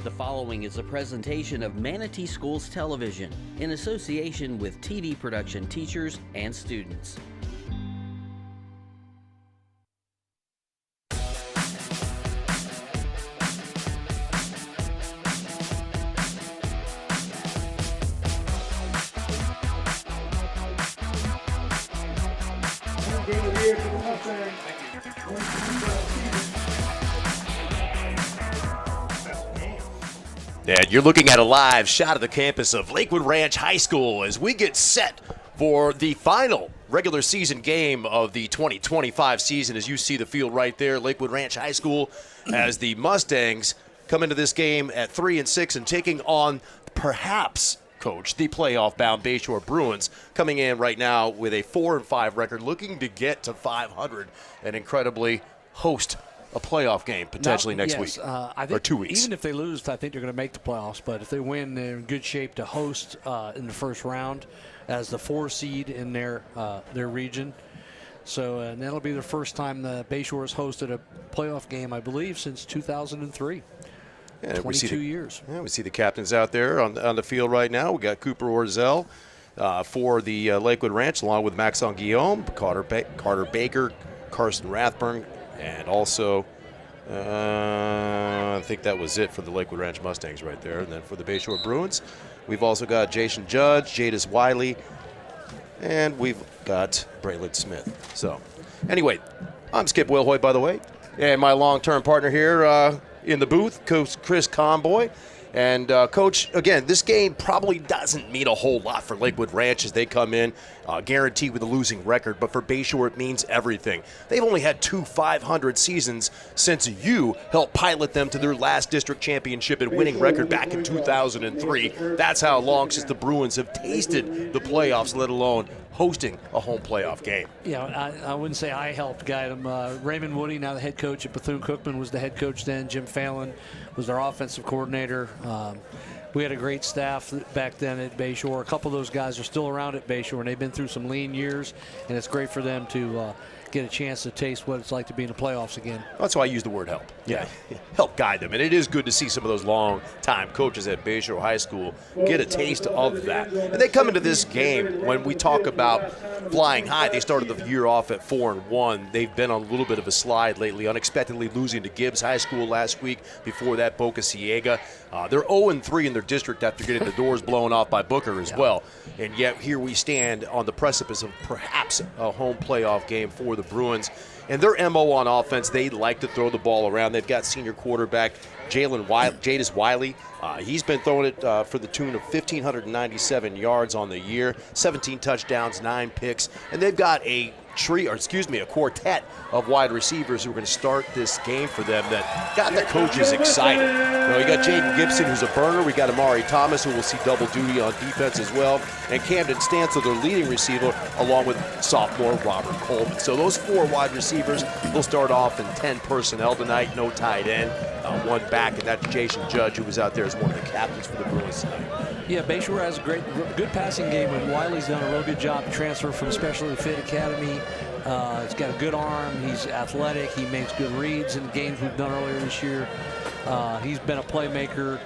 The following is a presentation of Manatee Schools Television in association with TV production teachers and students. And you're looking at a live shot of the campus of Lakewood Ranch High School as we get set for the final regular season game of the 2025 season. As you see the field right there, Lakewood Ranch High School, as the Mustangs come into this game at 3-6 and taking on perhaps, Coach, the playoff-bound Bayshore Bruins, coming in right now with a 4-5 record, looking to get to 500 and incredibly host a playoff game potentially next week I think or 2 weeks. Even if they lose, I think they're going to make the playoffs. But if they win, they're in good shape to host in the first round as the 4 seed in their region. So and that'll be the first time the Bayshore has hosted a playoff game, I believe, since 2003. Yeah, 22 years. Yeah, we see the captains out there on the field right now. We got Cooper Orzel for the Lakewood Ranch, along with Maxon Guillaume, Carter Baker, Carson Rathburn, and also, I think that was it for the Lakewood Ranch Mustangs right there. And then for the Bayshore Bruins, we've also got Jason Judge, Jadis Wiley, and we've got Braylon Smith. So, anyway, I'm Skip Wilhoit, by the way, and my long-term partner here in the booth, Coach Chris Conboy. And, Coach, again, this game probably doesn't mean a whole lot for Lakewood Ranch as they come in guaranteed with a losing record. But for Bayshore, it means everything. They've only had 2 500 seasons since you helped pilot them to their last district championship and winning record back in 2003. That's how long since the Bruins have tasted the playoffs, let alone hosting a home playoff game. Yeah, I wouldn't say I helped guide them. Raymond Woody, now the head coach at Bethune-Cookman, was the head coach then. Jim Fallon was their offensive coordinator. We had a great staff back then at Bayshore. A couple of those guys are still around at Bayshore, and they've been through some lean years, and it's great for them to get a chance to taste what it's like to be in the playoffs again. That's why I use the word help. Yeah, help guide them. And it is good to see some of those long-time coaches at Bayshore High School get a taste of that. And they come into this game, when we talk about flying high, they started the year off at 4-1. They've been on a little bit of a slide lately, unexpectedly losing to Gibbs High School last week. Before that, Boca Ciega. They're 0-3 in their district after getting the doors blown off by Booker as well. And yet here we stand on the precipice of perhaps a home playoff game for the Bruins. And their MO on offense, they like to throw the ball around. They've got senior quarterback Jadis Wiley. He's been throwing it for the tune of 1,597 yards on the year, 17 touchdowns, 9 picks. And they've got a quartet of wide receivers who are going to start this game for them that got the coaches excited. You got Jaden Gibson, who's a burner. We got Amari Thomas, who will see double duty on defense as well. And Camden Stansel, their leading receiver, along with sophomore Robert Coleman. So those 4 wide receivers will start off in 10 personnel tonight, no tight end, 1 back, and that's Jason Judge, who was out there as one of the captains for the Bruins tonight. Yeah, Bayshore has a good passing game, and Wiley's done a real good job to transfer from Specially Fit Academy. He's got a good arm. He's athletic. He makes good reads in games we've done earlier this year. He's been a playmaker.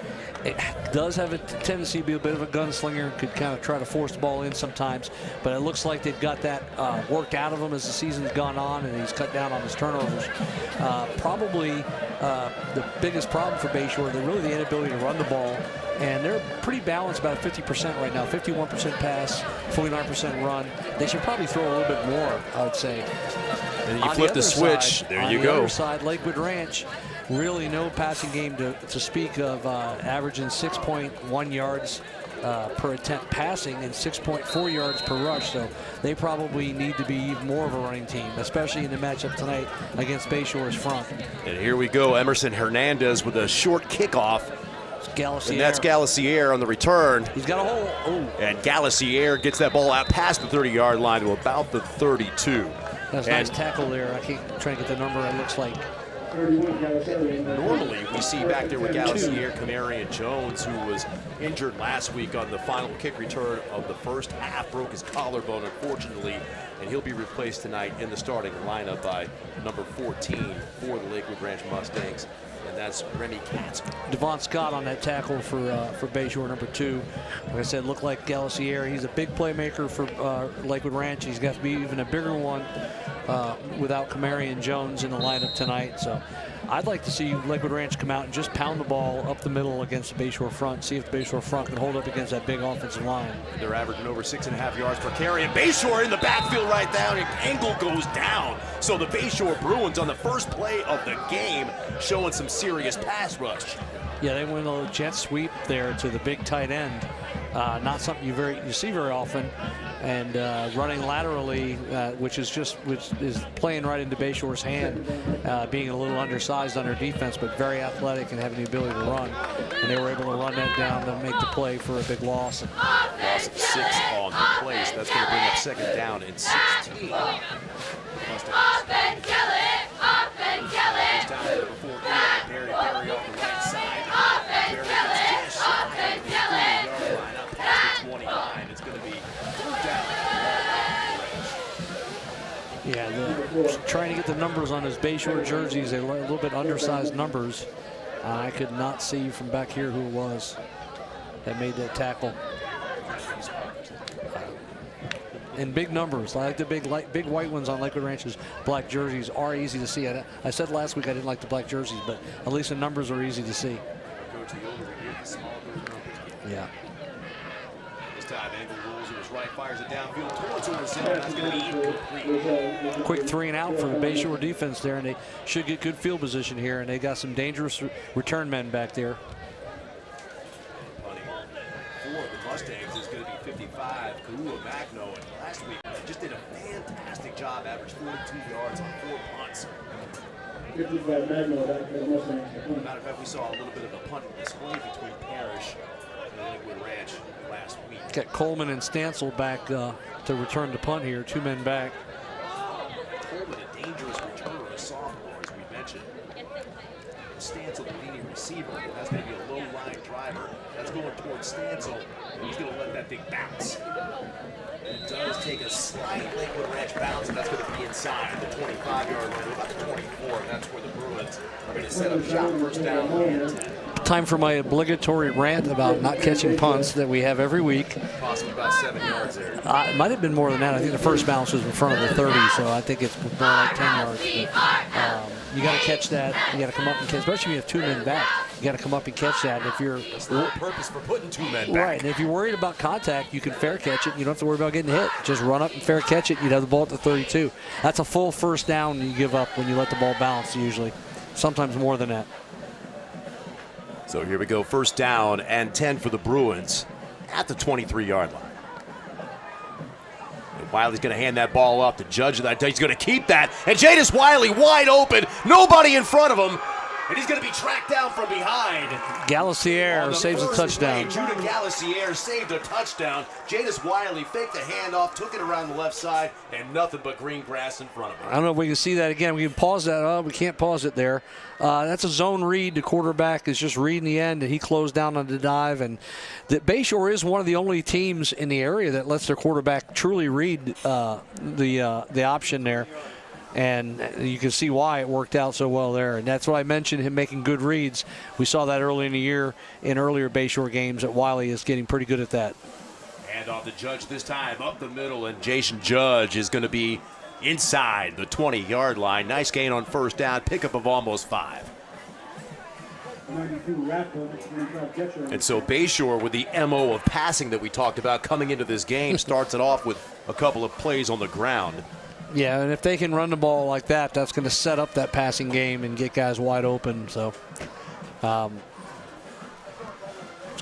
It does have a tendency to be a bit of a gunslinger, could kind of try to force the ball in sometimes, but it looks like they've got that worked out of him as the season's gone on, and he's cut down on his turnovers. Probably the biggest problem for Bayshore, they're really the inability to run the ball, and they're pretty balanced, about 50% right now, 51% pass, 49% run. They should probably throw a little bit more, I would say. And you flip the switch, there you go. On the other side, Lakewood Ranch, really no passing game to speak of, averaging 6.1 yards per attempt passing and 6.4 yards per rush. So they probably need to be even more of a running team, especially in the matchup tonight against Bayshore's front. And here we go, Emerson Hernandez with a short kickoff. And that's Galacier on the return. He's got a hole. Oh. And Galacier gets that ball out past the 30-yard line to about the 32. That's a nice tackle there. I can't try to get the number. It looks like. Normally, we see back there with Galacier, Camarian Jones, who was injured last week on the final kick return of the first half, broke his collarbone, unfortunately, and he'll be replaced tonight in the starting lineup by number 14 for the Lakewood Ranch Mustangs, and that's That's Remy Katz. Devon Scott on that tackle for Bayshore, number 2. Like I said, looked like Galassier. He's a big playmaker for Lakewood Ranch. He's got to be even a bigger one without Camarion Jones in the lineup tonight. So I'd like to see Lakewood Ranch come out and just pound the ball up the middle against the Bayshore front, see if the Bayshore front can hold up against that big offensive line. They're averaging over 6.5 yards per carry, and Bayshore in the backfield right down, and angle goes down. So the Bayshore Bruins on the first play of the game showing some serious pass rush. Yeah, they went a little jet sweep there to the big tight end. Not something you see very often. And running laterally, which is playing right into Bayshore's hand, being a little undersized on their defense, but very athletic and having the ability to run. And they were able to run that down to make the play for a big loss. Loss of 6 on the play, so that's going to bring up second down and 16. Up and kill it! Up and kill it! Down there before Barry off the right side. Up and kill it! Up and kill it! Line up past the 29. It's going to be third down. Yeah, trying to get the numbers on his Bayshore jerseys. They're a little bit undersized numbers. I could not see from back here who it was that made that tackle. In big numbers, I like the big white ones on Lakewood Ranch's black jerseys are easy to see. I said last week I didn't like the black jerseys, but at least the numbers are easy to see. Yeah. This time, Angle rolls in his right, fires it downfield towards Overzell. That's going to be incomplete. Quick 3 and out for the Bayshore defense there, and they should get good field position here, and they got some dangerous return men back there. For the Mustangs is going to be 55. Kalua Magno, and last week just did a fantastic job, averaged 42 yards on 4 punts. 55 Magno, that Mustangs. Matter of fact, we saw a little bit of a punt display between Parrish and Lakewood Ranch last week. Got Coleman and Stancil back to return the punt here, 2 men back. Coleman, a dangerous returner, a sophomore, as we mentioned. Stancil, the leading receiver, and that's going to be a low-line driver. That's going towards Stancil, and he's going to let that thing bounce. It does take a slight Lakewood Ranch bounce, and that's going to be inside the 25-yard line, about the 24, and that's where the Bruins are going to set up shop, first down and 10. Time for my obligatory rant about not catching punts that we have every week. Possibly about 7 yards there. It might have been more than that. I think the first bounce was in front of the 30, so I think it's more like 10 yards. But, you got to catch that. You got to come up and catch, especially if you have 2 men back. You got to come up and catch that. If you're That's the whole purpose for putting 2 men back. Right, and if you're worried about contact, you can fair catch it. You don't have to worry about getting hit. Just run up and fair catch it. You'd have the ball at the 32. That's a full first down you give up when you let the ball bounce usually. Sometimes more than that. So here we go, first down and 10 for the Bruins at the 23-yard line. And Wiley's going to hand that ball up. The judge of that day, he's going to keep that. And Jadis Wiley wide open, nobody in front of him. And he's going to be tracked down from behind. Galassier saves a touchdown. Judah Galassier saved a touchdown. Jadis Wiley faked the handoff, took it around the left side, and nothing but green grass in front of him. I don't know if we can see that again. We can pause that. Oh, we can't pause it there. That's a zone read. The quarterback is just reading the end, and he closed down on the dive. And the Bayshore is one of the only teams in the area that lets their quarterback truly read the option there. And you can see why it worked out so well there. And that's why I mentioned him making good reads. We saw that early in the year in earlier Bayshore games that Wiley is getting pretty good at that. And off the Judge this time, up the middle, and Jason Judge is going to be inside the 20-yard line. Nice gain on first down, pickup of almost 5. And so Bayshore, with the MO of passing that we talked about coming into this game, starts it off with a couple of plays on the ground. Yeah, and if they can run the ball like that, that's going to set up that passing game and get guys wide open. So it's a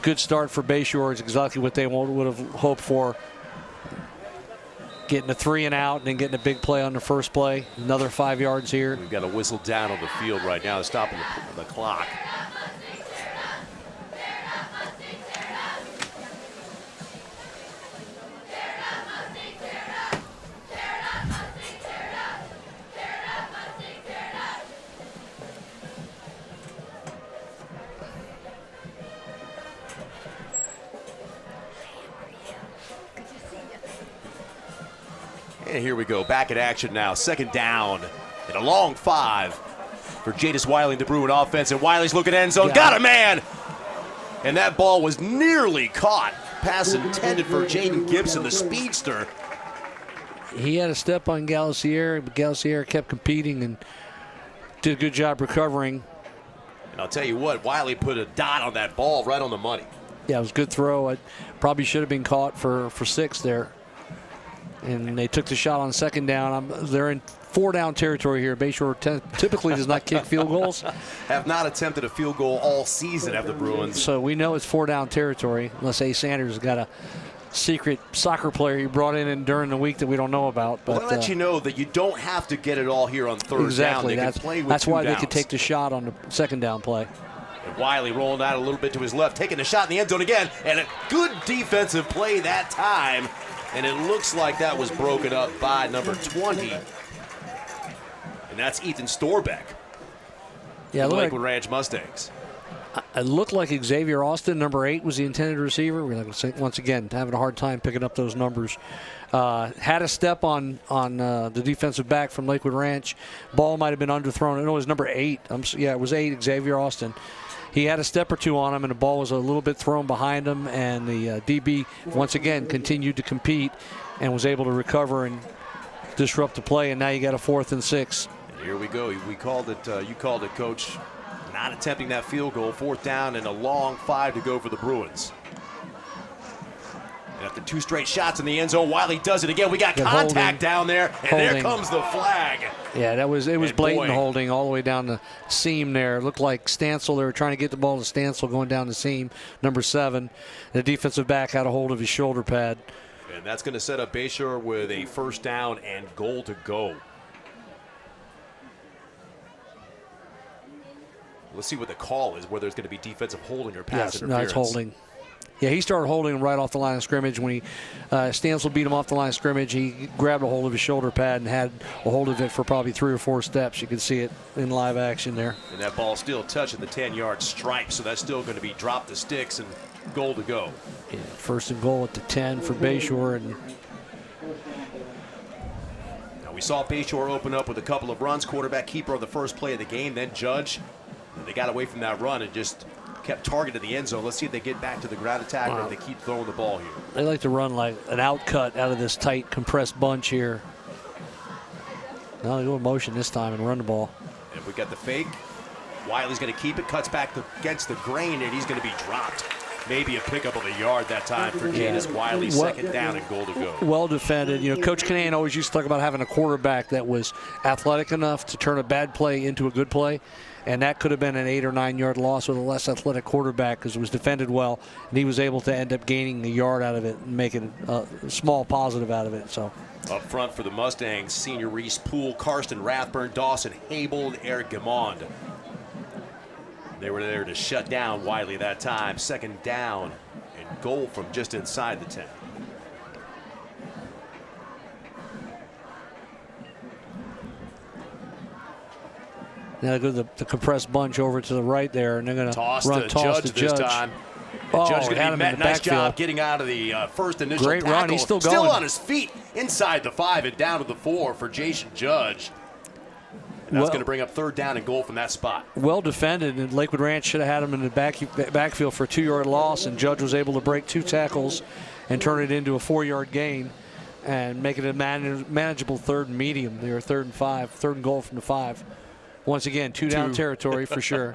good start for Bayshore. It's exactly what they would have hoped for. Getting a 3 and out and then getting a big play on the first play. Another 5 yards here. We've got a whistle down on the field right now, stopping the clock. And here we go, back in action now. Second down and a long 5. for Jadis Wiley in the Bruin offense, and Wiley's looking end zone. Got a man! And that ball was nearly caught. Pass intended for Jaden Gibson, the speedster. He had a step on Galacier, but Galacier kept competing and did a good job recovering. And I'll tell you what, Wiley put a dot on that ball right on the money. Yeah, it was a good throw. It probably should have been caught for 6 there. And they took the shot on second down. They're in 4-down territory here. Bayshore typically does not kick field goals. Have not attempted a field goal all season, have the Bruins. So we know it's 4-down territory, unless A. Sanders has got a secret soccer player he brought in during the week that we don't know about. But well, that lets you know that you don't have to get it all here on third down. They can play with that's why downs. They could take the shot on the second down play. And Wiley rolling out a little bit to his left, taking the shot in the end zone again, and a good defensive play that time. And it looks like that was broken up by number 20. And that's Ethan Storbeck. Yeah, the Lakewood Ranch Mustangs. It looked like Xavier Austin, number 8, was the intended receiver. We're going to once again having a hard time picking up those numbers. Had a step on the defensive back from Lakewood Ranch. Ball might have been underthrown. No, it was number 8. It was 8, Xavier Austin. He had a step or two on him, and the ball was a little bit thrown behind him, and the DB, once again, continued to compete and was able to recover and disrupt the play, and now you got a 4th and 6. And here we go. We called it, you called it, Coach. Not attempting that field goal, 4th down and a long 5 to go for the Bruins. And after 2 straight shots in the end zone, Wiley does it again. We got contact down there, and there comes the flag. Yeah, it was blatant holding all the way down the seam there. It looked like Stancil. They were trying to get the ball to Stancil going down the seam, number 7. The defensive back had a hold of his shoulder pad. And that's going to set up Bayshore with a 1st down and goal to go. Let's see what the call is, whether it's going to be defensive holding or pass interference. No, it's holding. Yeah, he started holding him right off the line of scrimmage. When Stancil beat him off the line of scrimmage, he grabbed a hold of his shoulder pad and had a hold of it for probably 3 or 4 steps. You can see it in live action there. And that ball still touching the 10-yard stripe, so that's still going to be drop the sticks and goal to go. Yeah, 1st and goal at the 10 for Bayshore. And now we saw Bayshore open up with a couple of runs. Quarterback keeper on the first play of the game, then Judge. They got away from that run and just kept targeting the end zone. Let's see if they get back to the ground attack or if they keep throwing the ball here. They like to run like an out cut out of this tight, compressed bunch here. Now they go in motion this time and run the ball. And we got the fake. Wiley's going to keep it, cuts back against the grain, and he's going to be dropped. Maybe a pickup of a yard that time for Jadis Wiley. 2nd down and goal to go. Well defended. You know, Coach Canaan always used to talk about having a quarterback that was athletic enough to turn a bad play into a good play. And that could have been an 8 or 9 yard loss with a less athletic quarterback because it was defended well, and he was able to end up gaining a yard out of it and making a small positive out of it. So up front for the Mustangs, senior Reese Poole, Karsten Rathburn, Dawson Hable, and Eric Gamond. They were there to shut down Wiley that time. 2nd down and goal from just inside the 10. Now they go to the compressed bunch over to the right there, and they're going to toss to Judge this time. Judge going to be met. Nice job getting out of the first initial Great tackle. Run. He's still going. Still on his feet inside the 5 and down to the 4 for Jason Judge. And that's going to bring up 3rd down and goal from that spot. Well defended, and Lakewood Ranch should have had him in the backfield for a 2-yard loss, and Judge was able to break 2 tackles and turn it into a 4-yard gain and make it a manageable 3rd and medium. They were 3rd and 5, 3rd and goal from the 5. Once again, 2-down territory for sure.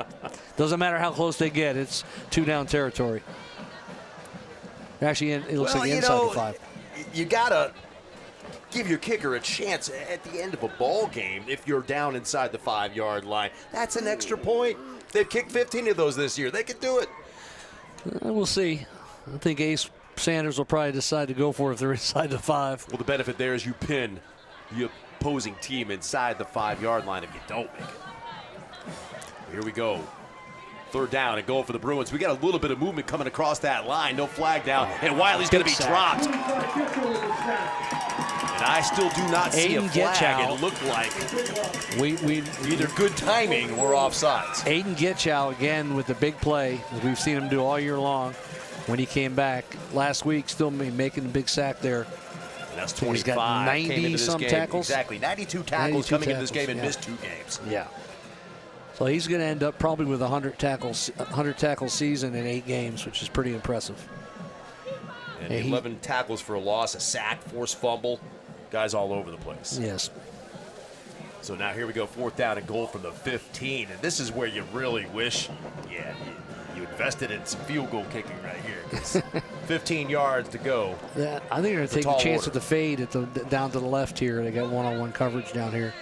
Doesn't matter how close they get, it's 2-down territory. Actually, it looks like inside the 5. You got to give your kicker a chance at the end of a ball game if you're down inside the 5-yard line. That's an extra point. They've kicked 15 of those this year. They can do it. We'll see. I think Ace Sanders will probably decide to go for it if they're inside the 5. Well, the benefit there is you pin the opposing team inside the 5-yard line if you don't make it. Here we go. 3rd down and goal for the Bruins. We got a little bit of movement coming across that line. No flag down, and Wiley's going to be dropped. And I still do not see a flag. It looked like we either good timing or offsides. Aiden Gitchow again with the big play, as we've seen him do all year long. When he came back last week, still making a big sack there. And that's 25. He's got 90-some tackles. Exactly, 92 tackles coming into this game and missed 2 games. Yeah. So he's going to end up probably with a 100 tackle season in 8 games, which is pretty impressive. And 11 tackles for a loss, a sack, forced fumble. Guys all over the place. Yes. So now here we go, 4th down and goal from the 15. And this is where you really wish, you invested in some field goal kicking right here. 'Cause 15 yards to go. Yeah, I think they're going to take a chance at the fade down to the left here. They got one-on-one coverage down here.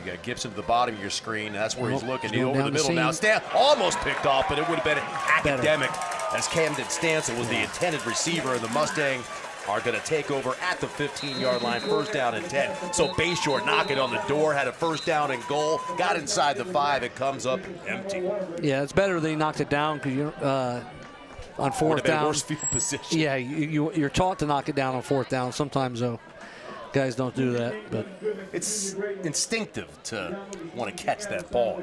You got Gibson to the bottom of your screen. That's where he's looking. He's Over the middle now. Stan almost picked off, but it would have been academic as Camden Stansel was the intended receiver, and the Mustangs are going to take over at the 15-yard line, 1st down and 10. So Bayshore knocking on the door, had a 1st down and goal, got inside the 5, it comes up empty. Yeah, it's better they knocked it down because on 4th down. Worse field position. Yeah, you're taught to knock it down on 4th down. Sometimes, though, guys don't do that. But it's instinctive to want to catch that ball.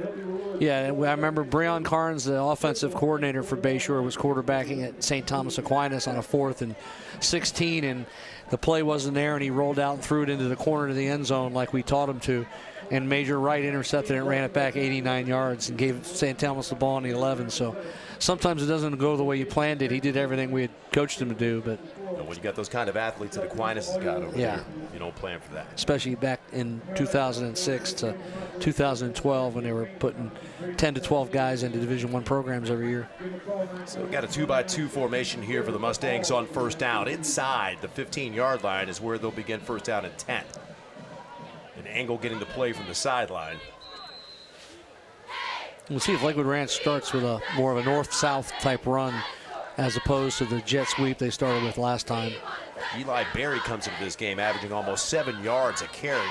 Yeah, I remember Breon Carnes, the offensive coordinator for Bayshore, was quarterbacking at St. Thomas Aquinas on a 4th and 16, and the play wasn't there, and he rolled out and threw it into the corner of the end zone like we taught him to. And Major Wright intercepted it and ran it back 89 yards and gave St. Thomas the ball in the 11. So sometimes it doesn't go the way you planned it. He did everything we had coached him to do. But when you got those kind of athletes that Aquinas has got over there, you don't plan for that. Especially back in 2006 to 2012 when they were putting 10 to 12 guys into Division I programs every year. So we've got a 2-by-2 formation here for the Mustangs on 1st down. Inside the 15-yard line is where they'll begin 1st down and 10. An Angle getting the play from the sideline. We'll see if Lakewood Ranch starts with a more of a north-south type run as opposed to the jet sweep they started with last time. Eli Berry comes into this game averaging almost 7 yards a carry.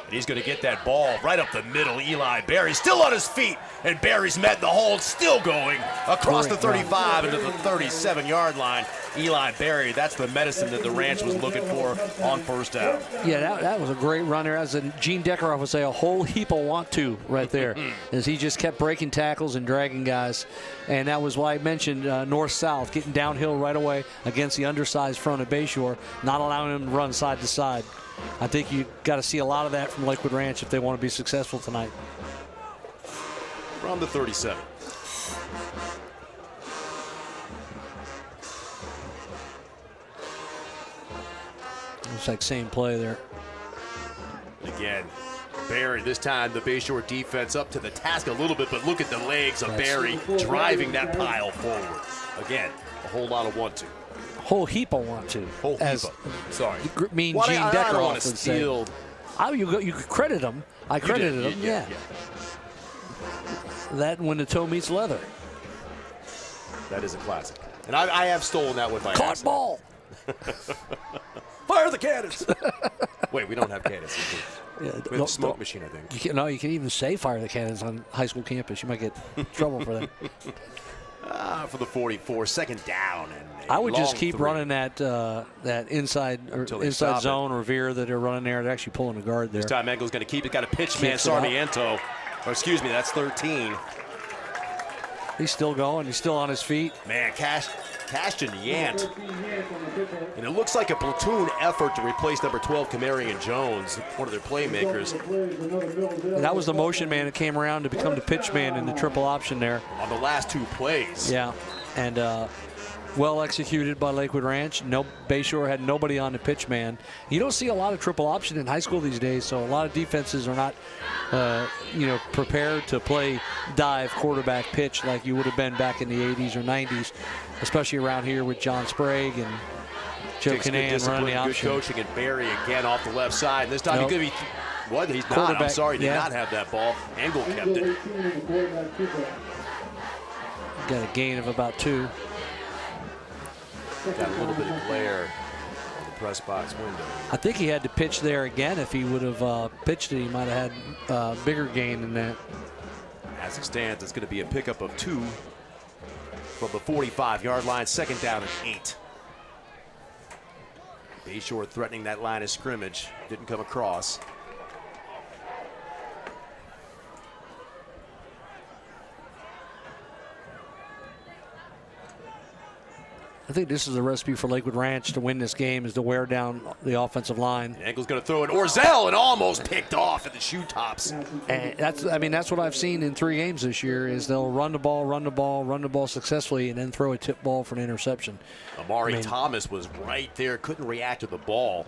And he's going to get that ball right up the middle. Eli Berry still on his feet. And Berry's met the hold, still going across the 35 into the 37-yard line. Eli Berry, that's the medicine that the Ranch was looking for on 1st down. Yeah, that was a great run there. As Gene Deckeroff would say, a whole heap of want to right there. As he just kept breaking tackles and dragging guys. And that was why I mentioned north-south, getting downhill right away against the undersized front of Bayshore, not allowing him to run side to side. I think you got to see a lot of that from Lakewood Ranch if they want to be successful tonight. From the 37. Looks like same play there. Again, Barry, this time the Bayshore defense up to the task a little bit, but look at the legs of Barry driving that pile forward. Again, a whole lot of want to. Whole heap of want to. Whole heap of. Sorry. Mean well, Gene Deckeroff would say. You could credit him. I credited him, yeah. That when the toe meets leather. That is a classic. And I have stolen that with my caught ball. Fire the cannons. Wait, we don't have cannons. We have a smoke machine, I think. You can even say fire the cannons on high school campus. You might get trouble for that. For the 44, 2nd down. And I would just keep running that inside zone or veer that they're running there. They're actually pulling the guard there. This time Engel's going to keep it. Got a pitch man, Sarmiento. Or excuse me, that's 13. He's still going. He's still on his feet. Man, Cashton Yant. And it looks like a platoon effort to replace number 12, Camarion Jones, one of their playmakers. And that was the motion man that came around to become the pitch man in the triple option there. On the last 2 plays. Yeah, and well executed by Lakewood Ranch. Bayshore had nobody on the pitch man. You don't see a lot of triple option in high school these days, so a lot of defenses are not prepared to play dive quarterback pitch like you would have been back in the 80s or 90s, especially around here with John Sprague and Joe Canan running the option. Good coaching, and Barry again off the left side. And this time he could be, what? He's not. I'm sorry, he did not have that ball. Engel kept it. Got a gain of about 2. Got a little bit of glare on the press box window. I think he had to pitch there again. If he would have pitched it, he might have had a bigger gain than that. As it stands, it's going to be a pickup of 2 from the 45-yard line, 2nd down and 8. Bayshore threatening that line of scrimmage. Didn't come across. I think this is a recipe for Lakewood Ranch to win this game, is to wear down the offensive line. And Engel's going to throw it. Orzel, and almost picked off at the shoe tops. And that's what I've seen in 3 games this year, is they'll run the ball successfully, and then throw a tip ball for an interception. Amari Thomas was right there, couldn't react to the ball.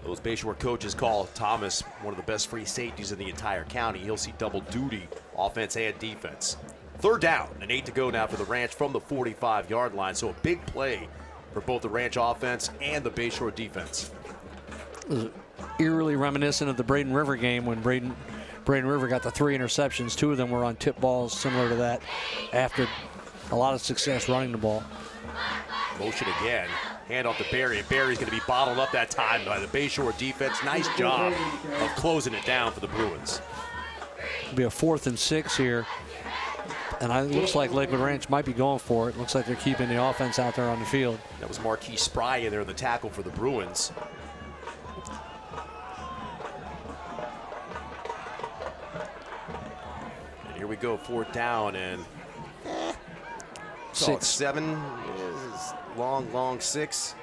Those Bayshore coaches call Thomas one of the best free safeties in the entire county. He'll see double duty, offense and defense. 3rd down, and 8 to go now for the Ranch from the 45-yard line. So a big play for both the Ranch offense and the Bayshore defense. It was eerily reminiscent of the Braden River game when Braden River got the 3 interceptions. 2 of them were on tip balls, similar to that, after a lot of success running the ball. Motion again. Hand off to Barry, and Barry's going to be bottled up that time by the Bayshore defense. Nice job of closing it down for the Bruins. It'll be a 4th and 6 here. And it looks like Lakewood Ranch might be going for it. Looks like they're keeping the offense out there on the field. That was Marquis Spry in there, the tackle for the Bruins. And here we go, 4th down, and 6. 7, long 6.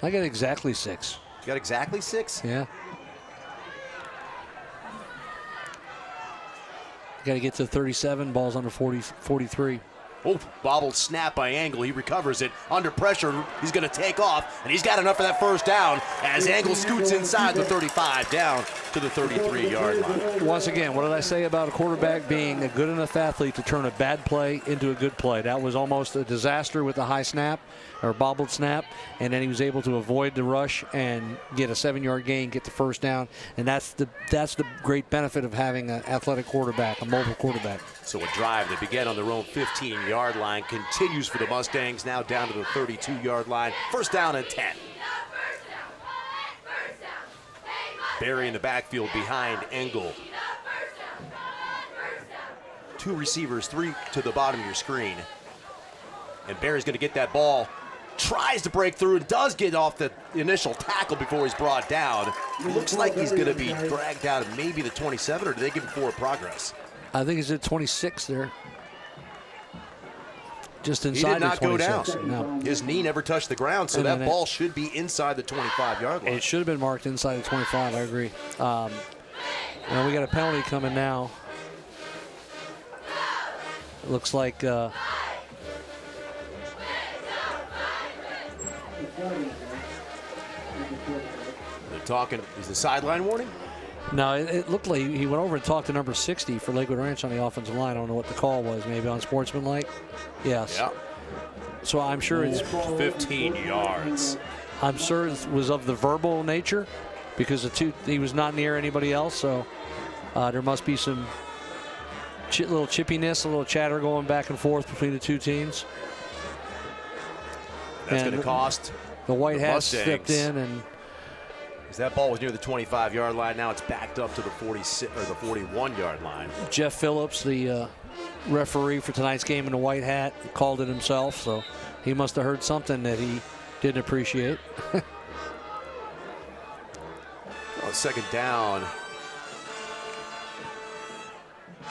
I got exactly 6. You got exactly 6? Yeah. Got to get to 37, ball's under 43. Oh, bobbled snap by Angle. He recovers it. Under pressure, he's going to take off, and he's got enough for that 1st down as Angle scoots inside the 35, down to the 33-yard line. Once again, what did I say about a quarterback being a good enough athlete to turn a bad play into a good play? That was almost a disaster with the high snap, or bobbled snap, and then he was able to avoid the rush and get a 7-yard gain, get the 1st down, and that's the great benefit of having an athletic quarterback, a mobile quarterback. So a drive that began on their own 15-yard line continues for the Mustangs, now down to the 32-yard line. 1st down and 10. Barry in the backfield behind Engel. 2 receivers, 3 to the bottom of your screen. And Barry's going to get that ball. Tries to break through and does get off the initial tackle before he's brought down. Looks like he's going to be dragged down to maybe the 27, or do they give him forward progress? I think he's at 26 there. Just inside. He did not the go down. No. His knee never touched the ground, so that ball should be inside the 25-yard line. It should have been marked inside the 25, I agree. And we got a penalty coming now. It looks like they're talking, is the sideline warning? no, it looked like he went over and talked to number 60 for Lakewood Ranch on the offensive line. I don't know what the call was, maybe on sportsmanlike. Yes. Yeah. So I'm sure it's 15 yards. I'm sure it was of the verbal nature, because he was not near anybody else. So there must be some little chippiness, a little chatter going back and forth between the 2 teams. That's going to cost the White Hats Mustangs. stepped in, and that ball was near the 25-yard line. Now it's backed up to the 46 or the 41-yard line. Jeff Phillips, the referee for tonight's game in the white hat, called it himself. So he must have heard something that he didn't appreciate. On 2nd down.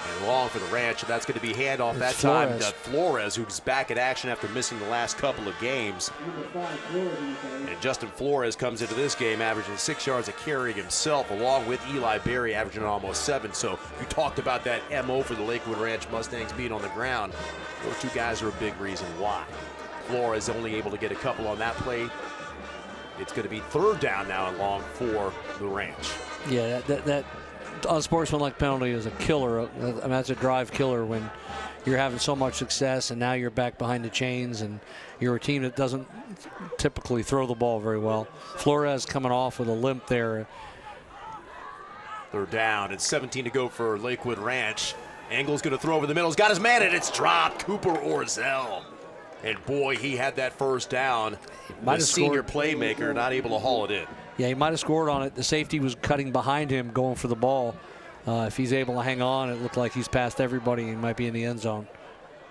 And long for the Ranch, and that's going to be handoff that time to Flores, who's back in action after missing the last couple of games. And Justin Flores comes into this game averaging 6 yards a carry himself, along with Eli Berry averaging almost 7. So you talked about that MO for the Lakewood Ranch Mustangs being on the ground. Those 2 guys are a big reason why. Flores only able to get a couple on that play. It's going to be 3rd down now and long for the Ranch. Yeah, that unsportsmanlike penalty is a killer. I mean, that's a drive killer when you're having so much success and now you're back behind the chains and you're a team that doesn't typically throw the ball very well. Flores coming off with a limp there. 3rd down. It's 17 to go for Lakewood Ranch. Engel's going to throw over the middle. He's got his man, and it's dropped. Cooper Orzel. And boy, he had that 1st down. The senior playmaker not able to haul it in. Yeah, he might have scored on it. The safety was cutting behind him, going for the ball. If he's able to hang on, it looked like he's past everybody. He might be in the end zone.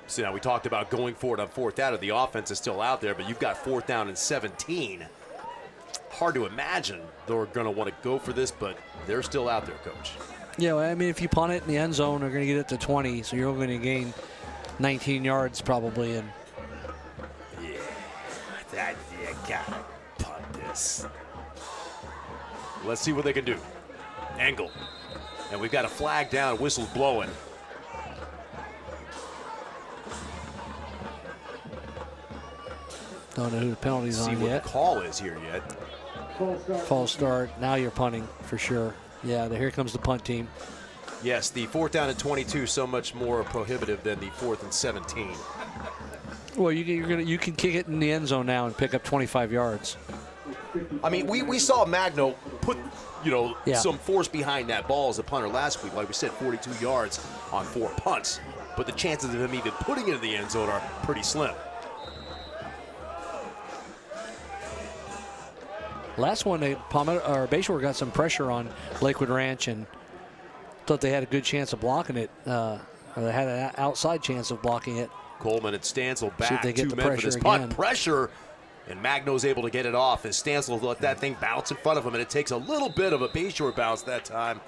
So now we talked about going for it on 4th down. The offense is still out there, but you've got 4th down and 17. Hard to imagine they're going to want to go for this, but they're still out there, Coach. Yeah, I mean, if you punt it in the end zone, they're going to get it to 20, so you're going to gain 19 yards probably. And That you gotta punt this. Let's see what they can do. Angle. And we've got a flag down, whistle's blowing. Don't know who the penalty's See on what yet. the call is here yet. False start. Now you're punting for sure. Yeah, here comes the punt team. Yes, the 4th down and 22 so much more prohibitive than the 4th and 17. Well, you can kick it in the end zone now and pick up 25 yards. I mean, we saw Magno put, Yeah. some force behind that ball as a punter last week. Like we said, 42 yards on 4 punts. But the chances of him even putting it in the end zone are pretty slim. Last one, Bayshore got some pressure on Lakewood Ranch and thought they had a good chance of blocking it. Or they had an outside chance of blocking it. Coleman and Stansel back, they get 2 the men for pressure this punt. again. Pressure, and Magno's able to get it off as Stansel let that thing bounce in front of him, and it takes a little bit of a Bayshore bounce that time,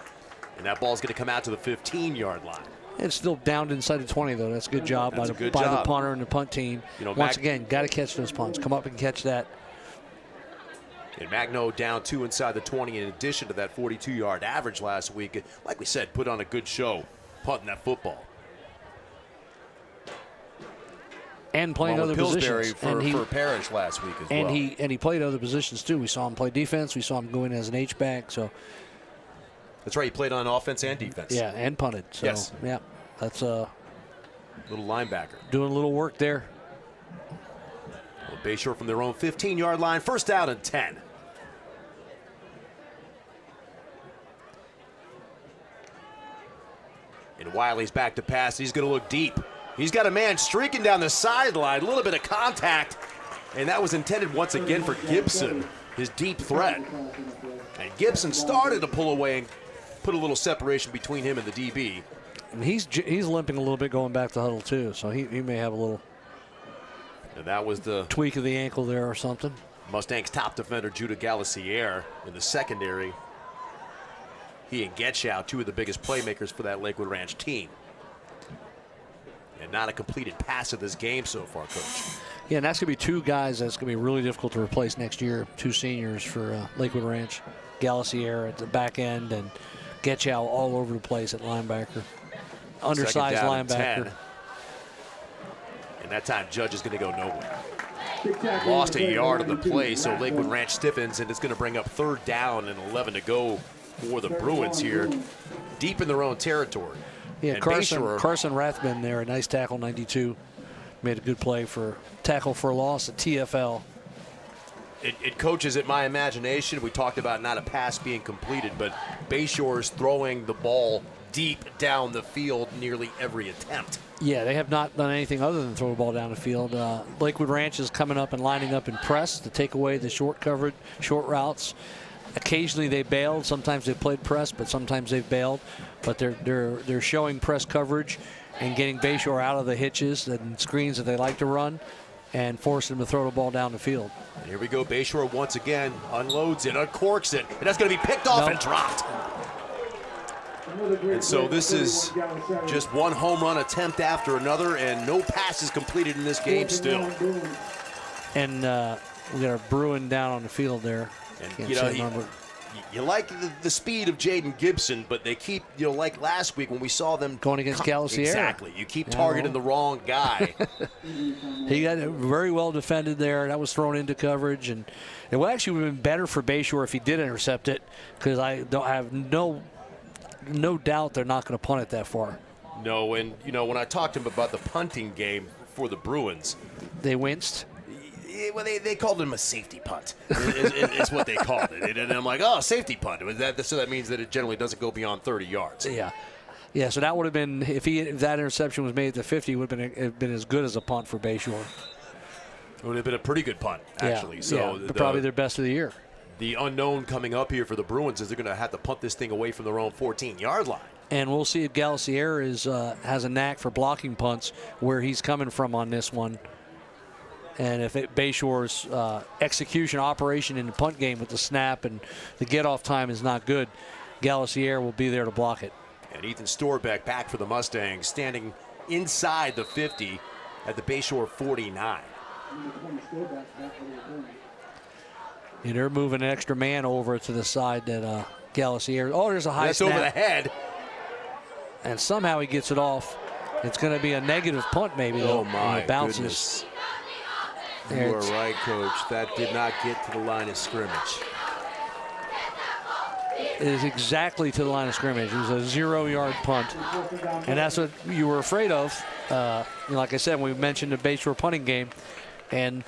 and that ball's going to come out to the 15-yard line. It's still down inside the 20, though. That's a good job by the punter and the punt team. Once again, got to catch those punts. Come up and catch that. And Magno down 2 inside the 20 in addition to that 42-yard average last week. Like we said, put on a good show punting that football. And playing other Pillsbury positions. For Parrish last week as well. And he played other positions, too. We saw him play defense. We saw him go in as an H-back. So that's right. He played on offense and defense. yeah, and punted. So, Yes. yeah, that's Little linebacker. doing a little work there. Well, Bayshore from their own 15-yard line. 1st down and 10. And Wiley's back to pass. He's going to look deep. He's got a man streaking down the sideline. A little bit of contact. And that was intended once again for Gibson, his deep threat. And Gibson started to pull away and put a little separation between him and the DB. And he's limping a little bit going back to huddle, too. So he may have a little And that was the tweak of the ankle there or something. Mustangs top defender Judah Galassier in the secondary. He and Getchow, 2 of the biggest playmakers for that Lakewood Ranch team. And not a completed pass of this game so far, Coach. Yeah, and that's going to be 2 guys that's going to be really difficult to replace next year. 2 seniors for Lakewood Ranch. Galassier at the back end and Getchow all over the place at linebacker. Undersized linebacker. And that time, Judge is going to go nowhere. Lost a yard on the play, so Lakewood Ranch stiffens, and it's going to bring up 3rd down and 11 to go for the Bruins here, deep in their own territory. Yeah, And Carson Rathman there, a nice tackle, 92. Made a good play for tackle for a loss at TFL. It coaches at my imagination. We talked about not a pass being completed, but Bayshore's throwing the ball deep down the field nearly every attempt. Yeah, they have not done anything other than throw the ball down the field. Lakewood Ranch is coming up and lining up in press to take away the short coverage, short routes. Occasionally they bailed. Sometimes they played press, but sometimes they've bailed. But they're showing press coverage and getting Bayshore out of the hitches and screens that they like to run and forcing them to throw the ball down the field. And here we go. Bayshore once again unloads it, uncorks it, and that's going to be picked off and dropped. And so this is just one home run attempt after another, and no passes completed in this game still. And we got a Bruin down on the field there. And you like the speed of Jaden Gibson, but they keep, like last week when we saw them going against Galassier. Exactly. You keep targeting the wrong guy. He got very well defended there. That was thrown into coverage, and it would actually have been better for Bayshore if he did intercept it, because I don't have no doubt they're not going to punt it that far. No, and when I talked to him about the punting game for the Bruins, they winced. Well, they called him a safety punt. Is what they called it. And I'm like, oh, safety punt. So that means that it generally doesn't go beyond 30 yards. Yeah. So that would have been, if that interception was made at the 50, it would have been as good as a punt for Bayshore. It would have been a pretty good punt, actually. Probably their best of the year. The unknown coming up here for the Bruins is they're going to have to punt this thing away from their own 14-yard line. And we'll see if Galassier has a knack for blocking punts, where he's coming from on this one. And if Bayshore's execution operation in the punt game with the snap and the get-off time is not good, Galassier will be there to block it. And Ethan Storbeck back for the Mustangs, standing inside the 50 at the Bayshore 49. And they're moving an extra man over to the side that Gallisier. Oh, there's a high snap. That's over the head. And somehow he gets it off. It's going to be a negative punt maybe. Oh, my it bounces. goodness. You are right, Coach. That did not get to the line of scrimmage. It is exactly to the line of scrimmage. It was a 0-yard punt. And that's what you were afraid of. Like I said, we mentioned the Bayshore punting game. And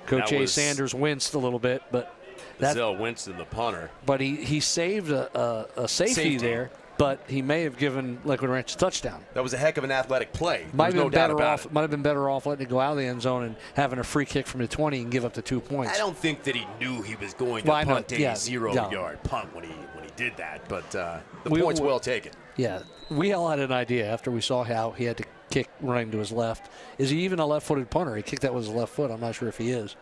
Coach A. Sanders winced a little bit. But Zell Winston, the punter. But he saved a safety there. But he may have given Lakewood Ranch a touchdown. That was a heck of an athletic play. Might have been better off letting it go out of the end zone and having a free kick from the 20 and give up the 2 points. I don't think that he knew he was going to punt a 0-yard punt when he did that. But the point's well taken. Yeah, we all had an idea after we saw how he had to kick running to his left. Is he even a left-footed punter? He kicked that with his left foot. I'm not sure if he is.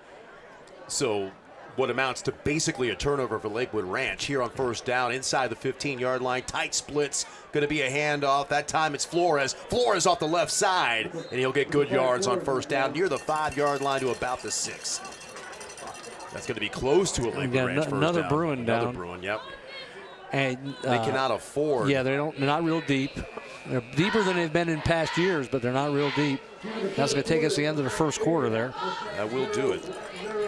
So what amounts to basically a turnover for Lakewood Ranch here on first down inside the 15-yard line. Tight splits, going to be a handoff. That time it's Flores. Flores off the left side, and he'll get good yards on first down near the 5-yard line to about the 6. That's going to be close to a Lakewood Ranch first down. Another Bruin down. Another Bruin, yep. And they cannot afford. Yeah, they're not real deep. They're deeper than they've been in past years, but they're not real deep. That's going to take us to the end of the first quarter there. That will do it.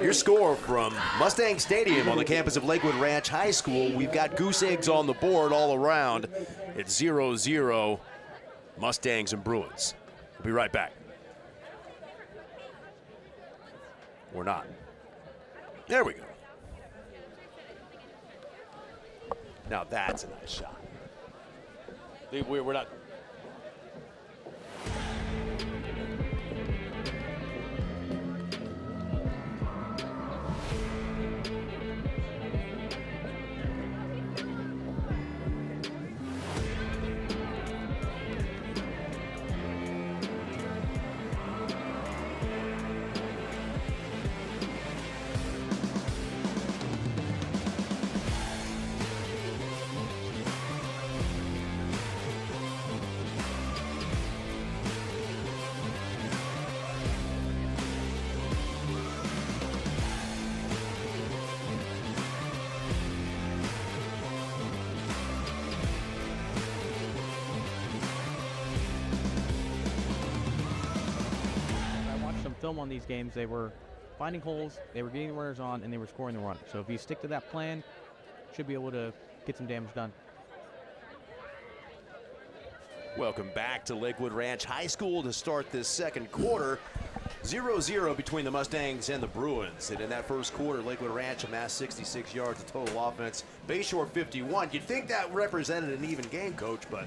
Your score from Mustang Stadium on the campus of Lakewood Ranch High School. We've got goose eggs on the board all around. It's 0-0 Mustangs and Bruins. We'll be right back. Or not. There we go. Now that's a nice shot. We're not. Film on these games, they were finding holes, they were getting runners on, and they were scoring the run. So if you stick to that plan, should be able to get some damage done. Welcome back to Lakewood Ranch High School to start this second quarter. 0-0 between the Mustangs and the Bruins. And in that first quarter, Lakewood Ranch amassed 66 yards of total offense. Bayshore 51. You'd think that represented an even game, Coach, but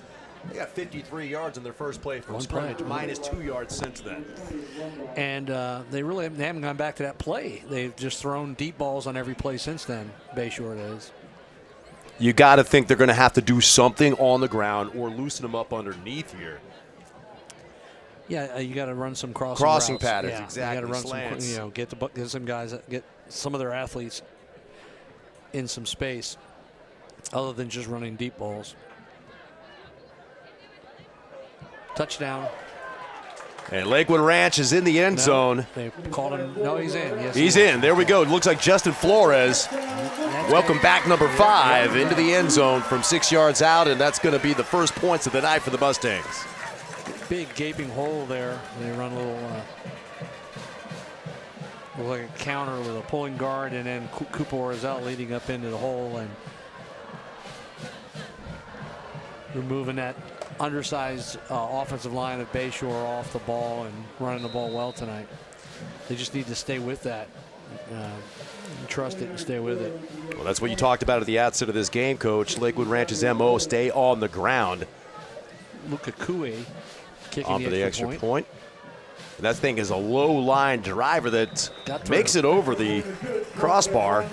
they got 53 yards in their first play from scrimmage, minus 2 yards since then. And they haven't gone back to that play. They've just thrown deep balls on every play since then, Bayshore is. You got to think they're going to have to do something on the ground or loosen them up underneath here. Yeah, you got to run some crossing routes. patterns, yeah, exactly. You got to run slants. some, get some guys, get some of their athletes in some space, other than just running deep balls. Touchdown. And Lakewood Ranch is in the end zone. They called him. No, he's in. Yes, he's in. There we go. It looks like Justin Flores. Welcome back, number 5, into the end zone from 6 yards out, and that's going to be the first points of the night for the Mustangs. Big gaping hole there. They run a little like a counter with a pulling guard, and then Cooper is out leading up into the hole, and removing that undersized offensive line of Bayshore off the ball and running the ball well tonight. They just need to stay with that. Trust it and stay with it. Well, that's what you talked about at the outset of this game, Coach. Lakewood Ranch's MO, stay on the ground. Luka Kue kicking on for the extra point. And that thing is a low-line driver that makes it over the crossbar.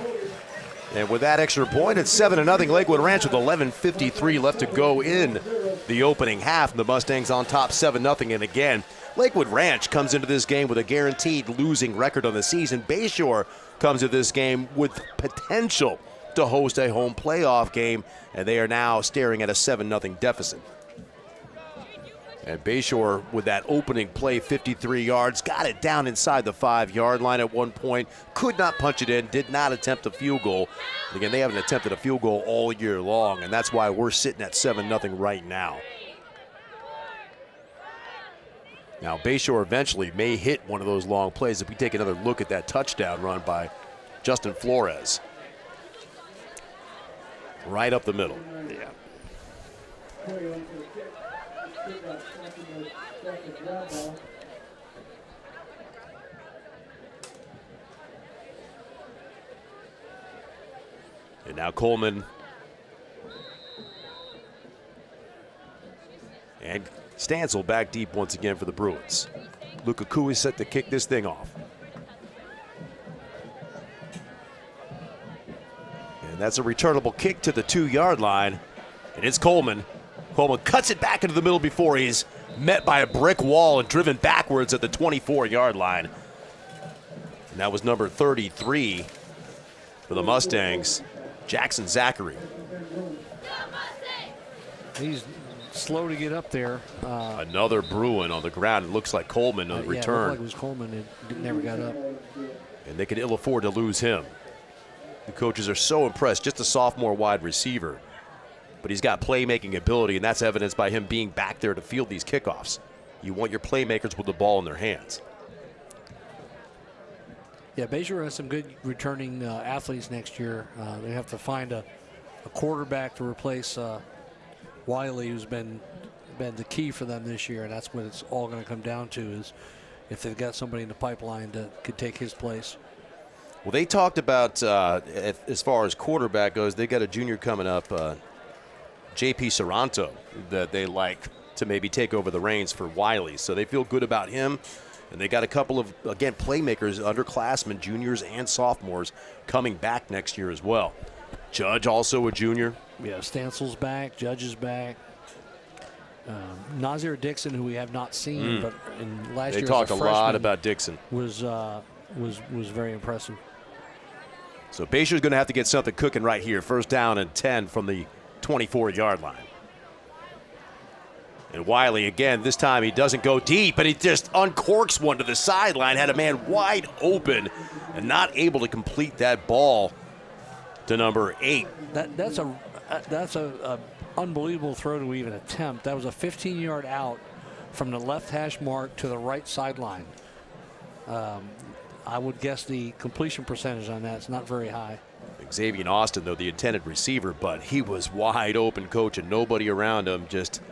And with that extra point, it's 7-0 Lakewood Ranch with 11:53 left to go in the opening half. And the Mustangs on top 7-0. And again, Lakewood Ranch comes into this game with a guaranteed losing record on the season. Bayshore comes to this game with potential to host a home playoff game. And they are now staring at a 7-0 deficit. And Bayshore, with that opening play, 53 yards, got it down inside the 5-yard line at one point, could not punch it in, did not attempt a field goal. And again, they haven't attempted a field goal all year long, and that's why we're sitting at 7-0 right now. Now, Bayshore eventually may hit one of those long plays if we take another look at that touchdown run by Justin Flores. Right up the middle. Yeah. And now Coleman and Stancil back deep once again for the Bruins. Lukaku is set to kick this thing off. And that's a returnable kick to the 2-yard line. And it's Coleman. Coleman cuts it back into the middle before he's met by a brick wall and driven backwards at the 24-yard line. And that was number 33 for the Mustangs, Jackson Zachary. He's slow to get up there. Another Bruin on the ground. It looks like Coleman on the return. Yeah, it looked like it was Coleman. It never got up. And they could ill afford to lose him. The coaches are so impressed. Just a sophomore wide receiver. But he's got playmaking ability, and that's evidenced by him being back there to field these kickoffs. You want your playmakers with the ball in their hands. Yeah, Bayshore has some good returning athletes next year. They have to find a quarterback to replace Wiley, who's been the key for them this year, and that's what it's all going to come down to, is if they've got somebody in the pipeline that could take his place. Well, they talked about, as far as quarterback goes, they got a junior coming up, J.P. Saranto, that they like to maybe take over the reins for Wiley. So they feel good about him. And they got a couple of, again, playmakers, underclassmen, juniors and sophomores coming back next year as well. Judge also a junior. Yeah, Stancil's back, Judge is back. Nazir Dixon, who we have not seen, but in last year they talked as a freshman, lot about Dixon. Was very impressive. So Bayshore's going to have to get something cooking right here. First down and 10 from the 24-yard line. And Wiley, again, this time he doesn't go deep, and he just uncorks one to the sideline, had a man wide open and not able to complete that ball to number 8. That's a unbelievable throw to even attempt. That was a 15-yard out from the left hash mark to the right sideline. I would guess the completion percentage on that is not very high. Xavier Austin, though, the intended receiver, but he was wide open, coach, and nobody around him, just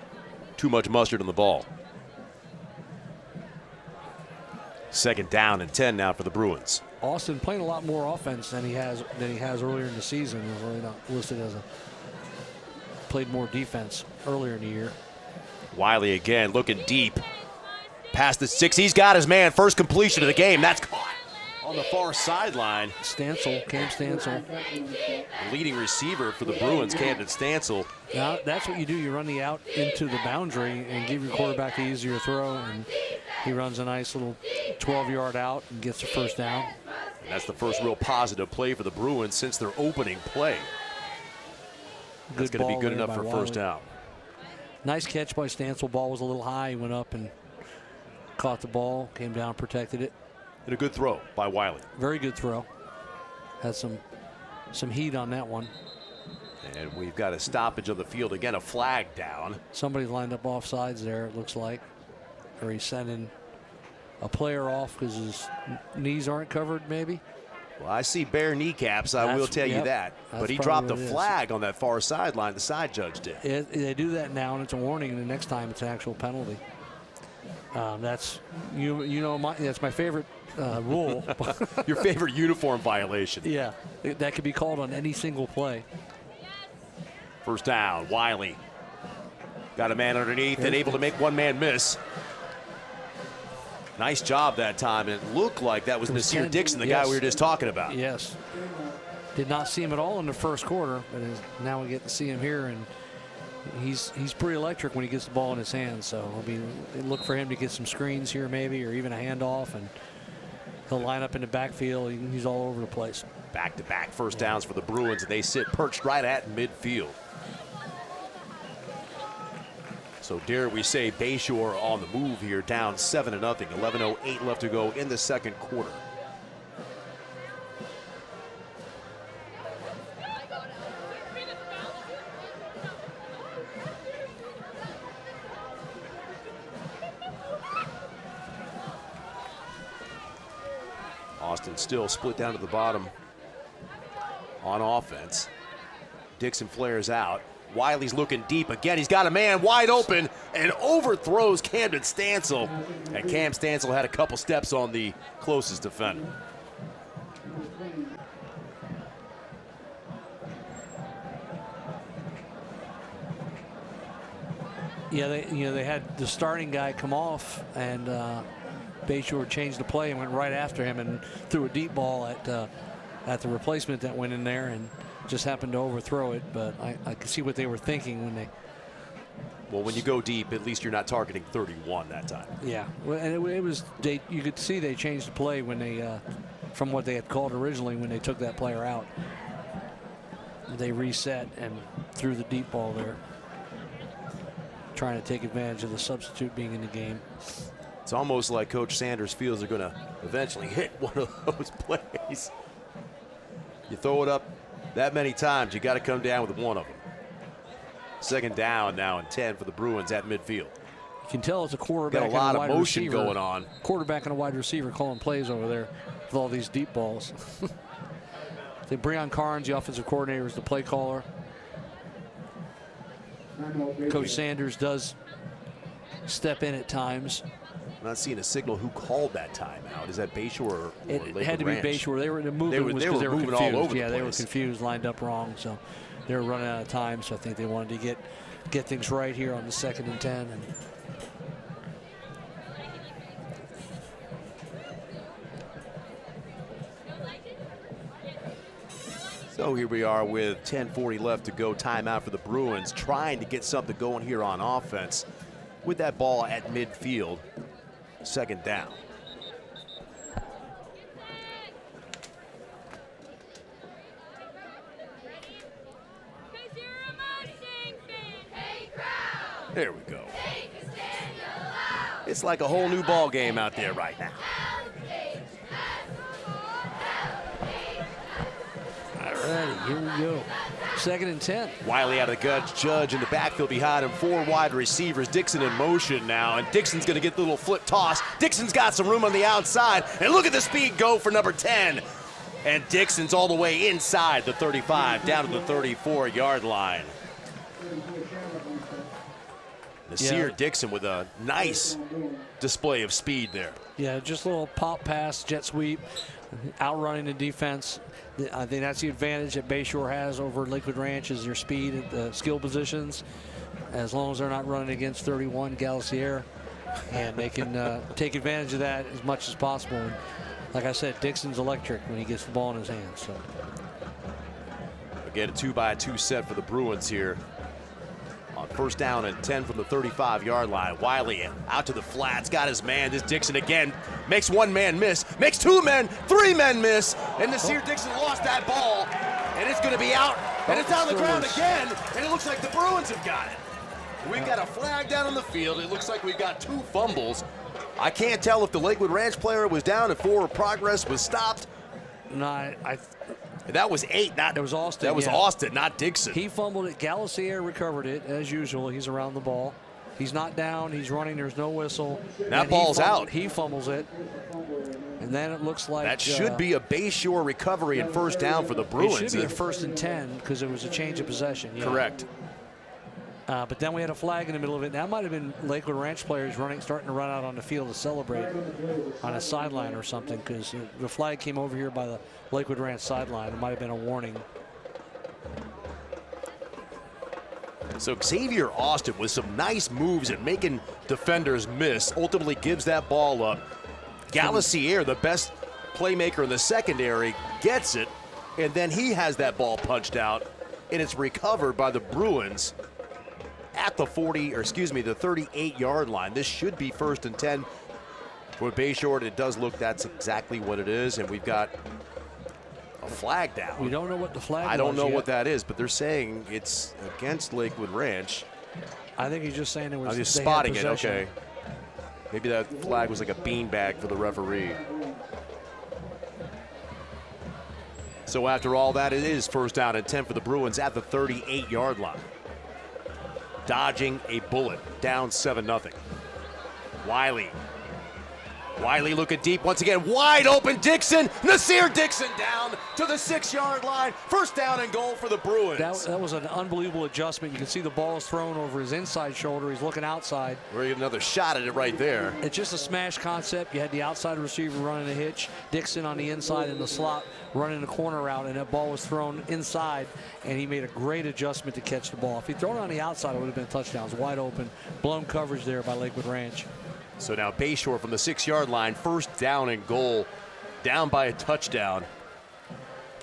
too much mustard on the ball. Second down and 10 now for the Bruins. Austin playing a lot more offense than he has earlier in the season. He's really not listed as played more defense earlier in the year. Wiley again looking deep. Past the 6. He's got his man. First completion of the game. That's caught on the far sideline. Stancil, Cam Stancil. The leading receiver for the Bruins, Camden Stancil. Now, that's what you do. You run the out into the boundary and give your quarterback an easier throw, and he runs a nice little 12-yard out and gets the first down. And that's the first real positive play for the Bruins since their opening play. That's going to be good enough for first down. Nice catch by Stancil. Ball was a little high. He went up and caught the ball, came down, protected it. And a good throw by Wiley. Very good throw. Had some heat on that one. And we've got a stoppage of the field. Again, a flag down. Somebody's lined up offsides there, it looks like. Or he's sending a player off because his knees aren't covered, maybe. Well, I see bare kneecaps, I will tell you that. But he dropped a flag on that far sideline, the side judge did. They do that now, and it's a warning, and the next time it's an actual penalty. That's that's my favorite rule. Your favorite uniform violation. Yeah, that could be called on any single play. First down, Wiley. Got a man underneath and able to make one man miss. Nice job that time. It looked like that was Nasir Dixon, the guy we were just talking about. Yes. Did not see him at all in the first quarter, but now we get to see him here, and he's pretty electric when he gets the ball in his hands. So I mean, look for him to get some screens here maybe, or even a handoff, and he'll line up in the backfield. He's all over the place. Back-to-back first downs for the Bruins, and they sit perched right at midfield. So dare we say Bayshore on the move here, down 7-0, 11:08 left to go in the second quarter. Austin still split down to the bottom on offense. Dixon flares out. Wiley's looking deep again. He's got a man wide open and overthrows Camden Stansel. And Cam Stansel had a couple steps on the closest defender. Yeah, they had the starting guy come off, and Bayshore changed the play and went right after him and threw a deep ball at the replacement that went in there and just happened to overthrow it. But I could see what they were thinking when they. Well, when you go deep, at least you're not targeting 31 that time. Yeah, well, and it was you could see they changed the play when they from what they had called originally when they took that player out. They reset and threw the deep ball there, trying to take advantage of the substitute being in the game. It's almost like Coach Sanders feels they're going to eventually hit one of those plays. You throw it up that many times, you got to come down with one of them. Second down now and 10 for the Bruins at midfield. You can tell it's a quarterback. Got a lot and of wide motion receiver, going on. Quarterback and a wide receiver calling plays over there with all these deep balls. Breon Carnes, the offensive coordinator, is the play caller. Coach Sanders does step in at times. I'm not seeing a signal who called that timeout. Is that Bayshore or It had to be Bayshore. They were moving. They were moving confused. all over the Yeah, they were place. confused, lined up wrong, so they were running out of time. So I think they wanted to get things right here on the 2nd and 10. And so here we are with 10:40 left to go. Timeout for the Bruins, trying to get something going here on offense with that ball at midfield. Second down. There we go. It's like a whole new ball game out there right now. all righty, here we go. 2nd and 10. Wiley out of the guts, Judge in the backfield behind him, 4 wide receivers. Dixon in motion now, and Dixon's going to get the little flip toss. Dixon's got some room on the outside, and look at the speed go for number 10. And Dixon's all the way inside the 35, down to the 34-yard line. Nasir Dixon with a nice display of speed there. Yeah, just a little pop pass, jet sweep, outrunning the defense. I think that's the advantage that Bayshore has over Lakewood Ranch is their speed at the skill positions. As long as they're not running against 31 Galicier, and they can take advantage of that as much as possible. And like I said, Dixon's electric when he gets the ball in his hands. So again, a 2-by-2 set for the Bruins here. On 1st down and 10 from the 35-yard line. Wiley out to the flats, got his man. This Dixon again makes 1 man miss, makes 2 men, 3 men miss, and Nasir Dixon lost that ball, and it's going to be out, and it's on the ground again, and it looks like the Bruins have got it. We've got a flag down on the field. It looks like we've got 2 fumbles. I can't tell if the Lakewood Ranch player was down and forward progress was stopped. no, That was 8, not. That was Austin. That was Austin, not Dixon. He fumbled it. Galicier recovered it as usual. He's around the ball. He's not down. He's running. There's no whistle. That ball's out. He fumbles it. And then it looks like that should be a Bayshore recovery and 1st down for the Bruins. It should be a 1st and 10 because it was a change of possession. Yeah. Correct. But then we had a flag in the middle of it. That might have been Lakewood Ranch players starting to run out on the field to celebrate on a sideline or something, because the flag came over here by the Lakewood Ranch sideline. It might have been a warning. So Xavier Austin with some nice moves and making defenders miss ultimately gives that ball up. Galicier, the best playmaker in the secondary, gets it, and then he has that ball punched out, and it's recovered by the Bruins at the 38-yard line. This should be 1st and 10 for Bayshore. It does look that's exactly what it is, and we've got a flag down. We don't know what the flag is. I don't know what that is, but they're saying it's against Lakewood Ranch. I think he's just saying it was. I was just they had spotting it. possession. Okay. Maybe that flag was like a beanbag for the referee. So after all that, it is first down and 10 for the Bruins at the 38-yard line. Dodging a bullet, down 7-0. Wiley looking deep once again, wide open Dixon. Nasir Dixon down to the 6-yard line. First down and goal for the Bruins. That was an unbelievable adjustment. You can see the ball is thrown over his inside shoulder. He's looking outside. We're getting another shot at it right there. It's just a smash concept. You had the outside receiver running a hitch, Dixon on the inside in the slot running the corner route, and that ball was thrown inside, and he made a great adjustment to catch the ball. If he'd thrown it on the outside, it would have been a touchdown. It was wide open, blown coverage there by Lakewood Ranch. So now Bayshore from the 6-yard line, first down and goal, down by a touchdown.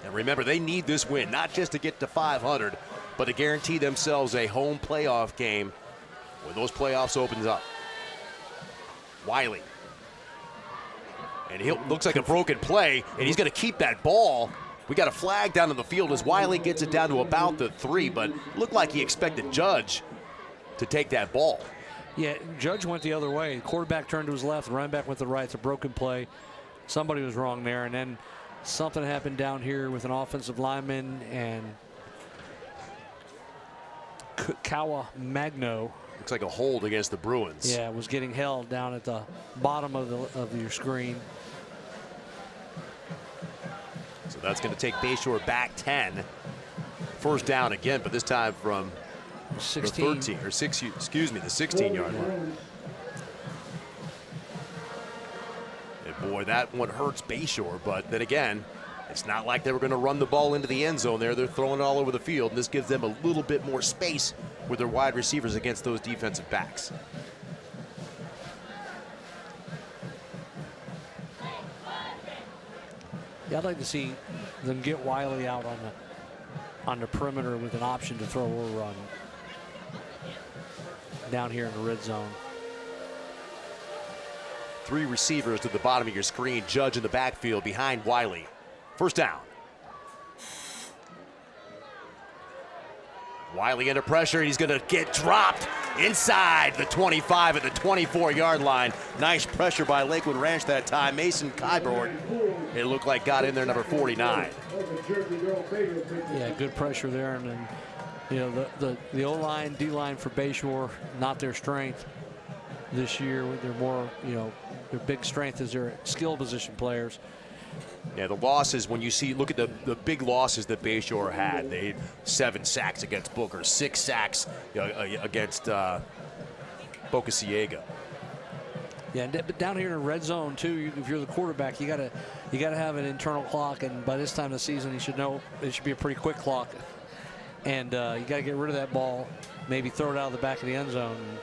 And remember, they need this win, not just to get to 500, but to guarantee themselves a home playoff game when those playoffs opens up. Wiley. And he looks like a broken play, and he's going to keep that ball. We got a flag down in the field as Wiley gets it down to about the 3, but looked like he expected Judge to take that ball. Yeah, Judge went the other way. The quarterback turned to his left, the running back went to the right. It's a broken play. Somebody was wrong there, and then something happened down here with an offensive lineman, and Kawa Magno. Looks like a hold against the Bruins. Yeah, was getting held down at the bottom of your screen. So that's going to take Bayshore back 10. First down again, but this time from 16. the 13 or 6, excuse me, the 16-yard line. And boy, that one hurts Bayshore, but then again, it's not like they were going to run the ball into the end zone there. They're throwing it all over the field, and this gives them a little bit more space with their wide receivers against those defensive backs. Yeah, I'd like to see them get Wiley out on the perimeter with an option to throw or run down here in the red zone. 3 receivers to the bottom of your screen. Judge in the backfield behind Wiley. First down. Wiley under pressure. He's going to get dropped inside the 25 at the 24-yard line. Nice pressure by Lakewood Ranch that time. Mason Kyborg, it looked like, got in there, number 49. Yeah, good pressure there. And then, you know, the O-line, D-line for Bayshore, not their strength this year. They're more, you know, their big strength is their skill position players. Yeah, the losses, when you see, look at the big losses that Bayshore had. They had 7 sacks against Booker, 6 sacks against Boca Ciega. Yeah, but down here in the red zone too, if you're the quarterback, you gotta have an internal clock, and by this time of the season, you should know it should be a pretty quick clock. And you gotta get rid of that ball, maybe throw it out of the back of the end zone, and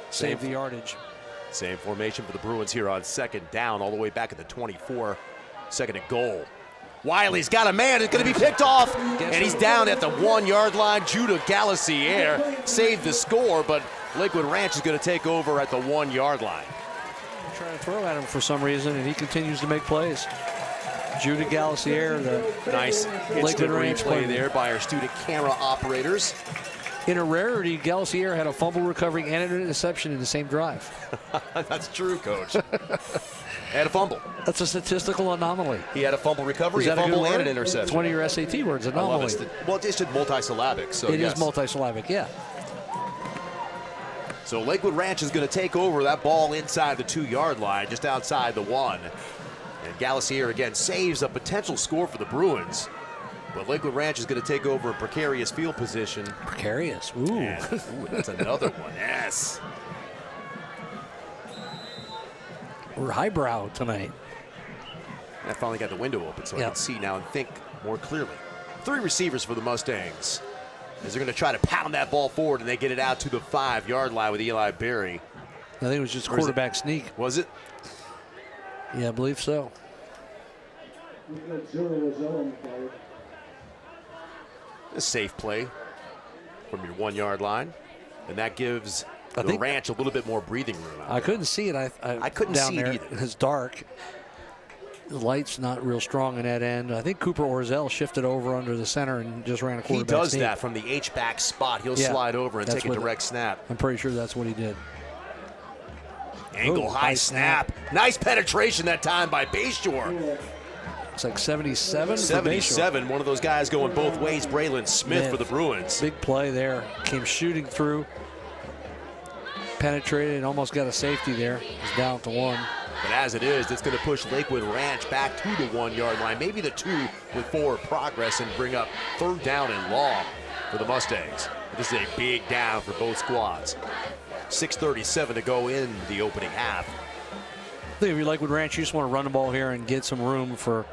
save the yardage. Same formation for the Bruins here on second down, all the way back at the 24. Second and goal. Wiley's got a man. It's going to be picked off, and he's down at the 1-yard line. Judah Galassier saved the score, but Lakewood Ranch is going to take over at the 1-yard line. Trying to throw at him for some reason, and he continues to make plays. Judah Galassier, the nice Lakewood Ranch play there by our student camera operators. In a rarity, Galassier had a fumble recovery and an interception in the same drive. That's true, Coach. Had a fumble. That's a statistical anomaly. He had a fumble recovery, a fumble, and an interception. It's one of your SAT words, anomaly. Well, it's just multisyllabic. So it is multisyllabic, yeah. So Lakewood Ranch is going to take over that ball inside the 2-yard line, just outside the 1. And Galassier again saves a potential score for the Bruins. But Lakewood Ranch is going to take over a precarious field position. Precarious, ooh. And, that's another one, yes. We're highbrow tonight. I finally got the window open so I can see now and think more clearly. 3 receivers for the Mustangs, as they're going to try to pound that ball forward, and they get it out to the 5-yard line with Eli Berry. I think it was just quarterback sneak. Was it? Yeah, I believe so. A safe play from your 1-yard line, and that gives the Ranch a little bit more breathing room. I couldn't see it. I couldn't down see there. it either. It's dark. The light's not real strong in that end. I think Cooper Orzel shifted over under the center and just ran a quarterback He does sneak. that from the H-back spot. He'll slide over and take a direct snap. I'm pretty sure that's what he did. Angle high snap. Nice penetration that time by Bayshore. It's like 77. 77. One of those guys going both ways. Braylon Smith for the Bruins. Big play there. Came shooting through. Penetrated and almost got a safety there. He's down to 1. But as it is, it's going to push Lakewood Ranch back to the 1-yard line. Maybe the 2 with forward progress and bring up 3rd down and long for the Mustangs. This is a big down for both squads. 6:37 to go in the opening half. I think if you're Lakewood Ranch, you just want to run the ball here and get some room for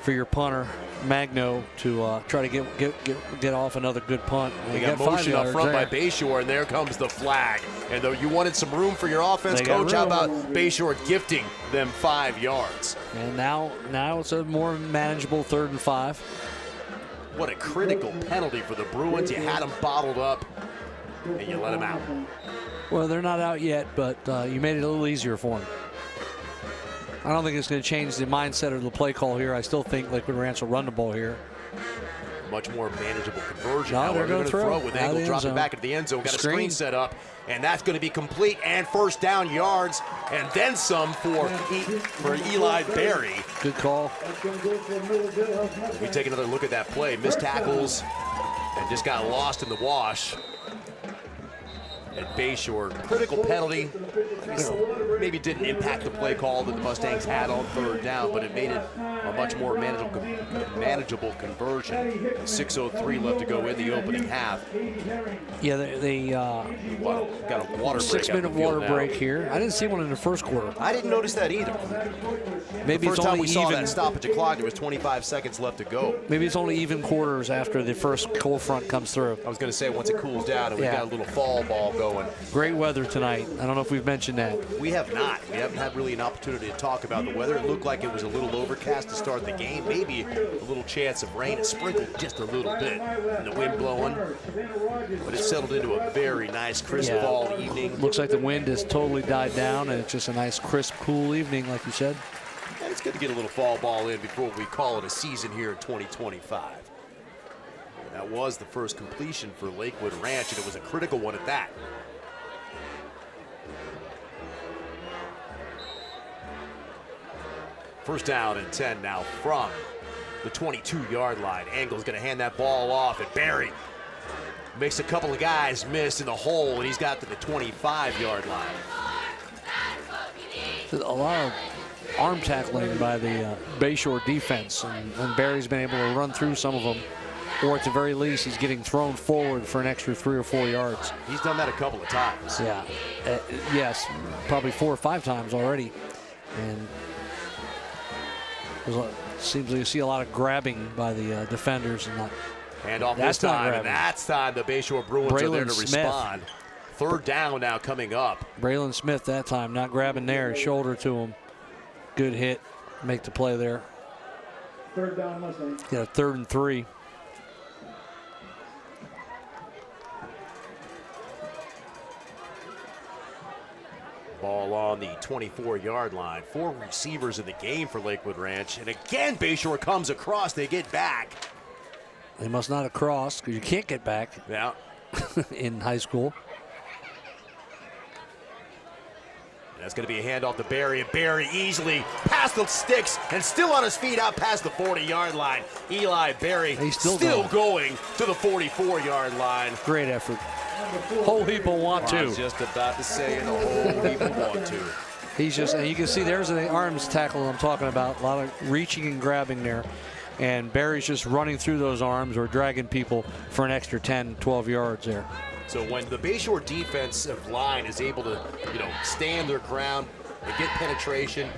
your punter, Magno, to try to get off another good punt. We got motion up front by Bayshore, and there comes the flag. And though you wanted some room for your offense, Coach, how about Bayshore gifting them 5 yards? And now it's a more manageable 3rd and 5. What a critical penalty for the Bruins. You had them bottled up, and you let them out. Well, they're not out yet, but you made it a little easier for them. I don't think it's going to change the mindset of the play call here. I still think Lakewood Ranch will run the ball here. Much more manageable conversion. No, they're going to throw it with Angle dropping zone. back into the end zone. Got a screen set up, and that's going to be complete and 1st down yards, and then some for Eli Berry. Good call. We take another look at that play. Missed tackles and just got lost in the wash. And Bayshore, critical penalty. Maybe didn't impact the play call that the Mustangs had on 3rd down, but it made it a much more manageable conversion. 6:03 left to go in the opening half. Yeah, they got a water break. 6-minute water break here. I didn't see one in the 1st quarter. I didn't notice that either. Maybe the first it's time only we saw even. that stoppage of clock, there was 25 seconds left to go. Maybe it's only even quarters after the first cold front comes through. I was going to say once it cools down and we got a little fall ball going. Great weather tonight. I don't know if we've mentioned that. We have not. We haven't had really an opportunity to talk about the weather. It looked like it was a little overcast to start the game. Maybe a little chance of rain. It sprinkled just a little bit. And the wind blowing. But it settled into a very nice, crisp fall evening. Looks like the wind has totally died down, and it's just a nice, crisp, cool evening, like you said. And it's good to get a little fall ball in before we call it a season here in 2025. And that was the first completion for Lakewood Ranch, and it was a critical one at that. First down and 10 now from the 22-yard line. Angle's going to hand that ball off, and Barry makes a couple of guys miss in the hole, and he's got to the 25-yard line. A lot of arm tackling by the Bayshore defense, and Barry's been able to run through some of them, or at the very least, he's getting thrown forward for an extra 3 or 4 yards. He's done that a couple of times. Yeah, yes, probably 4 or 5 times already, and seems like you see a lot of grabbing by the defenders, and not. Hand off this time, and that's time the Bayshore Bruins are there to respond. 3rd down now coming up. Braylon Smith that time, not grabbing there, shoulder to him. Good hit, make the play there. 3rd down, Mustangs. Yeah, 3rd and 3. Ball on the 24-yard line. 4 receivers in the game for Lakewood Ranch. And again, Bayshore comes across. They get back. They must not have crossed, because you can't get back in high school. That's going to be a handoff to Barry, and Barry easily past the sticks and still on his feet out past the 40-yard line. Eli Berry still going to the 44-yard line. Great effort. Whole heap will want to. I was just about to say it, a whole heap will want to. He's just, and you can see there's the arms tackle I'm talking about. A lot of reaching and grabbing there. And Barry's just running through those arms or dragging people for an extra 10, 12 yards there. So when the Bayshore defensive line is able to, stand their ground and get penetration,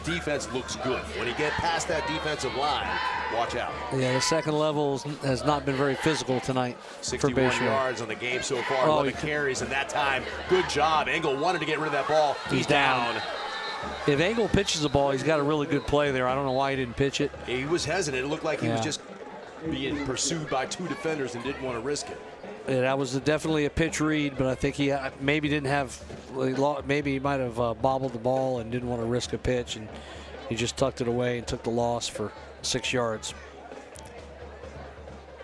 the defense looks good. When you get past that defensive line, watch out. Yeah, the second level has not been very physical tonight. 61 yards on the game so far, 11 carries, and that time, good job. Engel wanted to get rid of that ball. He's down. If Engel pitches the ball, he's got a really good play there. I don't know why he didn't pitch it. He was hesitant. It looked like he was just being pursued by 2 defenders and didn't want to risk it. Yeah, that was definitely a pitch read, but I think he maybe didn't have, maybe he might have bobbled the ball and didn't want to risk a pitch, and He just tucked it away and took the loss for 6 yards.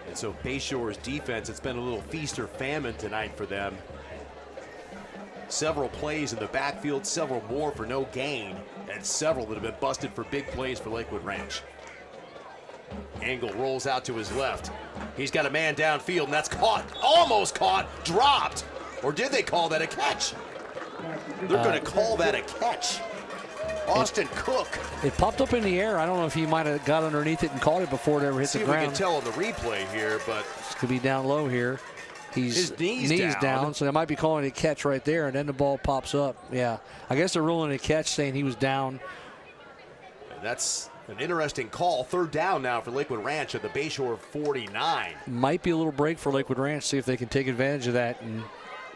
And so Bayshore's defense, it's been a little feast or famine tonight for them. Several plays in the backfield, several more for no gain, and several that have been busted for big plays for Lakewood Ranch. Angle rolls out to his left. He's got a man downfield, and that's caught, almost caught, dropped. Or did they call that a catch? They're going to call that a catch. Austin Cook. It popped up in the air. I don't know if he might have got underneath it and caught it before it ever hit the ground. See if we can tell on the replay here, but this could be down low here. His knees down, so they might be calling it a catch right there, and then the ball pops up. Yeah, I guess they're ruling a catch, saying he was down. And that's an interesting call. 3rd down now for Lakewood Ranch at the Bayshore 49. Might be a little break for Lakewood Ranch, see if they can take advantage of that and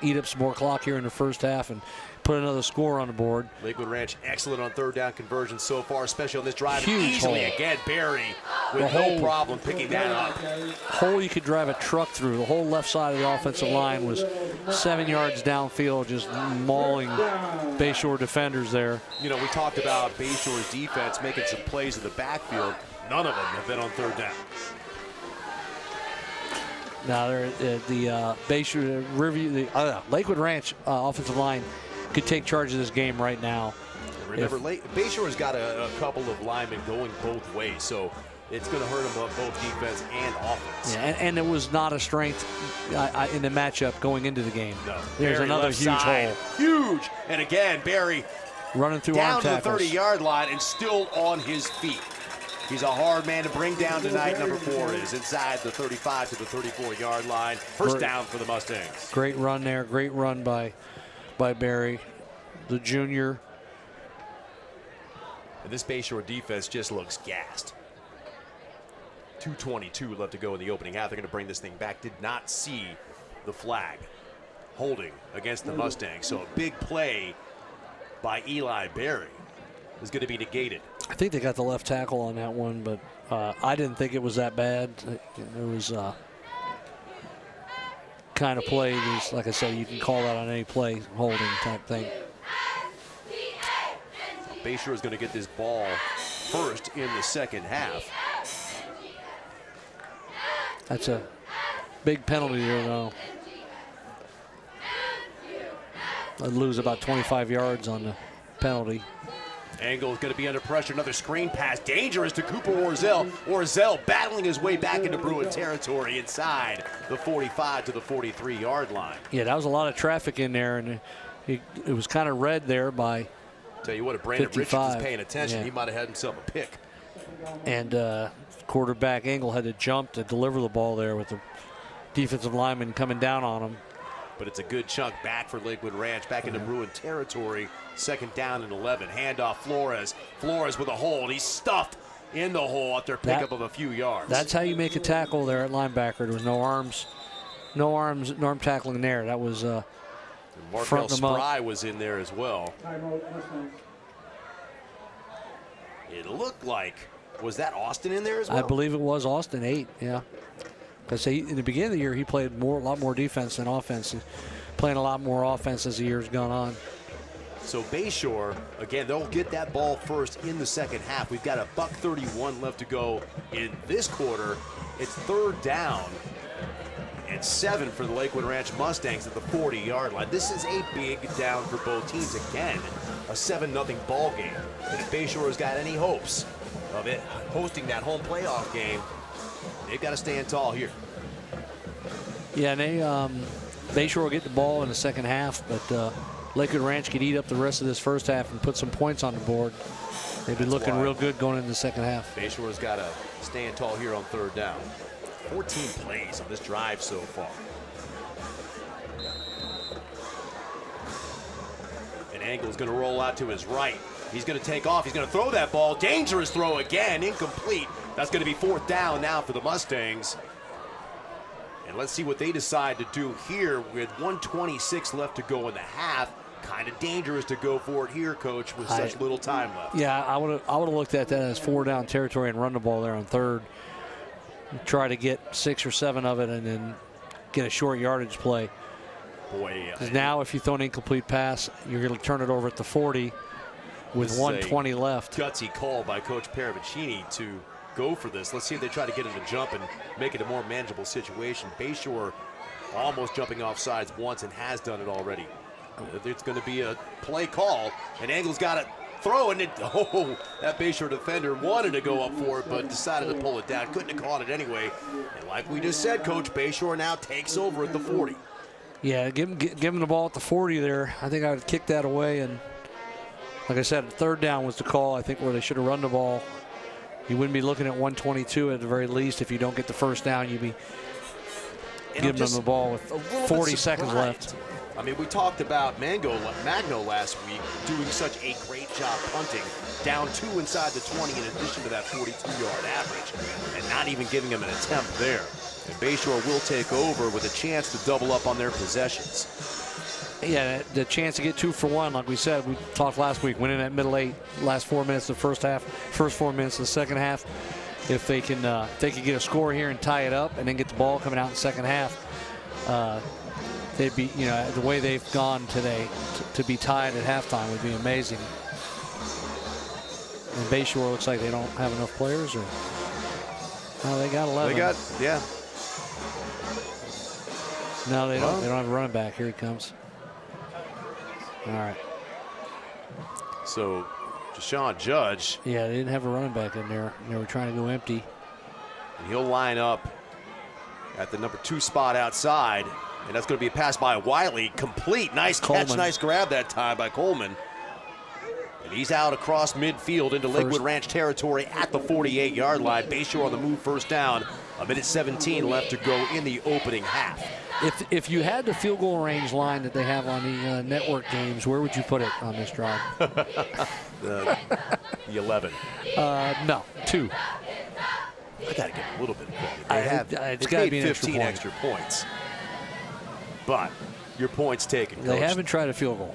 eat up some more clock here in the first half and put another score on the board. Lakewood Ranch excellent on 3rd down conversions so far, especially on this drive. Huge easily hole. Again, Barry with no problem picking that up. Hole you could drive a truck through. The whole left side of the offensive line was 7 yards downfield, just mauling Bayshore defenders there. You know, we talked about Bayshore's defense making some plays in the backfield. None of them have been on 3rd down. Now, the Bayshore Riverview, the Lakewood Ranch offensive line could take charge of this game right now. Remember, Bayshore's got a couple of linemen going both ways, so it's going to hurt them on both defense and offense. Yeah, and it was not a strength in the matchup going into the game. No. There's Barry another left huge side. hole. Huge! And again, Barry running through down arm to the tackles. 30-yard line and still on his feet. He's a hard man to bring down tonight. Number 4 is inside the 35 to the 34-yard line. First down for the Mustangs. Great run there. Great run by Barry, the junior. And this Bayshore defense just looks gassed. 2:22 left to go in the opening half. They're going to bring this thing back. Did not see the flag. Holding against the Mustangs. So a big play by Eli Berry is going to be negated. I think they got the left tackle on that one, but I didn't think it was that bad. It was kind of play. Like I said, you can call that on any play, holding type thing. Bayshore is going to get this ball first in the second half. That's a big penalty there, though. I'd lose about 25 yards on the penalty. Angle is going to be under pressure. Another screen pass. Dangerous to Cooper Orzel. Orzel battling his way back into Bruin territory inside the 45 to the 43-yard line. Yeah, that was a lot of traffic in there, and it was kind of red there by Tell you what, if Brandon 55. Richards is paying attention, Yeah. he might have had himself a pick. And quarterback Angle had to jump to deliver the ball there with the defensive lineman coming down on him. But it's a good chunk back for Lakewood Ranch, back into Bruin territory. 2nd down and 11. Handoff Flores. Flores with a hold. He's stuffed in the hole after a pickup of a few yards. That's how you make a tackle there at linebacker. There was no arm tackling there. That was Markel Spry was in there as well. It looked like, was that Austin in there as well? I believe it was Austin 8, yeah. Because in the beginning of the year, he played a lot more defense than offense. He's playing a lot more offense as the year's gone on. So Bayshore, again, they'll get that ball first in the second half. We've got a $1:31 left to go in this quarter. It's 3rd down and 7 for the Lakewood Ranch Mustangs at the 40-yard line. This is a big down for both teams. Again, a 7-0 ball game. And if Bayshore has got any hopes of it hosting that home playoff game, they've got to stand tall here. Yeah, and Bayshore will get the ball in the second half, but Lakewood Ranch could eat up the rest of this first half and put some points on the board. They've been looking real good going into the second half. Bayshore's got to stand tall here on 3rd down. 14 plays on this drive so far. And Angle's going to roll out to his right. He's going to take off. He's going to throw that ball. Dangerous throw again. Incomplete. That's going to be 4th down now for the Mustangs. And let's see what they decide to do here with 1:26 left to go in the half. Kind of dangerous to go for it here, Coach, with such little time left. Yeah, I would have looked at that as 4-down territory and run the ball there on 3rd. Try to get 6 or 7 of it and then get a short yardage play. Boy, Because now if you throw an incomplete pass, you're going to turn it over at the 40. with This is 1:20 a left. Gutsy call by Coach Paravicini to go for this. Let's see if they try to get him to jump and make it a more manageable situation. Bayshore almost jumping off sides once and has done it already. It's going to be a play call, and Angle's got it throw, and that Bayshore defender wanted to go up for it, but decided to pull it down. Couldn't have caught it anyway. And like we just said, Coach, Bayshore now takes over at the 40. Yeah, give him the ball at the 40 there. I think I would kick that away, and like I said, third down was the call, I think, where they should have run the ball. You wouldn't be looking at 122 at the very least. If you don't get the first down, you'd be giving them the ball with 40 seconds left. I mean, we talked about Magno last week doing such a great job punting, down 2 inside the 20 in addition to that 42-yard average, and not even giving him an attempt there. And Bayshore will take over with a chance to double up on their possessions. Yeah, the chance to get 2 for 1, like we said, we talked last week, went in at middle 8, last 4 minutes of the first half, first 4 minutes of the second half. If they can get a score here and tie it up and then get the ball coming out in the second half, they'd be, the way they've gone today, to be tied at halftime would be amazing. And Bayshore looks like they don't have enough players, or no, they got 11. Yeah. No, they don't. They don't have a running back. Here he comes. All right. So, Deshaun Judge. Yeah, they didn't have a running back in there. They were trying to go empty. And he'll line up at the number 2 spot outside. And that's going to be a pass by Wiley. Complete. Nice catch. Nice grab that time by Coleman. And he's out across midfield into Lakewood Ranch territory at the 48-yard line. Bayshore on the move, first down. 1:17 left to go in the opening half. If you had the field goal range line that they have on the network games, where would you put it on this drive? The 11. No, 2. I got to get a little bit of credit. It's got to be an 15 extra points. But your point's taken, Coach. They haven't tried a field goal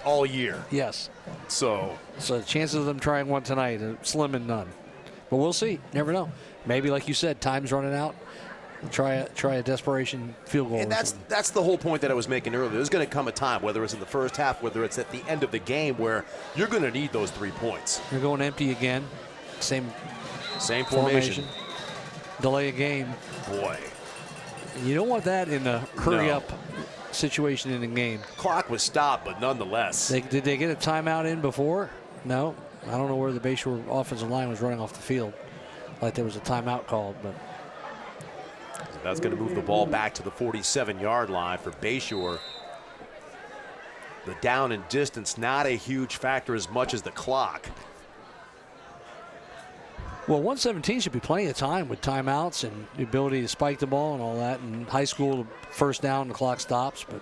all year. Yes. So the chances of them trying one tonight are slim and none. But we'll see. Never know. Maybe, like you said, time's running out. Try a desperation field goal. And that's the whole point that I was making earlier. There's going to come a time, whether it's in the first half, whether it's at the end of the game, where you're going to need those 3 points. You're going empty again. Same formation. Delay a game. Boy. You don't want that in a hurry-up situation in the game. Clock was stopped, but nonetheless. Did they get a timeout in before? No. I don't know where the Bayshore offensive line was running off the field. Like there was a timeout called, but. That's going to move the ball back to the 47-yard line for Bayshore. The down and distance, not a huge factor as much as the clock. Well, 117 should be plenty of time with timeouts and the ability to spike the ball and all that. In high school, first down, the clock stops. But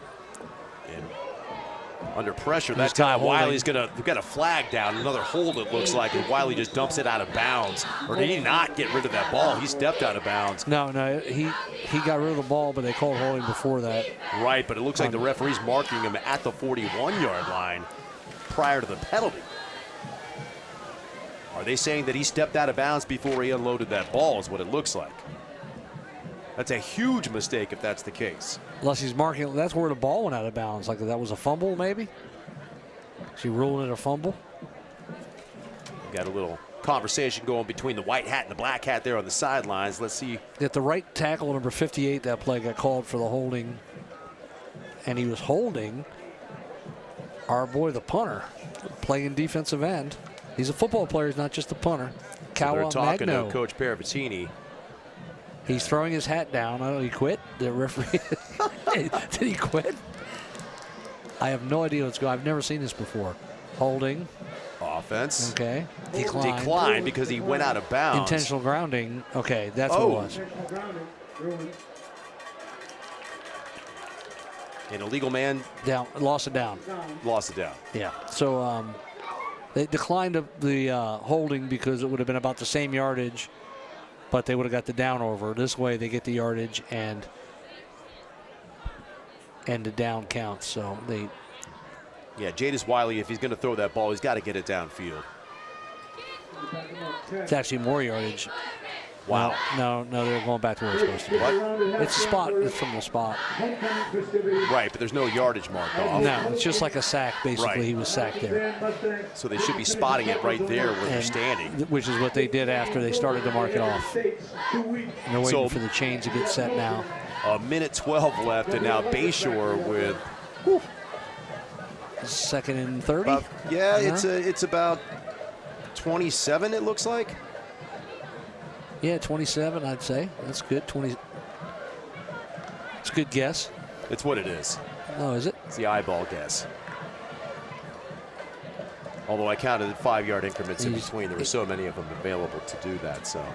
under pressure, that time Wiley's got a flag down, another hold it looks like, and Wiley just dumps it out of bounds. Or did he not get rid of that ball? He stepped out of bounds. No, he got rid of the ball, but they called holding before that. Right, but it looks like the referee's marking him at the 41-yard line prior to the penalty. Are they saying that he stepped out of bounds before he unloaded that ball is what it looks like? That's a huge mistake if that's the case. Unless he's marking, that's where the ball went out of bounds. Like that was a fumble, maybe? Is he ruling it a fumble? Got a little conversation going between the white hat and the black hat there on the sidelines. Let's see. At the right tackle, number 58, that play got called for the holding. And he was holding our boy, the punter, playing defensive end. He's a football player. He's not just a punter. So they're talking to Coach Paravicini. He's throwing his hat down. I don't know. He quit. The referee. Did he quit? I have no idea what's going on. I've never seen this before. Holding. Offense. Okay. Declined because he went out of bounds. Intentional grounding. Okay, that's what it was. An illegal man. Down. Lost it down. Lost it down. Yeah. So they declined the holding because it would have been about the same yardage, but they would have got the down over. This way they get the yardage and the down counts. So they. Yeah, Jadis Wiley, if he's going to throw that ball, he's got to get it downfield. It's actually more yardage. Wow. No, they're going back to where it's supposed to be. What? It's a spot. It's from the spot. Right, but there's no yardage marked off. No, it's just like a sack. Basically, Right. he was sacked there. So they should be spotting it right there where they're standing. Which is what they did after they started to mark it off. And they're waiting for the chains to get set now. A minute 12 left, and now Bayshore with. Second and 30? It's about 27, it looks like. Yeah, 27, I'd say. That's good. 20. It's a good guess. It's what it is. Oh, is it? It's the eyeball guess. Although I counted 5-yard increments in between. There were so many of them available to do that. So,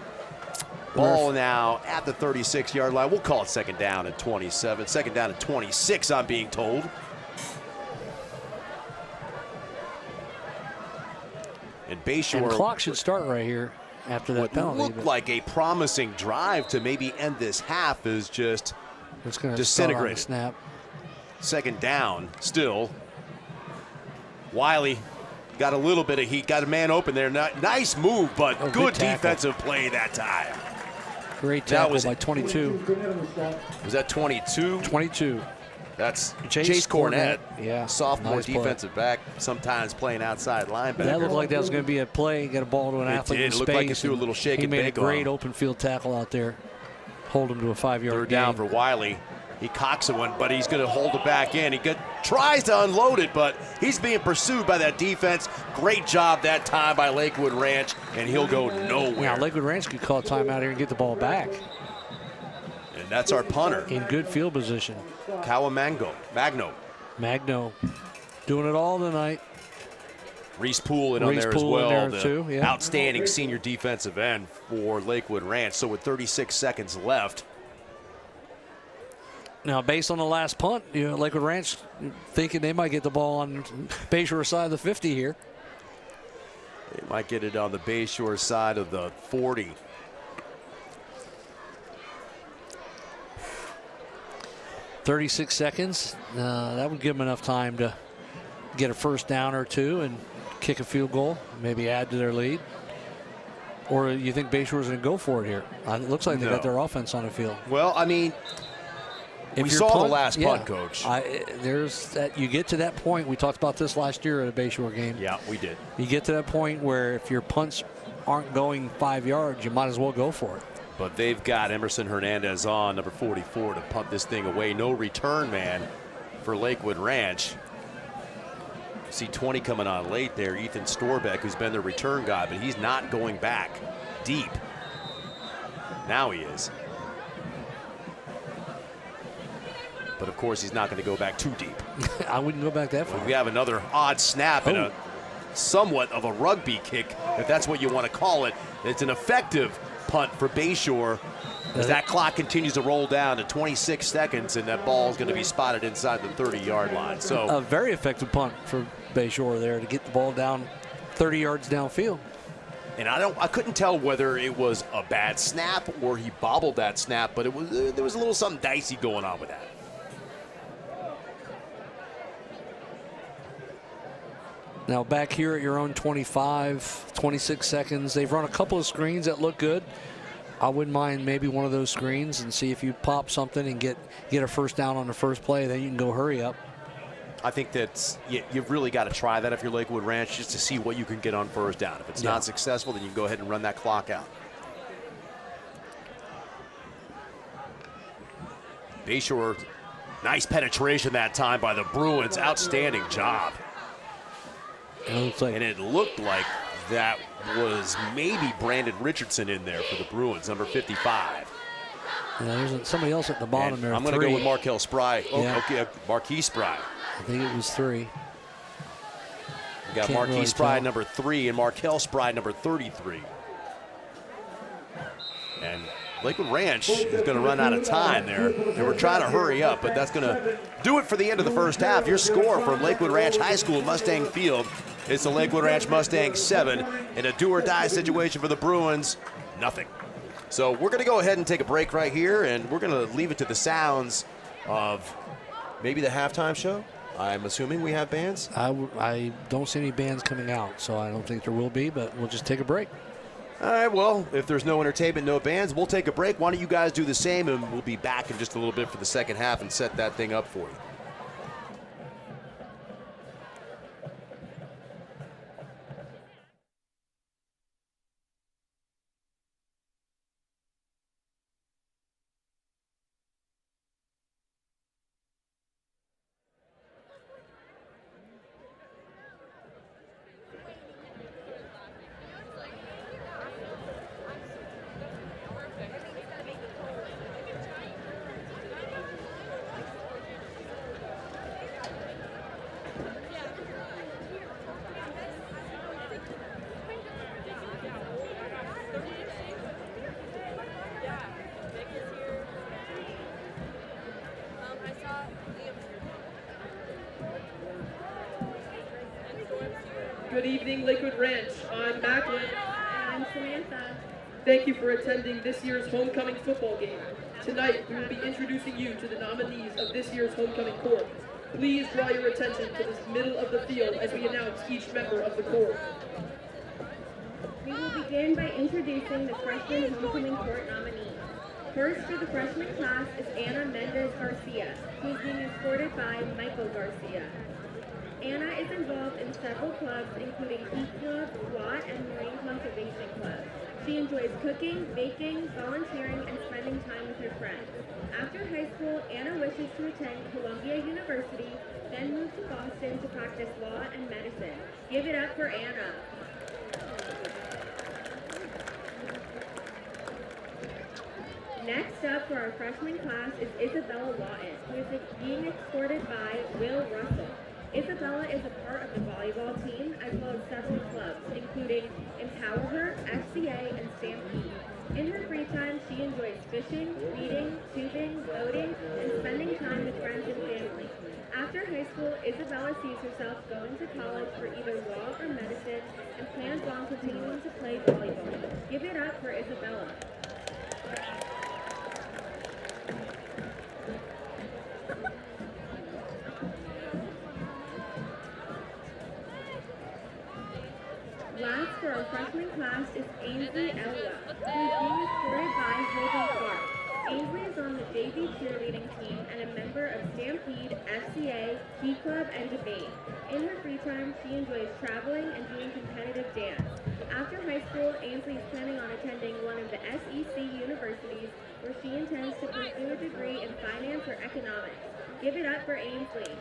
ball now at the 36-yard line. We'll call it second down at 27. Second down at 26, I'm being told. And Bayshore. And clock should start right here after that penalty. What looked like a promising drive to maybe end this half is just disintegrated. Snap. Second down still. Wiley got a little bit of heat, got a man open there. Nice move, but good defensive play that time. Great tackle by 22. Was that 22? 22. That's Chase Cornett. Yeah. Sophomore nice defensive back, sometimes playing outside linebacker. That looked like that was going to be a play. Get a ball to an athlete in space. It looked like he threw a little shake and bake on him. He made a great open field tackle out there. Hold him to a 5-yard gain. Third down for Wiley. He cocks one, but he's going to hold it back in. He tries to unload it, but he's being pursued by that defense. Great job that time by Lakewood Ranch, and he'll go nowhere. Now, Lakewood Ranch could call a timeout here and get the ball back. And that's our punter. In good field position. Magno. Doing it all tonight. Reese Poole on there as well. There too, yeah. Outstanding senior defensive end for Lakewood Ranch. So with 36 seconds left. Now, based on the last punt, Lakewood Ranch thinking they might get the ball on Bayshore side of the 50 here. They might get it on the Bayshore side of the 40. .36 seconds. That would give them enough time to get a first down or two and kick a field goal, maybe add to their lead. Or you think Bayshore's going to go for it here? It looks like they got their offense on the field. Well, I mean, we saw the last punt, Coach. There's that. You get to that point. We talked about this last year at a Bayshore game. Yeah, we did. You get to that point where if your punts aren't going 5 yards, you might as well go for it. But they've got Emerson Hernandez on, number 44, to punt this thing away. No return man for Lakewood Ranch. You see 20 coming on late there. Ethan Storbeck, who's been their return guy, but he's not going back deep. Now he is. But, of course, he's not going to go back too deep. I wouldn't go back that far. We have another odd snap and a somewhat of a rugby kick, if that's what you want to call it. It's an effective punt for Bayshore as that clock continues to roll down to 26 seconds, and that ball is going to be spotted inside the 30-yard line. So a very effective punt for Bayshore there to get the ball down 30 yards downfield. And I couldn't tell whether it was a bad snap or he bobbled that snap, but there was a little something dicey going on with that. Now back here at your own 25, 26 seconds. They've run a couple of screens that look good. I wouldn't mind maybe one of those screens and see if you pop something and get a first down on the first play. Then you can go hurry up. I think you've really got to try that if you're Lakewood Ranch, just to see what you can get on first down. If it's not successful, then you can go ahead and run that clock out. Bayshore, nice penetration that time by the Bruins. Outstanding job. And it looked like that was maybe Brandon Richardson in there for the Bruins, number 55. Yeah, there's somebody else at the bottom there. I'm going to go with Markel Spry. Okay, Marquis Spry. I think it was 3. We got Marquis Spry, number 3, and Markel Spry, number 33. And Lakewood Ranch is going to run out of time there. They were trying to hurry up, but that's going to do it for the end of the first half. Your score from Lakewood Ranch High School Mustang Field is the Lakewood Ranch Mustangs 7. In a do-or-die situation for the Bruins, nothing. So we're going to go ahead and take a break right here, and we're going to leave it to the sounds of maybe the halftime show. I'm assuming we have bands. I don't see any bands coming out, so I don't think there will be, but we'll just take a break. All right, well, if there's no entertainment, no bands, we'll take a break. Why don't you guys do the same, and we'll be back in just a little bit for the second half and set that thing up for you. Good evening, Lakewood Ranch. I'm Macklin. I'm Samantha. Thank you for attending this year's homecoming football game. Tonight, we will be introducing you to the nominees of this year's homecoming corps. Please draw your attention to the middle of the field as we announce each member of the corps. We will begin by introducing the freshman homecoming court nominees. First for the freshman class is Anna Mendez Garcia, who is being escorted by Michael Garcia. Anna is involved in several clubs, including Heat Club, SWAT, and Marine Conservation Club. She enjoys cooking, baking, volunteering, and spending time with her friends. After high school, Anna wishes to attend Columbia University, then move to Boston to practice law and medicine. Give it up for Anna. Next up for our freshman class is Isabella Lawton, who is being escorted by Will Russell. Isabella is a part of the volleyball team as well as several clubs, including Empower Her, FCA, and Stampede. In her free time, she enjoys fishing, reading, tubing, boating, and spending time with friends and family. After high school, Isabella sees herself going to college for either law or medicine and plans on continuing to play volleyball. Give it up for Isabella. Last for our freshman class is Ainsley Elwa, who is being escorted by Holden Clark. Ainsley is on the JV cheerleading team and a member of Stampede, FCA, Key Club, and Debate. In her free time, she enjoys traveling and doing competitive dance. After high school, Ainsley is planning on attending one of the SEC universities where she intends to pursue a degree in finance or economics. Give it up for Ainsley.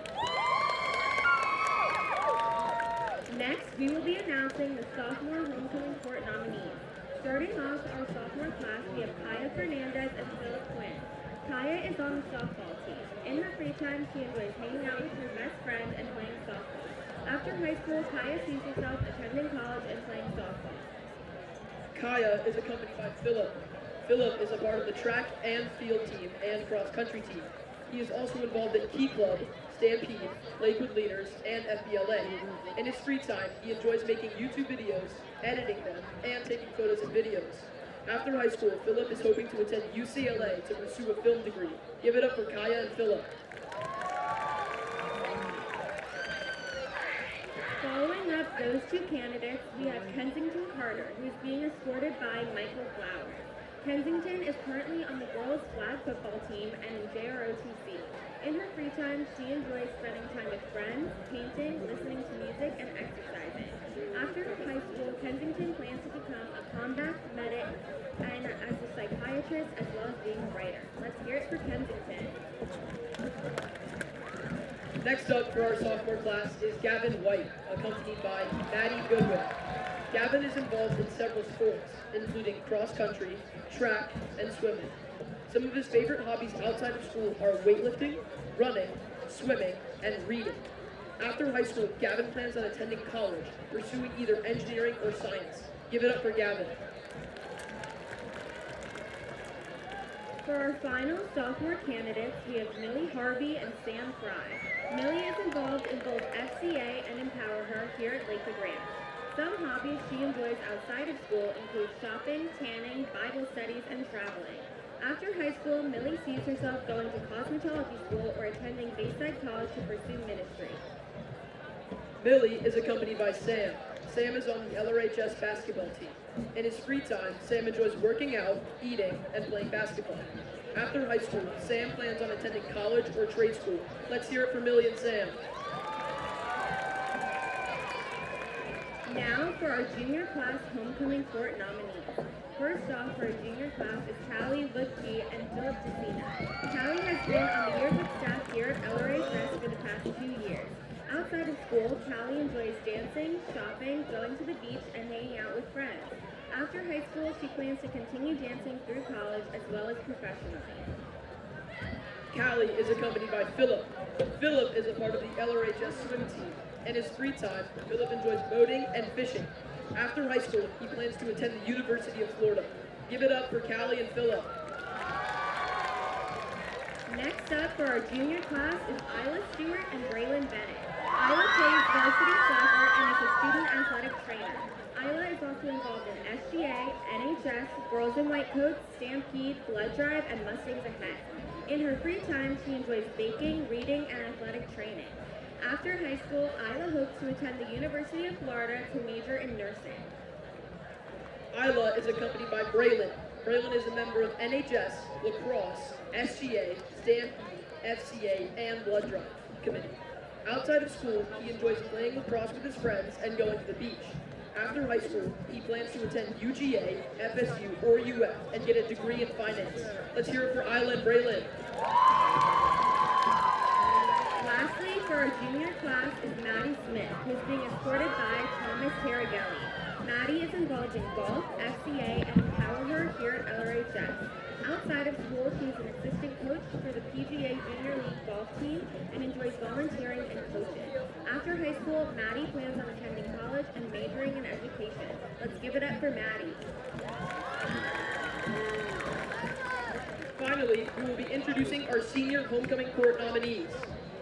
Next, we will be announcing the sophomore homecoming court nominees. Starting off our sophomore class, we have Kaya Fernandez and Philip Quinn. Kaya is on the softball team. In her free time, she enjoys hanging out with her best friend and playing softball. After high school, Kaya sees herself attending college and playing softball. Kaya is accompanied by Philip. Philip is a part of the track and field team and cross-country team. He is also involved in Key Club, Stampede, Lakewood Leaders, and FBLA. In his free time, he enjoys making YouTube videos, editing them, and taking photos and videos. After high school, Philip is hoping to attend UCLA to pursue a film degree. Give it up for Kaya and Philip. Following up those two candidates, we have Kensington Carter, who is being escorted by Michael Flowers. Kensington is currently on the girls' flag football team and in JROTC. In her free time, she enjoys spending time with friends, painting, listening to music, and exercising. After high school, Kensington plans to become a combat medic and as a psychiatrist as well as being a writer. Let's hear it for Kensington. Next up for our sophomore class is Gavin White, accompanied by Maddie Goodwin. Gavin is involved in several sports, including cross-country, track, and swimming. Some of his favorite hobbies outside of school are weightlifting, running, swimming, and reading. After high school, Gavin plans on attending college, pursuing either engineering or science. Give it up for Gavin. For our final sophomore candidates, we have Millie Harvey and Sam Fry. Millie is involved in both FCA and Empower Her here at Lakewood Ranch. Some hobbies she enjoys outside of school include shopping, tanning, Bible studies, and traveling. After high school, Millie sees herself going to cosmetology school or attending Bayside College to pursue ministry. Millie is accompanied by Sam. Sam is on the LRHS basketball team. In his free time, Sam enjoys working out, eating, and playing basketball. After high school, Sam plans on attending college or trade school. Let's hear it for Millie and Sam. Now for our junior class homecoming court nominees. First off for our junior class is Callie Lutke and Philip DeCina. Callie has been on the yearbook staff here at LRHS for the past 2 years. Outside of school, Callie enjoys dancing, shopping, going to the beach, and hanging out with friends. After high school, she plans to continue dancing through college as well as professionally. Callie is accompanied by Philip. Philip is a part of the LRHS swim team. In his free time, Philip enjoys boating and fishing. After high school, he plans to attend the University of Florida. Give it up for Callie and Philip. Next up for our junior class is Isla Stewart and Braylon Bennett. Isla plays varsity soccer and is a student athletic trainer. Isla is also involved in SGA, NHS, Girls in White Coats, Stampede, Blood Drive, and Mustangs Ahead. In her free time, she enjoys baking, reading, and athletic training. After high school, Isla hopes to attend the University of Florida to major in nursing. Isla is accompanied by Braylon. Braylon is a member of NHS, Lacrosse, SGA, Stampede, FCA, and Blood Drive Committee. Outside of school, he enjoys playing lacrosse with his friends and going to the beach. After high school, he plans to attend UGA, FSU, or UF and get a degree in finance. Let's hear it for Isla and Braylon. Lastly, for our junior class is Maddie Smith, who is being escorted by Thomas Tarragelli. Maddie is involved in golf, FCA, and Empower Her here at LRHS. Outside of school, she is an assistant coach for the PGA Junior League golf team and enjoys volunteering and coaching. After high school, Maddie plans on attending college and majoring in education. Let's give it up for Maddie. Finally, we will be introducing our senior homecoming court nominees.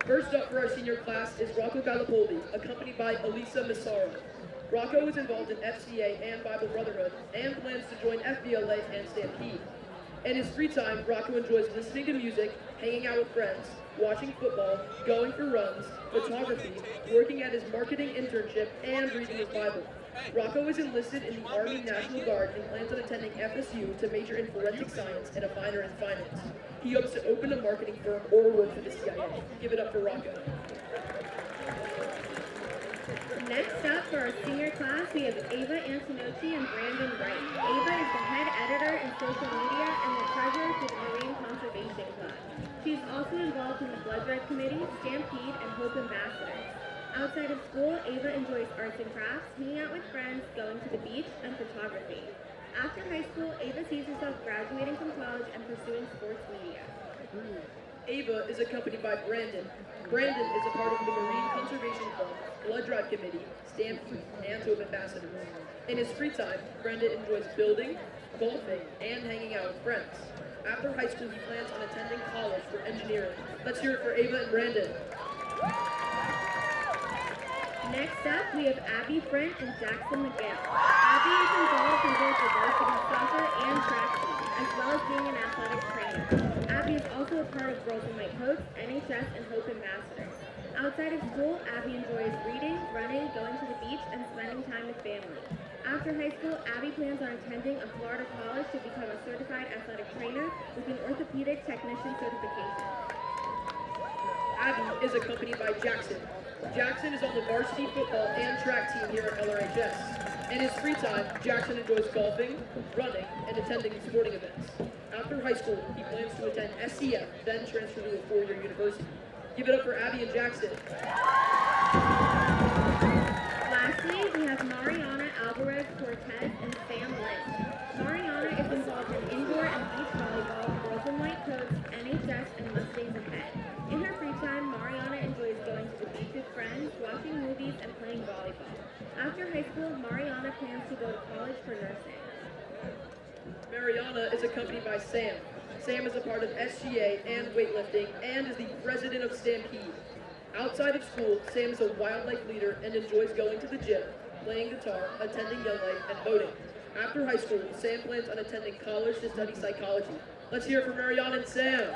First up for our senior class is Rocco Galapoldi, accompanied by Elisa Massaro. Rocco is involved in FCA and Bible Brotherhood and plans to join FBLA and Stampede. In his free time, Rocco enjoys listening to music, hanging out with friends, watching football, going for runs, photography, working at his marketing internship, and reading his Bible. Rocco is enlisted in the Army National Guard and plans on attending FSU to major in forensic science and a minor in finance. He hopes to open a marketing firm or work for the CIA. Give it up for Rocco. Next up for our senior class, we have Ava Antonocci and Brandon Wright. Ava is the head editor in social media and the treasurer for the Marine Conservation Club. She is also involved in the Blood Drive Committee, Stampede, and Hope Ambassadors. Outside of school, Ava enjoys arts and crafts, hanging out with friends, going to the beach, and photography. After high school, Ava sees herself graduating from college and pursuing sports media. Ava is accompanied by Brandon. Brandon is a part of the Marine Conservation Club, Blood Drive Committee, Stampede, and Hope Ambassadors. In his free time, Brandon enjoys building, golfing, and hanging out with friends. After high school, he plans on attending college for engineering. Let's hear it for Ava and Brandon. Next up, we have Abby Frint and Jackson McGill. Abby is involved in both the varsity soccer and track team, as well as being an athletic trainer. Abby is also a part of Girls in White Coats, NHS, and Hope Ambassadors. Outside of school, Abby enjoys reading, running, going to the beach, and spending time with family. After high school, Abby plans on attending a Florida college to become a certified athletic trainer with an orthopedic technician certification. Abby is accompanied by Jackson. Jackson is on the varsity football and track team here at LRHS. In his free time, Jackson enjoys golfing, running, and attending sporting events. After high school, he plans to attend SCF, then transfer to a four-year university. Give it up for Abby and Jackson. Lastly, we have Mariana Alvarez Cortez and Sam Lynch. Mariana is involved in indoor and beach volleyball, Girls in White Coats, NHS, and Mustangs Ahead. In her free time, Mariana enjoys going to the beach with friends, watching movies, and playing volleyball. After high school, Mariana plans to go to college for nursing. Mariana is accompanied by Sam. Sam is a part of SGA and weightlifting and is the president of Stampede. Outside of school, Sam is a wildlife leader and enjoys going to the gym, playing guitar, attending Young Life, and boating. After high school, Sam plans on attending college to study psychology. Let's hear it from Mariana and Sam.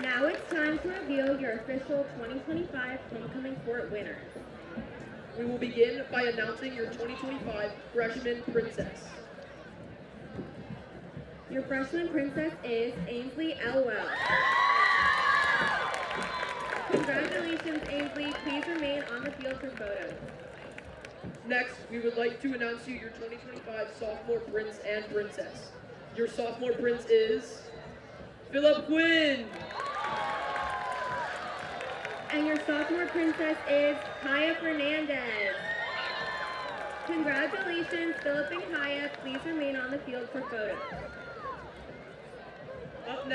Now Now it's time to reveal your official 2025 Homecoming Court winners. We will begin by announcing your 2025 Freshman Princess. Your freshman princess is Ainsley Elwell. Congratulations, Ainsley. Please remain on the field for photos. Next, we would like to announce you your 2025 Sophomore Prince and Princess. Your Sophomore Prince is Philip Quinn. And your sophomore princess is Kaya Fernandez. Congratulations, Philip and Kaya. Please remain on the field for photos. Up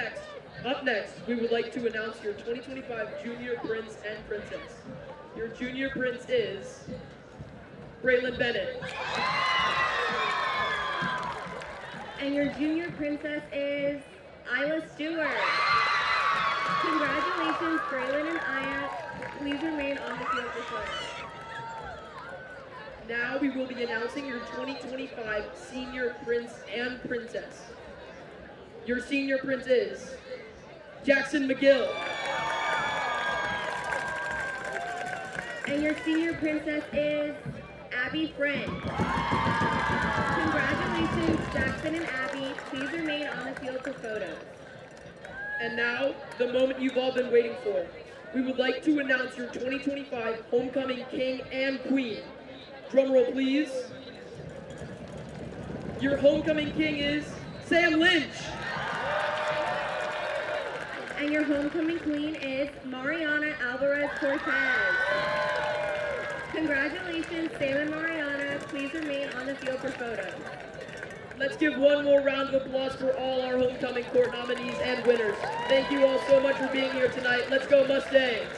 next, we would like to announce your 2025 Junior Prince and Princess. Your Junior Prince is Braylon Bennett. And your junior princess is Isla Stewart. Congratulations, Braylon and Aya. Please remain on the field for photos. Now we will be announcing your 2025 Senior Prince and Princess. Your Senior Prince is Jackson McGill. And your senior princess is Abby Friend. Congratulations, Jackson and Abby. Please remain on the field for photos. And now, the moment you've all been waiting for. We would like to announce your 2025 Homecoming King and Queen. Drum roll, please. Your Homecoming King is Sam Lynch. And your homecoming queen is Mariana Alvarez Cortez. Congratulations, Sam and Mariana. Please remain on the field for photos. Let's give one more round of applause for all our homecoming court nominees and winners. Thank you all so much for being here tonight. Let's go Mustangs.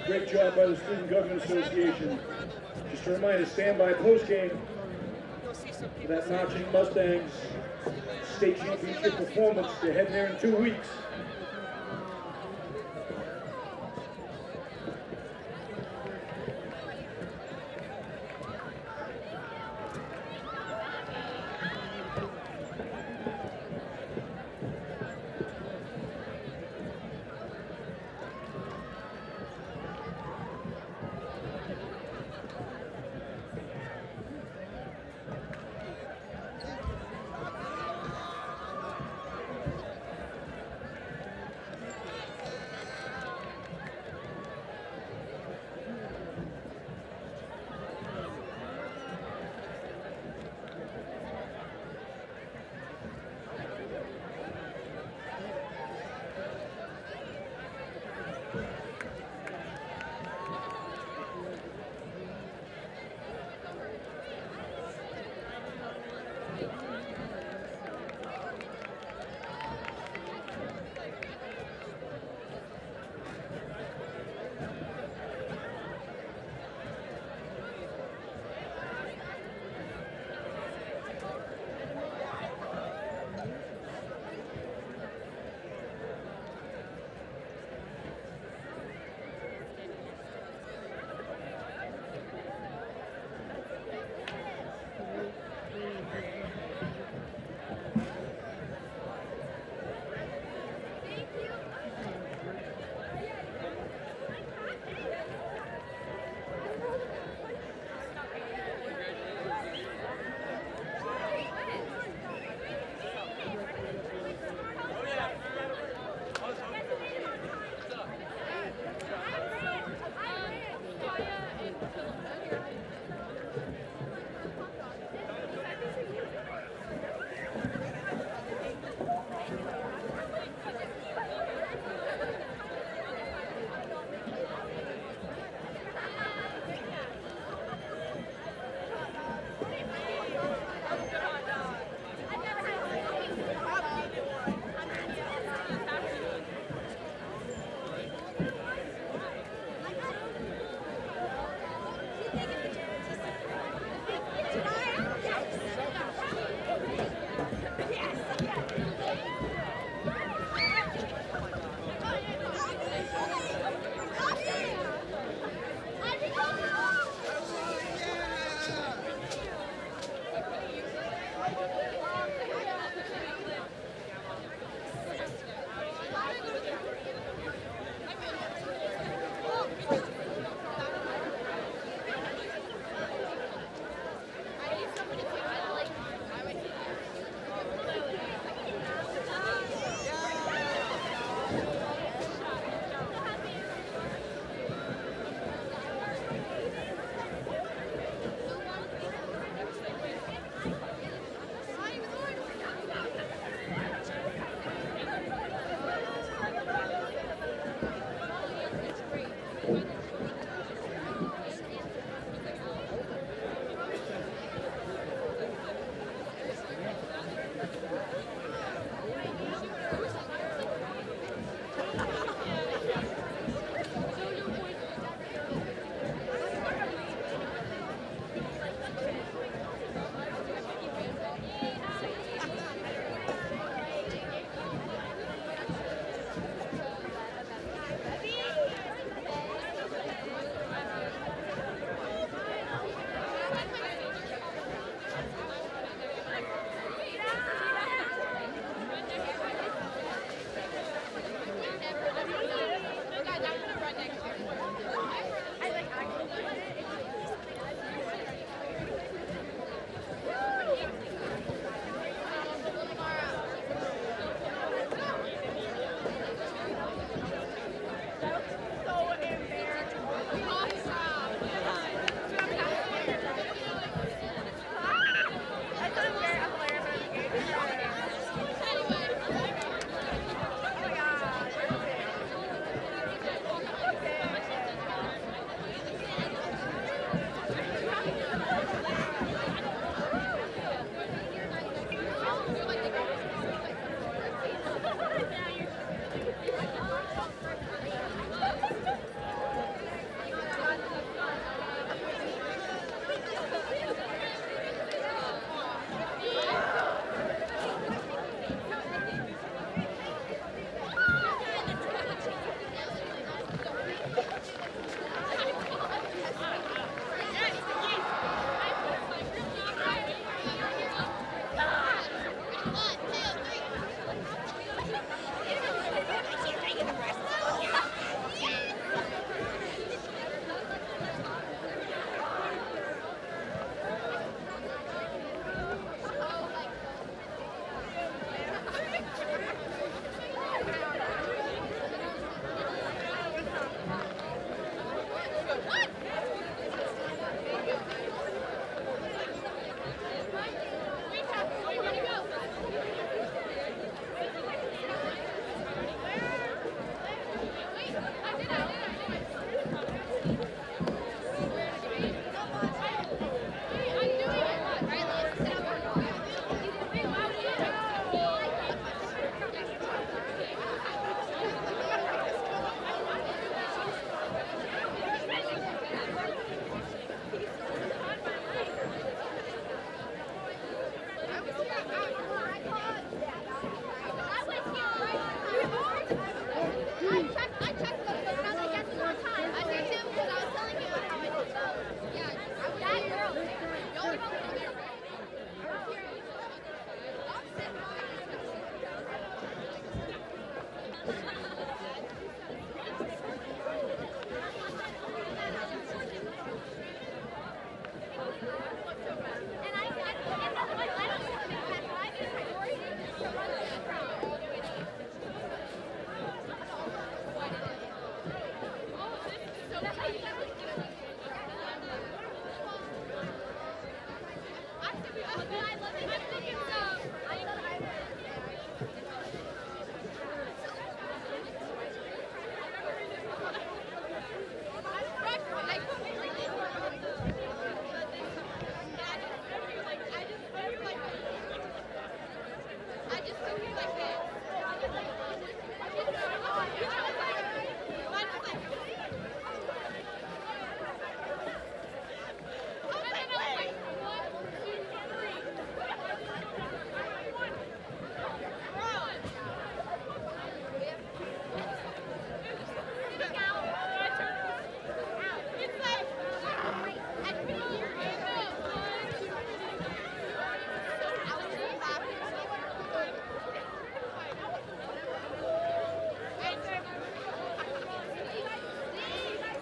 Great job by the Student Government Association. Just a reminder, stand by post-game for that marching Mustangs state championship performance. They're heading there in 2 weeks.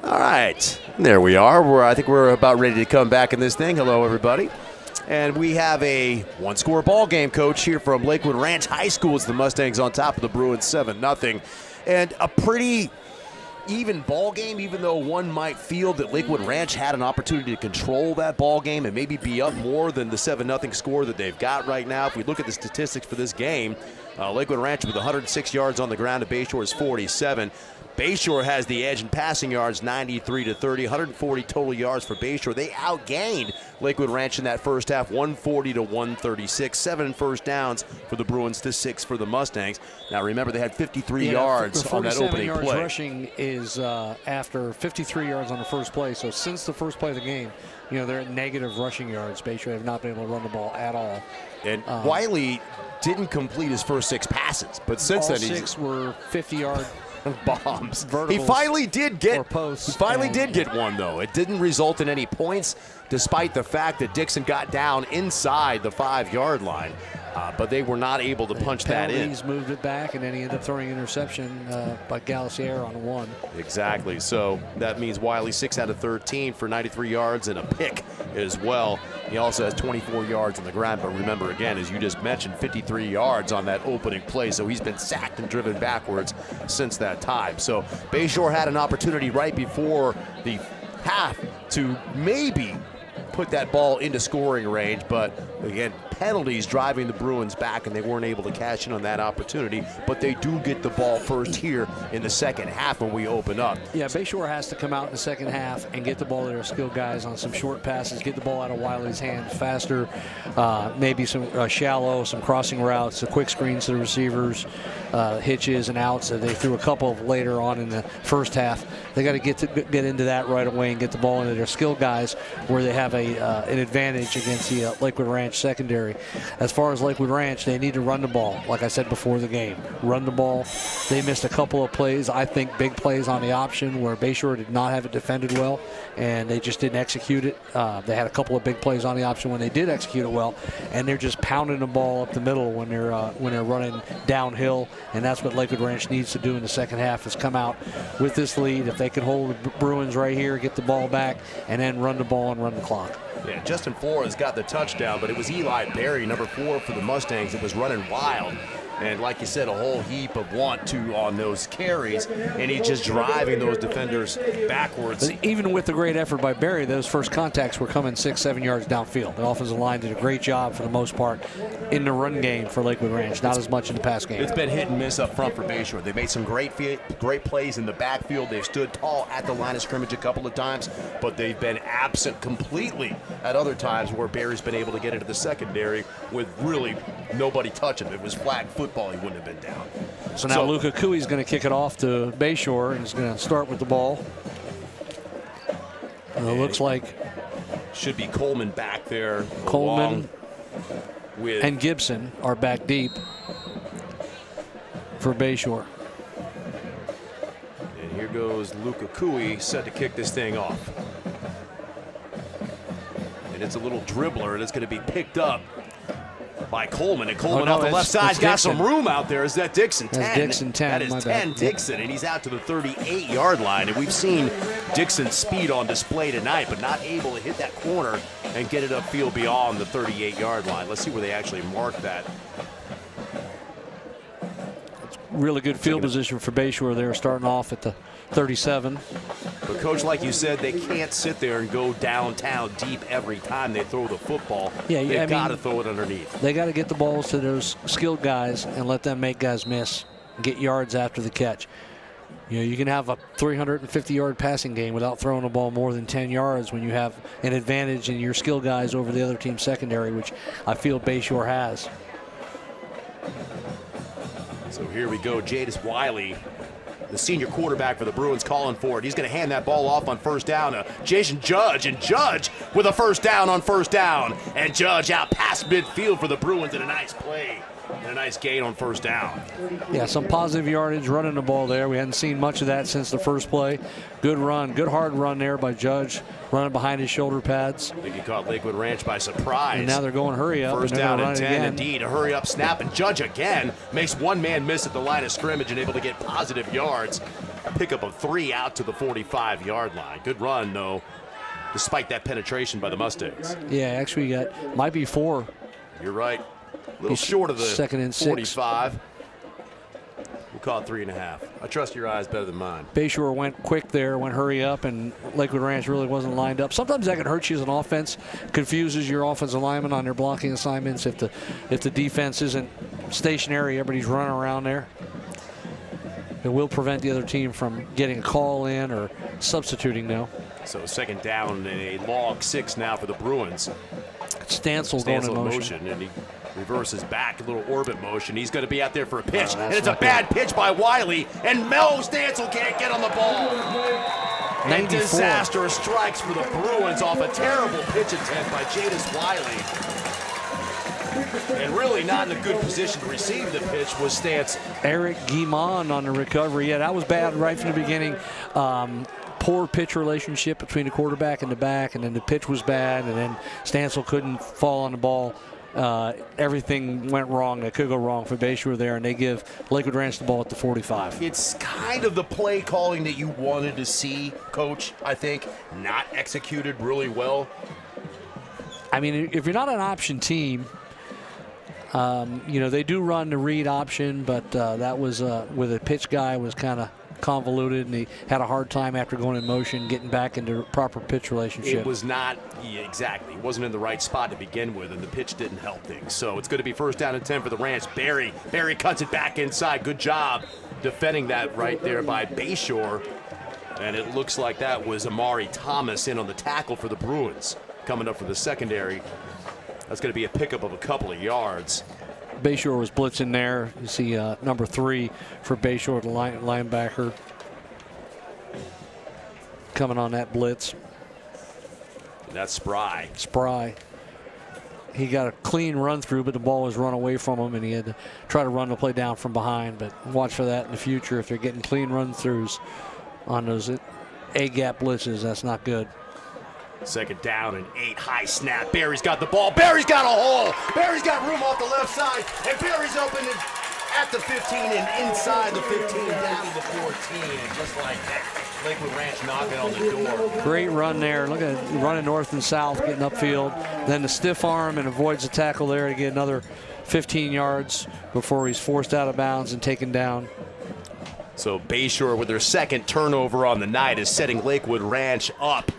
All right, there we are. I think we're about ready to come back in this thing. Hello, everybody. And we have a one-score ball game, Coach, here from Lakewood Ranch High School. It's the Mustangs on top of the Bruins 7-0. And a pretty even ball game, even though one might feel that Lakewood Ranch had an opportunity to control that ball game and maybe be up more than the 7-0 score that they've got right now. If we look at the statistics for this game, Lakewood Ranch with 106 yards on the ground, and Bayshore is 47. Bayshore has the edge in passing yards, 93-30, 140 total yards for Bayshore. They outgained Lakewood Ranch in that first half, 140-136. 7 first downs for the Bruins to 6 for the Mustangs. Now remember, they had 53 yards on that opening yards play. Rushing is after 53 yards on the first play. So since the first play of the game, they're at negative rushing yards. Bayshore have not been able to run the ball at all. And Wiley didn't complete his first 6 passes, but since all then 6 were 50-yard bombs. Verticals He finally did get posts. He finally did get one, though. It didn't result in any points, despite the fact that Dixon got down inside the 5-yard line. But they were not able to punch that in. He's moved it back, and then he ended up throwing an interception by Galassier on 1. Exactly. So that means Wiley 6 out of 13 for 93 yards and a pick as well. He also has 24 yards on the ground. But remember, again, as you just mentioned, 53 yards on that opening play. So he's been sacked and driven backwards since that time. So Bayshore had an opportunity right before the half to maybe put that ball into scoring range, but again, penalties driving the Bruins back, and they weren't able to cash in on that opportunity. But they do get the ball first here in the second half when we open up. Yeah, Bayshore has to come out in the second half and get the ball to their skilled guys on some short passes, get the ball out of Wiley's hands faster, maybe some shallow, some crossing routes, some quick screens to the receivers, hitches and outs. They threw a couple of later on in the first half. They got to get into that right away and get the ball into their skilled guys where they have an advantage against the Lakewood Ranch secondary. As far as Lakewood Ranch, they need to run the ball, like I said before the game. Run the ball. They missed a couple of plays, I think big plays on the option where Bayshore did not have it defended well, and they just didn't execute it. They had a couple of big plays on the option when they did execute it well, and they're just pounding the ball up the middle when they're running downhill, and that's what Lakewood Ranch needs to do in the second half, is come out with this lead. If they can hold the Bruins right here, get the ball back, and then run the ball and run the clock. Yeah, Justin Flores got the touchdown, but it was Eli Berry, number 4 for the Mustangs, that was running wild. And like you said, a whole heap of want-to on those carries, and he's just driving those defenders backwards. But even with the great effort by Barry, those first contacts were coming 6-7 yards downfield. The offensive line did a great job for the most part in the run game for Lakewood Ranch, not as much in the pass game. It's been hit and miss up front for Bayshore. They made some great plays in the backfield. They've stood tall at the line of scrimmage a couple of times, but they've been absent completely at other times where Barry's been able to get into the secondary with really nobody touching him. It was flag football. He wouldn't have been down. So now Luca Cooey's going to kick it off to Bayshore, and he's going to start with the ball. And it looks like should be Coleman back there. Coleman and Gibson are back deep for Bayshore. And here goes Luca Cooey, set to kick this thing off. And it's a little dribbler, and it's going to be picked up by Coleman, and Coleman off the left side's got some room out there. Is that Dixon? 10. That's Dixon 10. That is 10 Dixon, and he's out to the 38-yard line. And we've seen Dixon's speed on display tonight, but not able to hit that corner and get it upfield beyond the 38-yard line. Let's see where they actually mark that. Really good field position for Bayshore. They're starting off at the 37. But, Coach, like you said, they can't sit there and go downtown deep every time they throw the football. Yeah, They've got to throw it underneath. They got to get the balls to those skilled guys and let them make guys miss, get yards after the catch. You can have a 350-yard passing game without throwing the ball more than 10 yards when you have an advantage in your skilled guys over the other team's secondary, which I feel Bayshore has. So here we go, Jadis Wiley, the senior quarterback for the Bruins, calling for it. He's going to hand that ball off on first down to Jason Judge, and Judge with a first down on first down. And Judge out past midfield for the Bruins in a nice play and a nice gain on first down. Yeah, some positive yardage running the ball there. We hadn't seen much of that since the first play. Good run, good hard run there by Judge, running behind his shoulder pads. I think he caught Lakewood Ranch by surprise. And now they're going hurry up. First down and 10, indeed. A hurry up snap, and Judge again makes one man miss at the line of scrimmage and able to get positive yards. Pick up a 3 out to the 45-yard line. Good run, though, despite that penetration by the Mustangs. Yeah, actually might be 4. You're right. A little short of the second and 45. We'll call it 3.5. I trust your eyes better than mine. Bayshore went quick there, went hurry up, and Lakewood Ranch really wasn't lined up. Sometimes that can hurt you as an offense, confuses your offensive lineman on their blocking assignments if the defense isn't stationary, everybody's running around there. It will prevent the other team from getting a call in or substituting now. So second down and a log 6 now for the Bruins. Stancil going in motion. And he reverses back, a little orbit motion. He's going to be out there for a pitch. Oh, and it's a bad pitch by Wiley. And Mel Stancil can't get on the ball. And disaster strikes for the Bruins off a terrible pitch attempt by Jadis Wiley. And really not in a good position to receive the pitch was Stancil. Eric Guimond on the recovery. Yeah, that was bad right from the beginning. Poor pitch relationship between the quarterback and the back, and then the pitch was bad, and then Stancil couldn't fall on the ball. Everything went wrong that could go wrong for Bayshore there, and they give Lakewood Ranch the ball at the 45. It's kind of the play calling that you wanted to see, Coach, I think, not executed really well. I mean, if you're not an option team, you know, they do run the read option, but that was with a pitch guy was kind of convoluted, and he had a hard time after going in motion getting back into proper pitch relationship. It was not, exactly. He wasn't in the right spot to begin with, and the pitch didn't help things. So it's going to be first down and 10 for the Ranch. Barry cuts it back inside. Good job defending that right there by Bayshore. And it looks like that was Amari Thomas in on the tackle for the Bruins. Coming up for the secondary. That's going to be a pickup of a couple of yards. Bayshore was blitzing there. You see number 3 for Bayshore, the linebacker, coming on that blitz. And that's Spry. He got a clean run through, but the ball was run away from him, and he had to try to run the play down from behind. But watch for that in the future. If they're getting clean run throughs on those A-gap blitzes, that's not good. Second down and 8, high snap. Barry's got the ball. Barry's got a hole. Barry's got room off the left side. And Barry's open at the 15 and inside the 15 down to the 14. And just like that, Lakewood Ranch knocking on the door. Great run there. Look at it, running north and south, getting upfield. Then the stiff arm and avoids the tackle there to get another 15 yards before he's forced out of bounds and taken down. So Bayshore, with their second turnover on the night, is setting Lakewood Ranch up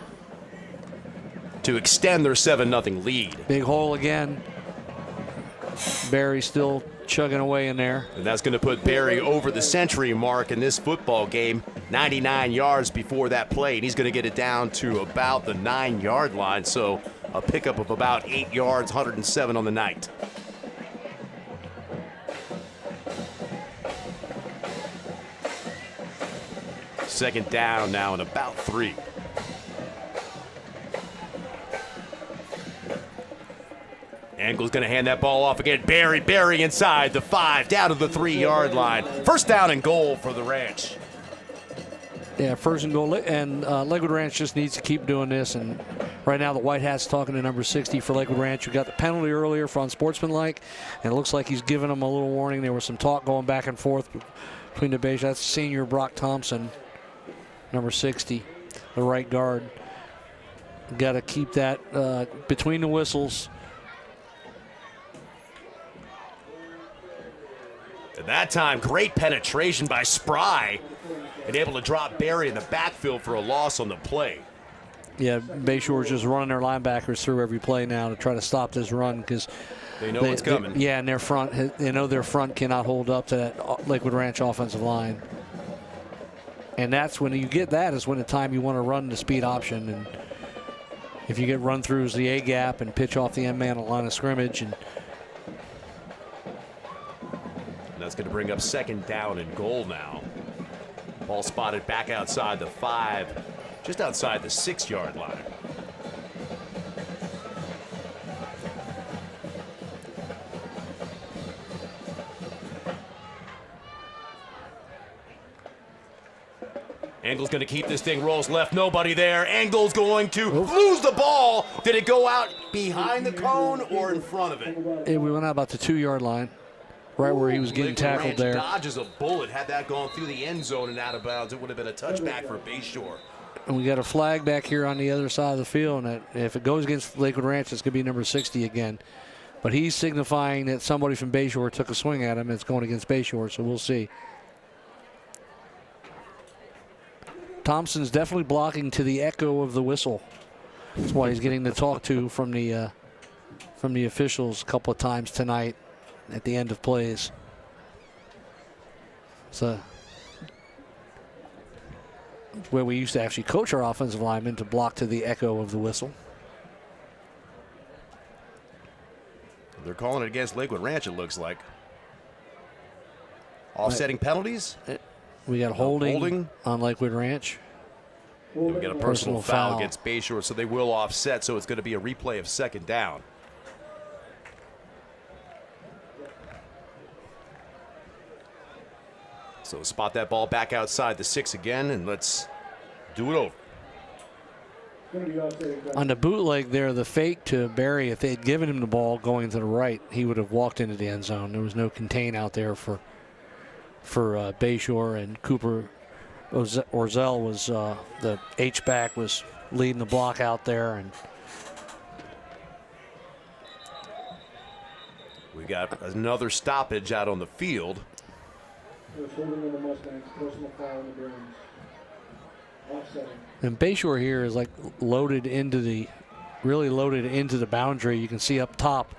to extend their 7-0 lead. Big hole again. Barry still chugging away in there. And that's going to put Barry over the century mark in this football game. 99 yards before that play, and he's going to get it down to about the 9-yard line. So a pickup of about 8 yards, 107 on the night. Second down now and about 3. Engel's going to hand that ball off again. Barry inside the 5, down to the 3-yard line. First down and goal for the Ranch. Yeah, first and goal. And Lakewood Ranch just needs to keep doing this. And right now the White Hat's talking to number 60 for Lakewood Ranch, who got the penalty earlier for unsportsmanlike. And it looks like he's giving them a little warning. There was some talk going back and forth between the base. That's senior Brock Thompson, number 60, the right guard. Got to keep that between the whistles. At that time, great penetration by Spry and able to drop Barry in the backfield for a loss on the play. Yeah, Bayshore's just running their linebackers through every play now to try to stop this run because they know what's coming. Yeah, and their front, they know their front cannot hold up to that Lakewood Ranch offensive line. And that's when you get that is when the time you want to run the speed option. And if you get run throughs the A gap and pitch off the end man on the line of scrimmage. And that's going to bring up second down and goal now. Ball spotted back outside the 5, just outside the 6-yard line. Engel's going to keep this thing, rolls left, nobody there. Engel's going to lose the ball. Did it go out behind the cone or in front of it? We went out about the 2-yard line, right where he was getting tackled Ranch there. Dodges a bullet. Had that gone through the end zone and out of bounds, it would have been a touchback for Bayshore. And we got a flag back here on the other side of the field, and if it goes against Lakewood Ranch, it's going to be number 60 again. But he's signifying that somebody from Bayshore took a swing at him, and it's going against Bayshore, so we'll see. Thompson's definitely blocking to the echo of the whistle. That's why he's getting the talk to from the officials a couple of times tonight at the end of plays. So where we used to actually coach our offensive linemen to block to the echo of the whistle. They're calling it against Lakewood Ranch, it looks like. Offsetting penalties? We got holding on Lakewood Ranch. We get a personal foul against Bayshore, so they will offset, so it's going to be a replay of second down. So spot that ball back outside the 6 again, and let's do it over. On the bootleg there, the fake to Barry, if they had given him the ball going to the right, he would have walked into the end zone. There was no contain out there for Bayshore, and Cooper Orzel was the H-back, was leading the block out there. And we got another stoppage out on the field. And Bayshore here is like loaded into the, really loaded into the boundary. You can see up top,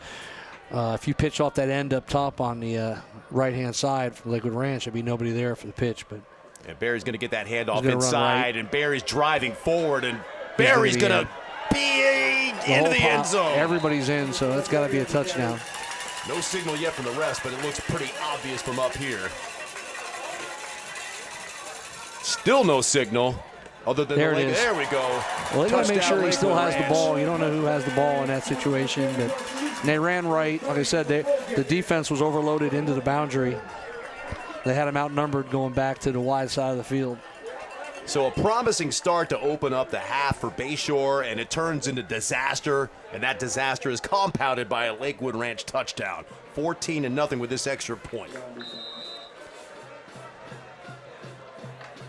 if you pitch off that end up top on the right-hand side from Lakewood Ranch, there'd be nobody there for the pitch. But and Barry's going to get that handoff inside, right, and Barry's driving forward, and Barry's going to be into the end zone. Everybody's in, so that's got to be a touchdown. No signal yet from the rest, but it looks pretty obvious from up here. Still no signal. Other than there it is. There we go. Well, they got to make sure he still has the ball. You don't know who has the ball in that situation. But they ran right. Like I said, the defense was overloaded into the boundary. They had him outnumbered going back to the wide side of the field. So a promising start to open up the half for Bayshore, and it turns into disaster. And that disaster is compounded by a Lakewood Ranch touchdown. 14-0 with this extra point.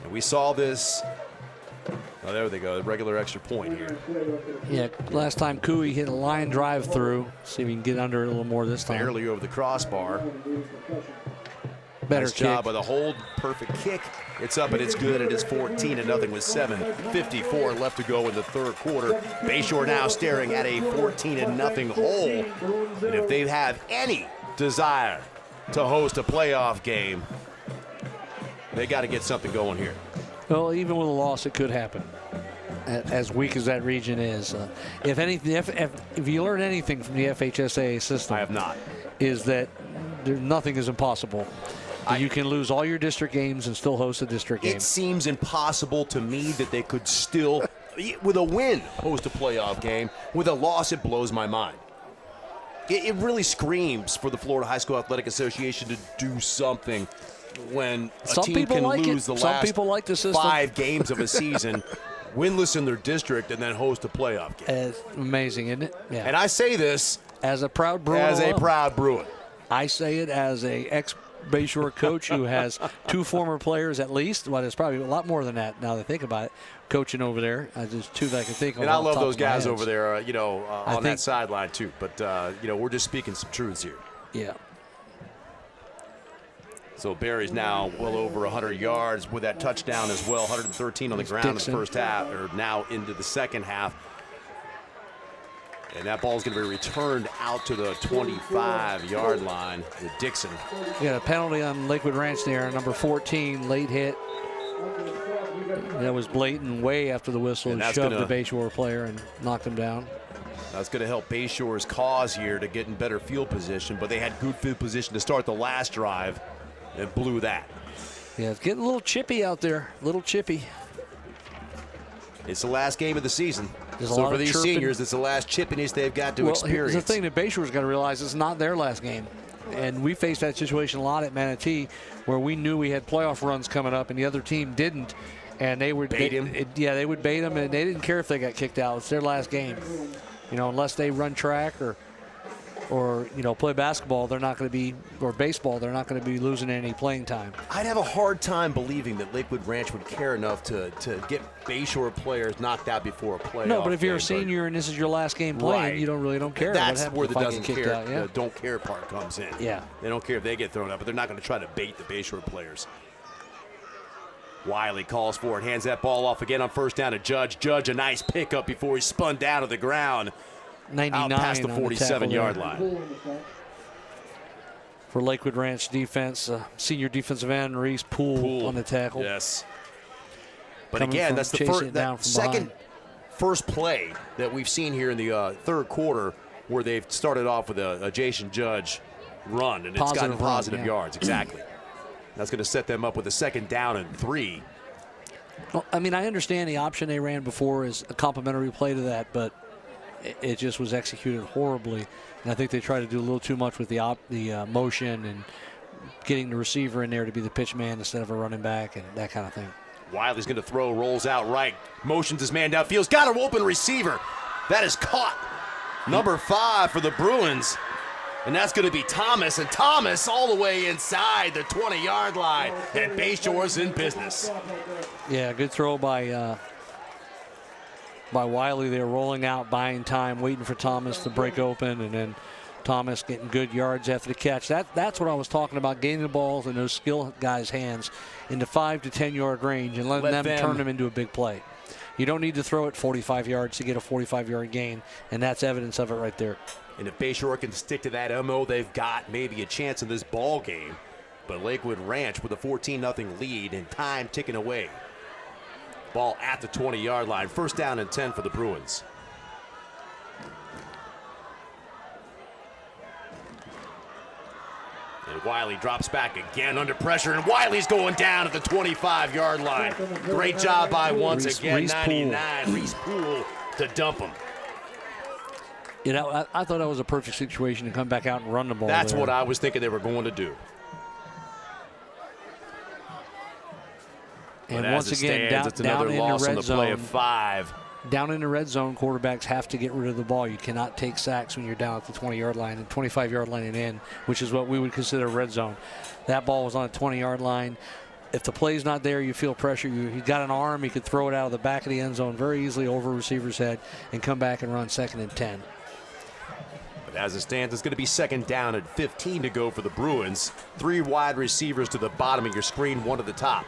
And we saw this. Oh, there they go, a regular extra point here. Yeah, last time Cooey hit a line drive through. See if we can get under it a little more this time. Barely over the crossbar. Better nice kick. job by the hold, perfect kick. It's up and it's good. It is 14-0 with 7:54 left to go in the third quarter. Bayshore now staring at a 14-0 hole. And if they have any desire to host a playoff game, they got to get something going here. Well, even with a loss, it could happen. As weak as that region is, if anything, if you learn anything from the FHSAA system, I have not, is that nothing is impossible. You can lose all your district games and still host a district game. It seems impossible to me that they could still, with a win, host a playoff game. With a loss, it blows my mind. It really screams for the Florida High School Athletic Association to do something when a team can lose the last 5 games of a season, winless in their district, and then host a playoff game. It's amazing, isn't it? Yeah. And I say this as a proud Bruin. I say it as a ex-Bayshore coach who has 2 former players at least. Well, there's probably a lot more than that now that I think about it. Coaching over there, there's 2 that I can think of. And I love those guys over there, on that sideline too. But we're just speaking some truths here. Yeah. So Barry's now well over 100 yards with that touchdown as well, 113 on the ground in the first half, or now into the second half. And that ball is going to be returned out to the 25-yard line with Dixon. We got a penalty on Lakewood Ranch there, number 14, late hit. That was blatant way after the whistle and shoved the Bayshore player and knocked him down. That's going to help Bayshore's cause here to get in better field position, but they had good field position to start the last drive and blew that. Yeah, it's getting a little chippy out there, a little chippy. It's the last game of the season. So for these seniors, it's the last chippiness they've got to experience. Here's the thing that Bayshore's got to realize, it's not their last game. And we faced that situation a lot at Manatee, where we knew we had playoff runs coming up and the other team didn't. And they would bait him. They would bait them, and they didn't care if they got kicked out. It's their last game. Unless they run track or play basketball, they're not going to be, or baseball, they're not going to be losing any playing time. I'd have a hard time believing that Lakewood Ranch would care enough to get Bayshore players knocked out before a playoff. No, but if you're a senior and this is your last game playing, right, you don't care. That's where the doesn't care, out, yeah? The don't care part comes in. Yeah. They don't care if they get thrown out, but they're not going to try to bait the Bayshore players. Wiley calls for it, hands that ball off again on first down to Judge. Judge, a nice pickup before he spun down to the ground. 99 out past the 47-yard line. For Lakewood Ranch defense, senior defensive end Reese Poole on the tackle. Yes. But again, that's the second first play that we've seen here in the third quarter where they've started off with a Jason Judge run, and it's gotten positive yards. Exactly. That's going to set them up with a 2nd down and 3. Well, I mean, I understand the option they ran before is a complementary play to that, but it just was executed horribly. And I think they tried to do a little too much with the motion and getting the receiver in there to be the pitch man instead of a running back and that kind of thing. Wiley's going to throw, rolls out right, motions his man downfield, got an open receiver. That is caught. Number 5 for the Bruins. And that's going to be Thomas, and Thomas all the way inside the 20-yard line, and Bayshore's in business. Yeah, good throw by Wiley there, rolling out, buying time, waiting for Thomas to break open, and then Thomas getting good yards after the catch. That's what I was talking about, getting the balls in those skill guys' hands into 5 to 10-yard range and letting them turn them into a big play. You don't need to throw it 45 yards to get a 45-yard gain, and that's evidence of it right there. And if Bayshore can stick to that MO, they've got maybe a chance in this ball game. But Lakewood Ranch with a 14-0 lead and time ticking away. Ball at the 20-yard line. 1st down and 10 for the Bruins. And Wiley drops back again under pressure, and Wiley's going down at the 25-yard line. Great job by once again, 99, Reese Poole to dump him. You know, I thought that was a perfect situation to come back out and run the ball. That's what I was thinking they were going to do. And but once again, down in the red zone. Play of 5. Down in the red zone, quarterbacks have to get rid of the ball. You cannot take sacks when you're down at the 20-yard line and 25-yard line and in, which is what we would consider red zone. That ball was on a 20-yard line. If the play's not there, you feel pressure. He's got an arm. He could throw it out of the back of the end zone very easily over a receiver's head and come back and run 2nd and 10. But as it stands, it's going to be 2nd down and 15 to go for the Bruins. 3 wide receivers to the bottom of your screen, 1 to the top.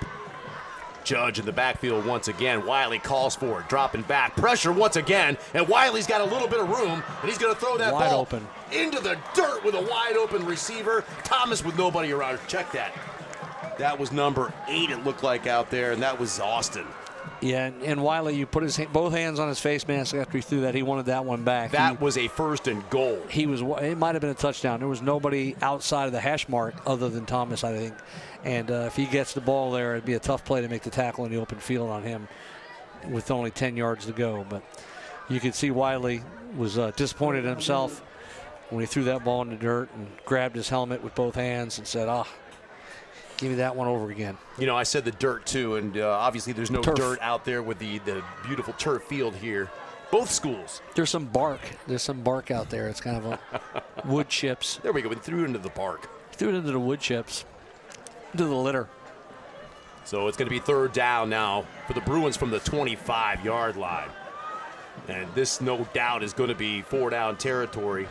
Judge in the backfield once again. Wiley calls for it, dropping back. Pressure once again, and Wiley's got a little bit of room, and he's going to throw that ball open into the dirt with a wide open receiver. Thomas with nobody around. Check that. That was number 8, it looked like, out there, and that was Austin. Yeah, and Wiley, you put both hands on his face mask after he threw that. He wanted that one back. That was a 1st and goal. It might have been a touchdown. There was nobody outside of the hash mark other than Thomas, I think. And if he gets the ball there, it'd be a tough play to make the tackle in the open field on him with only 10 yards to go. But you could see Wiley was disappointed in himself when he threw that ball in the dirt and grabbed his helmet with both hands and said, give me that one over again. You know, I said the dirt too, and obviously there's no dirt out there with the beautiful turf field here. Both schools. There's some bark. There's some bark out there. It's kind of a wood chips. There we go. We threw it into the bark. Threw it into the wood chips. Into the litter. So it's going to be 3rd down now for the Bruins from the 25-yard line. And this, no doubt, is going to be 4-down territory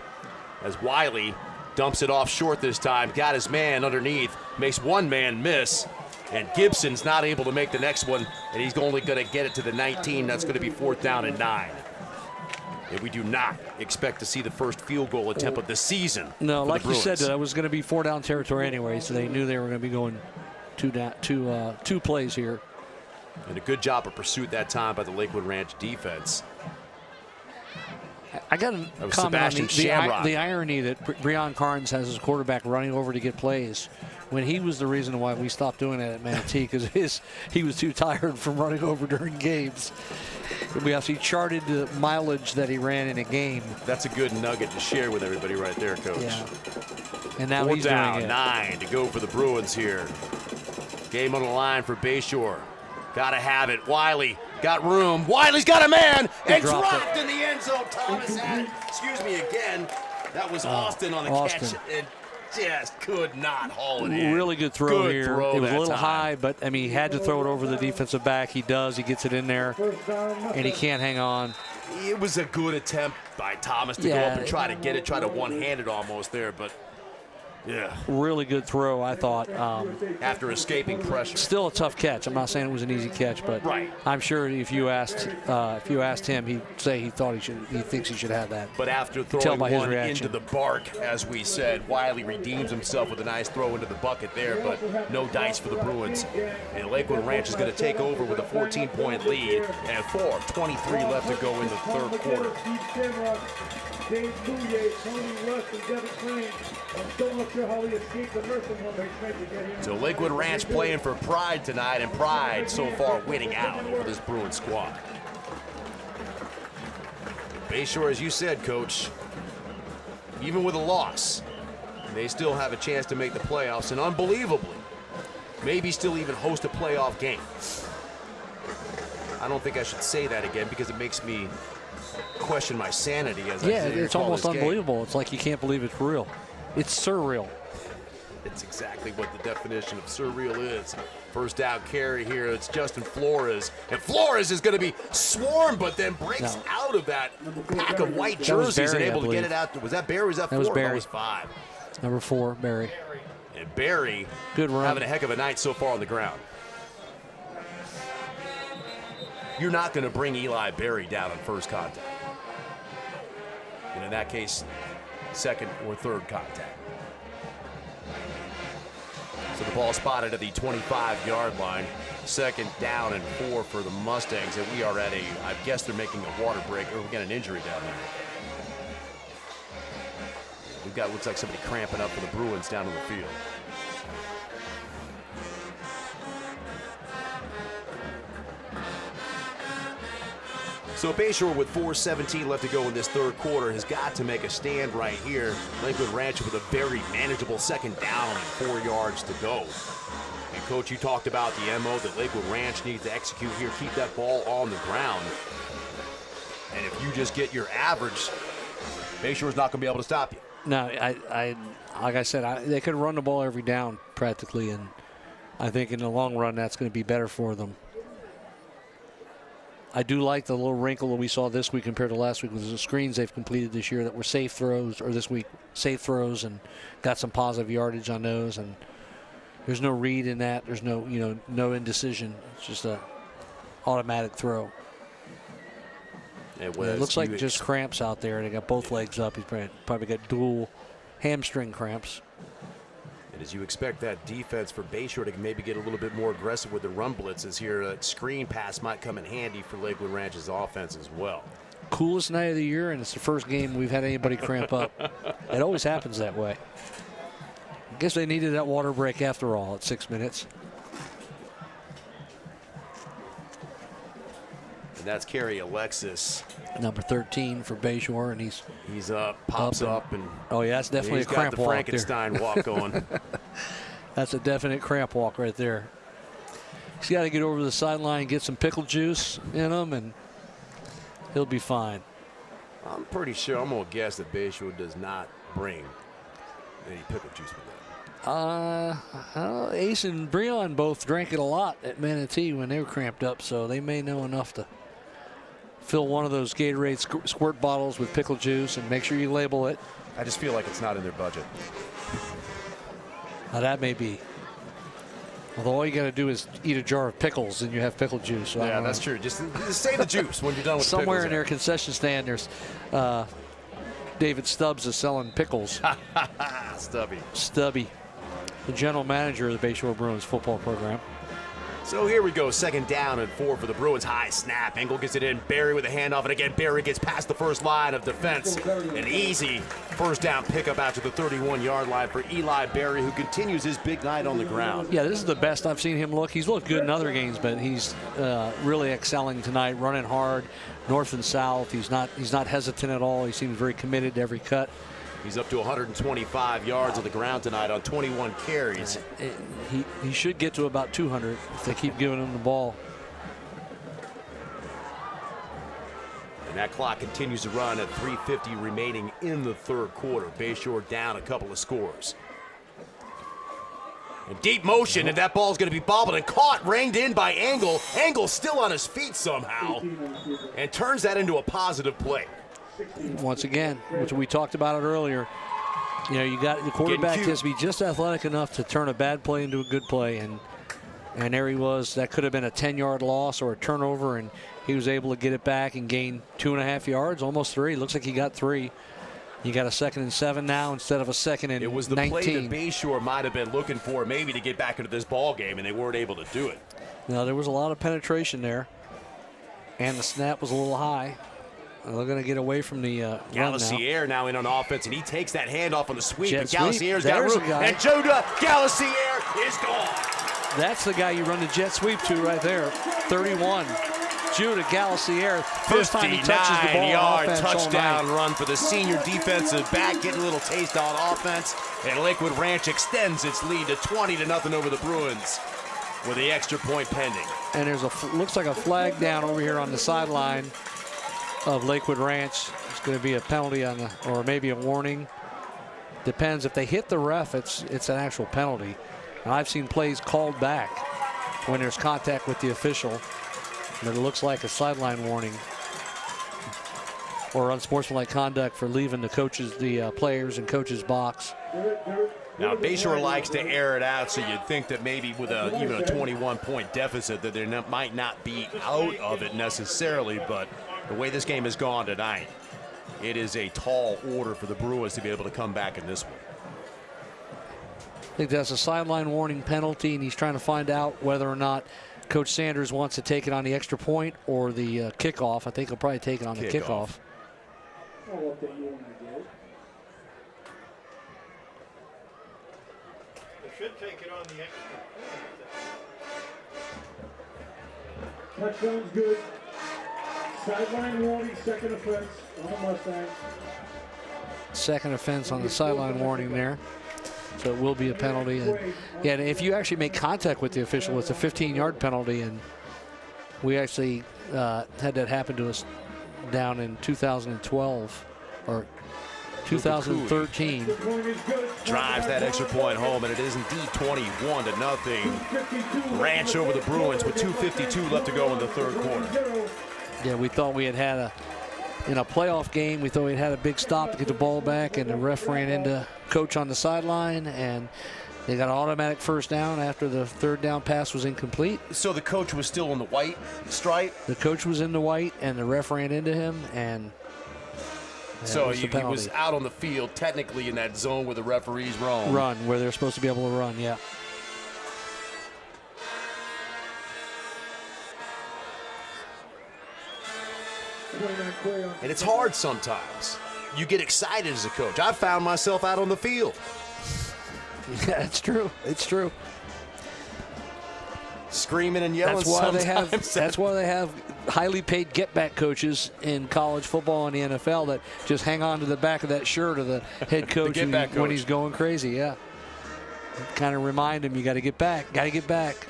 as Wiley dumps it off short this time. Got his man underneath. Makes one man miss. And Gibson's not able to make the next one. And he's only going to get it to the 19. That's going to be 4th down and 9. And we do not expect to see the first field goal attempt of the season. No, like you said, that was going to be 4-down territory anyway, so they knew they were going to be going two plays here. And a good job of pursuit that time by the Lakewood Ranch defense. I got a comment on the irony that Breon Carnes has his quarterback running over to get plays when he was the reason why we stopped doing that at Manatee, because he was too tired from running over during games. We actually charted the mileage that he ran in a game. That's a good nugget to share with everybody right there, Coach. Yeah. And now 4 he's down, doing it. 9 to go for the Bruins here. Game on the line for Bayshore. Got to have it. Wiley got room. Wiley's got a man and dropped in the end zone. Thomas had it. Excuse me again. That was Austin on the catch. And just could not haul it in. Really good throw here. It was a little high, but I mean, he had to throw it over the defensive back. He does. He gets it in there, and he can't hang on. It was a good attempt by Thomas to go up and try to get it, try to one-hand it almost there, but Yeah. Really good throw, I thought. After escaping pressure. Still a tough catch. I'm not saying it was an easy catch, but right. I'm sure if you asked him, he'd say he thinks he should have that. But after throwing one into the bark, as we said, Wiley redeems himself with a nice throw into the bucket there, but no dice for the Bruins. And Lakewood Ranch is going to take over with a 14-point lead and 4:23 left to go in the third quarter. James Bouye, Tony Rush, and Devin Crane. I'm still not sure how he escaped the nursing home. They tried to get him. So Lakewood Ranch playing for pride tonight, and pride so far winning out over this Bruins squad. Bayshore, as you said, Coach, even with a loss, they still have a chance to make the playoffs, and unbelievably, maybe still even host a playoff game. I don't think I should say that again because it makes me question my sanity as I it's almost unbelievable. It's like you can't believe it's real. It's surreal. It's exactly what the definition of surreal is. First down carry here. It's Justin Flores. And Flores is going to be swarmed, but then breaks out of that pack of white jerseys and able to get it out. Was that Barry or was that 4? Was Barry. That was 5. Number 4, Barry. And Barry good run. Having a heck of a night so far on the ground. You're not going to bring Eli Barry down on first contact. And in that case, second or third contact. So the ball spotted at the 25-yard line. Second down and 4 for the Mustangs. And we are at I guess they're making a water break, or we got an injury down there. We've got, looks like somebody cramping up for the Bruins down in the field. So Bayshore with 4:17 left to go in this third quarter has got to make a stand right here. Lakewood Ranch with a very manageable second down and 4 yards to go. And Coach, you talked about the MO that Lakewood Ranch needs to execute here, keep that ball on the ground. And if you just get your average, Bayshore's not going to be able to stop you. No, like I said, they could run the ball every down practically, and I think in the long run that's going to be better for them. I do like the little wrinkle that we saw this week compared to last week with the screens they've completed this year that were safe throws, or this week safe throws, and got some positive yardage on those. And there's no read in that. There's no no indecision. It's just a automatic throw. It looks like just cramps out there. They got both legs up. He's probably got dual hamstring cramps. And as you expect that defense for Bayshore to maybe get a little bit more aggressive with the run blitzes here, that screen pass might come in handy for Lakewood Ranch's offense as well. Coolest night of the year, and it's the first game we've had anybody cramp up. It always happens that way. I guess they needed that water break after all at 6 minutes. And that's Kerry Alexis. Number 13 for Bayshore, and he's pops up and oh yeah, that's definitely a cramp walk. He's got the Frankenstein walk going. That's a definite cramp walk right there. He's got to get over the sideline, get some pickle juice in him, and he'll be fine. I'm pretty sure, I'm going to guess that Bayshore does not bring any pickle juice with them. Ace and Breon both drank it a lot at Manatee when they were cramped up, so they may know enough to fill one of those Gatorade squirt bottles with pickle juice and make sure you label it. I just feel like it's not in their budget. Now that may be. Although all you got to do is eat a jar of pickles and you have pickle juice. So yeah, that's true. Just say the juice when you're done with somewhere the in their concession stand, there's David Stubbs is selling pickles. Stubby, the general manager of the Bayshore Bruins football program. So here we go, second down and 4 for the Bruins. High snap, Engel gets it in, Barry with a handoff, and again Barry gets past the first line of defense. An easy first down pickup out to the 31-yard line for Eli Barry, who continues his big night on the ground. Yeah, this is the best I've seen him look. He's looked good in other games, but he's really excelling tonight, running hard, north and south. He's not hesitant at all. He seems very committed to every cut. He's up to 125 yards on the ground tonight on 21 carries. He should get to about 200 if they keep giving him the ball. And that clock continues to run at 3:50 remaining in the third quarter. Bayshore down a couple of scores. In deep motion, and that ball's going to be bobbled and caught, reined in by Engel. Engel still on his feet somehow, and turns that into a positive play. Once again, which we talked about it earlier, You know, you got the quarterback has to be just athletic enough to turn a bad play into a good play, and there he was. That could have been a 10-yard loss or a turnover, and he was able to get it back and gain 2.5 yards, almost 3. Looks like he got 3. You got a 2nd and 7 now instead of a 2nd and 19. It was the play that Bayshore might have been looking for maybe to get back into this ball game, and they weren't able to do it. No, there was a lot of penetration there, and the snap was a little high. They're going to get away from the Galassier now in on offense, and he takes that handoff on the sweep, Jet and Galassier's sweep. got There's room, a guy. and Judah Galassier is gone. That's the guy you run the jet sweep to right there, 31. Judah Galassier, first time he touches the ball. 59-yard offense touchdown run for the senior defensive back, getting a little taste on offense, and Lakewood Ranch extends its lead to 20-0 over the Bruins with the extra point pending. And there's looks like a flag down over here on the sideline of Lakewood Ranch. It's going to be a penalty on the, or maybe a warning. Depends. If they hit the ref, it's an actual penalty. And I've seen plays called back when there's contact with the official, but it looks like a sideline warning or unsportsmanlike conduct for leaving the players and coaches box. Now, Bayshore likes to air it out, so you'd think that maybe with even a 21-point deficit that they might not be out of it necessarily, but the way this game has gone tonight, it is a tall order for the Bruins to be able to come back in this one. I think that's a sideline warning penalty, and he's trying to find out whether or not Coach Sanders wants to take it on the extra point or the kickoff. I think he'll probably take it on the kickoff. I'll update you when I get it. They should take it on the extra. Touchdown's good. Sideline warning, 2nd offense on the Mustangs. 2nd offense on the sideline warning there. So it will be a penalty. And yeah, and if you actually make contact with the official, it's a 15-yard penalty. And we actually had that happen to us down in 2012 or 2013. Drives that extra point home, and it is indeed 21-0. Ranch over the Bruins with 2:52 left to go in the 3rd quarter. Yeah, we thought we had in a playoff game, we thought we had a big stop to get the ball back, and the ref ran into coach on the sideline, and they got an automatic first down after the 3rd down pass was incomplete. So the coach was still in the white stripe? The coach was in the white, and the ref ran into him, and so he was out on the field, technically in that zone where the referees roam. Run, where they're supposed to be able to run, yeah. And it's hard sometimes. You get excited as a coach. I've found myself out on the field. Yeah, it's true. It's true. Screaming and yelling. That's why they have highly paid get-back coaches in college football and the NFL that just hang on to the back of that shirt of the head coach, when he's going crazy. Yeah. Kind of remind him, you got to get back. Got to get back.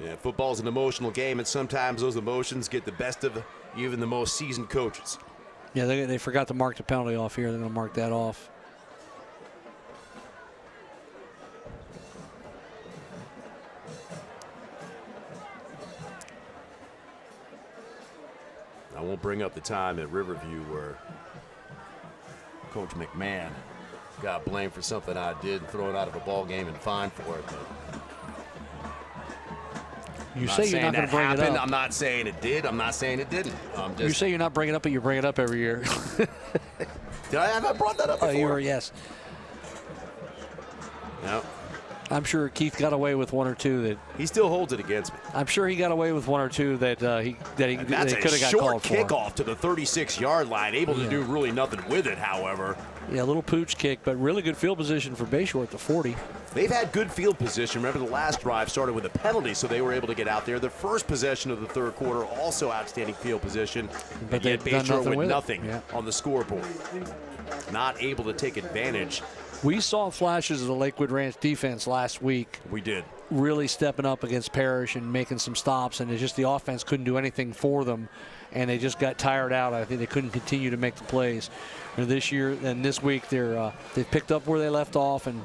Yeah, football's an emotional game, and sometimes those emotions get the best of even the most seasoned coaches. Yeah, they forgot to mark the penalty off here. They're going to mark that off. I won't bring up the time at Riverview where Coach McMahon got blamed for something I did and thrown out of a ball game and fined for it. But you say you're not going to bring it up. I'm not saying it did. I'm not saying it didn't. You say you're not bringing it up, but you bring it up every year. Did I have I brought that up before? Oh, you were, yes. No. I'm sure Keith got away with 1 or 2 that he still holds it against me. I'm sure he got away with 1 or 2 that he could have got called for. That's a short kickoff to the 36-yard line, able to do really nothing with it, however. Yeah, a little pooch kick, but really good field position for Bayshore at the 40. They've had good field position. Remember, the last drive started with a penalty, so they were able to get out there. The first possession of the 3rd quarter, also outstanding field position. But yet Bayshore with nothing yeah. on the scoreboard. Not able to take advantage. We saw flashes of the Lakewood Ranch defense last week. We did. Really stepping up against Parrish and making some stops, and it's just the offense couldn't do anything for them, and they just got tired out. I think they couldn't continue to make the plays. And this year and this week, they've picked up where they left off, and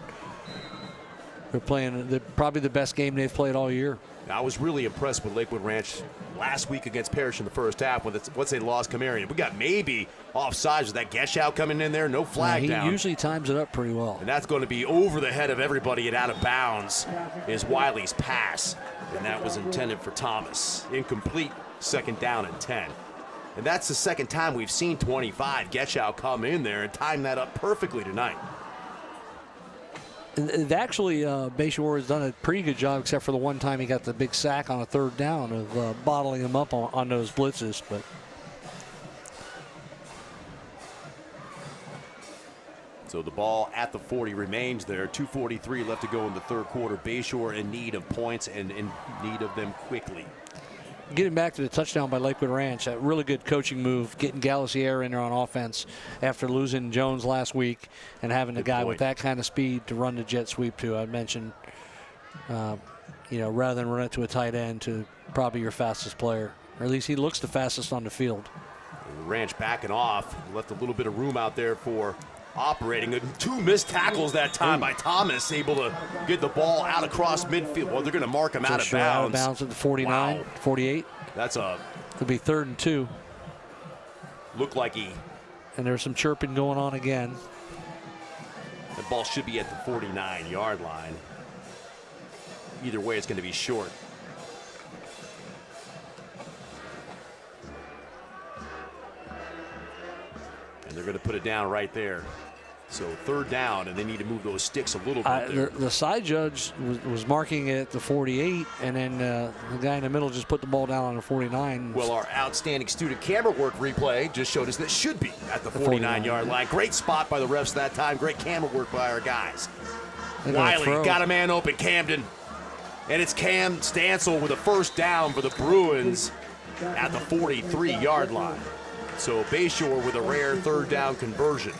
They're probably the best game they've played all year. I was really impressed with Lakewood Ranch last week against Parrish in the first half once they lost Camarian. We got maybe offsides with that Geshout coming in there, no flag down. He usually times it up pretty well. And that's going to be over the head of everybody and out of bounds is Wiley's pass. And that was intended for Thomas. Incomplete, second down and 10. And that's the second time we've seen 25 Geshout come in there and time that up perfectly tonight. And actually, Bayshore has done a pretty good job, except for the one time he got the big sack on a third down of bottling him up on those blitzes. But so the ball at the 40 remains there. 2:43 left to go in the third quarter. Bayshore in need of points and in need of them quickly. Getting back to the touchdown by Lakewood Ranch, a really good coaching move, getting Galacier in there on offense after losing Jones last week and having a guy with that kind of speed to run the jet sweep to. I mentioned, rather than run it to a tight end, to probably your fastest player, or at least he looks the fastest on the field. Ranch backing off, left a little bit of room out there for operating. 2 missed tackles that time by Thomas, able to get the ball out across midfield. Well, they're going to mark him out of bounds. Out of bounds at the 49, wow. 48. That's It'll be 3rd and 2. Looked like he. And there's some chirping going on again. The ball should be at the 49-yard line. Either way, it's going to be short. And they're going to put it down right there. So 3rd down, and they need to move those sticks a little bit there. The side judge was marking it at the 48, and then the guy in the middle just put the ball down on the 49. Well, our outstanding student camera work replay just showed us that should be at the 49-yard line. Great spot by the refs that time. Great camera work by our guys. Wiley got a man open, Camden. And it's Cam Stansel with a first down for the Bruins at the 43-yard line. So Bayshore with a rare 3rd down conversion.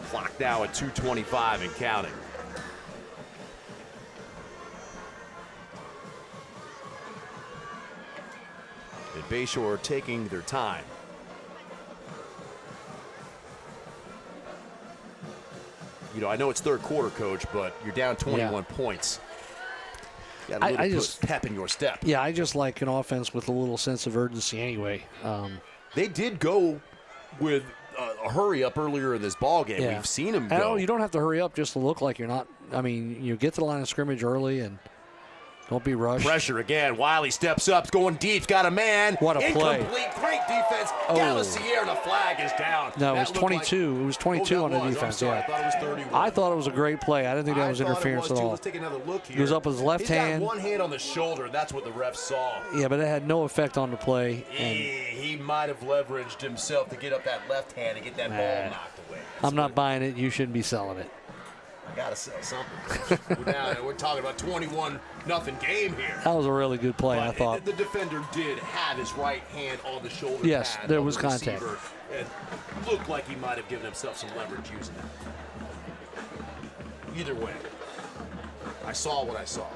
Clock now at 2:25 and counting. And Bayshore taking their time. I know it's 3rd quarter, Coach, but you're down 21 points. Got a little pep in your step. Yeah, I just like an offense with a little sense of urgency anyway. They did go with a hurry up earlier in this ball game. Yeah. We've seen them go. You don't have to hurry up just to look like you're not. I mean, you get to the line of scrimmage early and don't be rushed. Pressure again. Wiley steps up, going deep, got a man. What a play. Incomplete, great defense. Galacier, and the flag is down. No, it was 22. It was 22 on the defense. I thought it was 31. I thought it was a great play. I didn't think that was interference at all. Let's take another look here. He was up with his left hand. He's got one hand on the shoulder, and that's what the ref saw. Yeah, but it had no effect on the play. And he might have leveraged himself to get up that left hand and get that ball knocked away. I'm not buying it. You shouldn't be selling it. I gotta sell something. we're talking about 21-0 game here. That was a really good play, but I thought. The defender did have his right hand on the shoulder. Yes, pad there of was the contact. receiver, and looked like he might have given himself some leverage using it. Either way, I saw what I saw.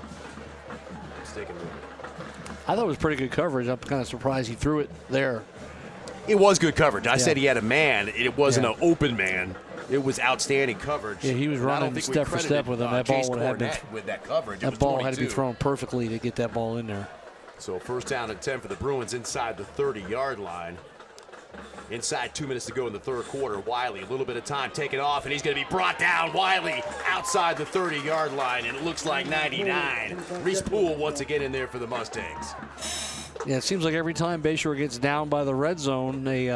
Sticking with it. I thought it was pretty good coverage. I'm kind of surprised he threw it there. It was good coverage. I said he had a man. It wasn't an open man. It was outstanding coverage. Yeah, he was running step for step with him. That ball would have been with that coverage. That ball had to be thrown perfectly to get that ball in there. So 1st down and 10 for the Bruins inside the 30-yard line. Inside 2 minutes to go in the 3rd quarter. Wiley, a little bit of time taking off, and he's going to be brought down. Wiley outside the 30-yard line, and it looks like 99. Reese Poole once again in there for the Mustangs. Yeah, it seems like every time Bayshore gets down by the red zone, they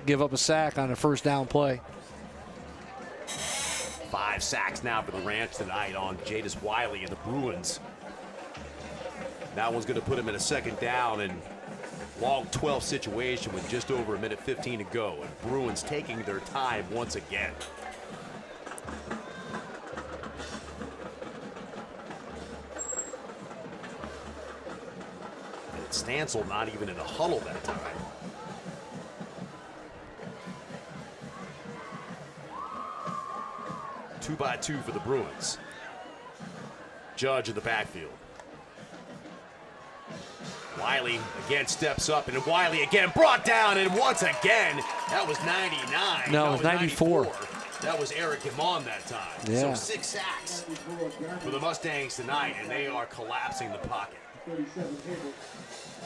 give up a sack on a 1st down play. 5 sacks now for the Ranch tonight on Jadis Wiley and the Bruins. That one's going to put him in a 2nd down and long 12 situation with just over 1:15 to go. And Bruins taking their time once again. And Stansel not even in a huddle that time. Two by two for the Bruins. Judge in the backfield. Wiley again steps up, and Wiley again brought down, and once again, that was 99. No, it was 94. That was Eric Himon that time. Yeah. So 6 sacks for the Mustangs tonight, and they are collapsing the pocket.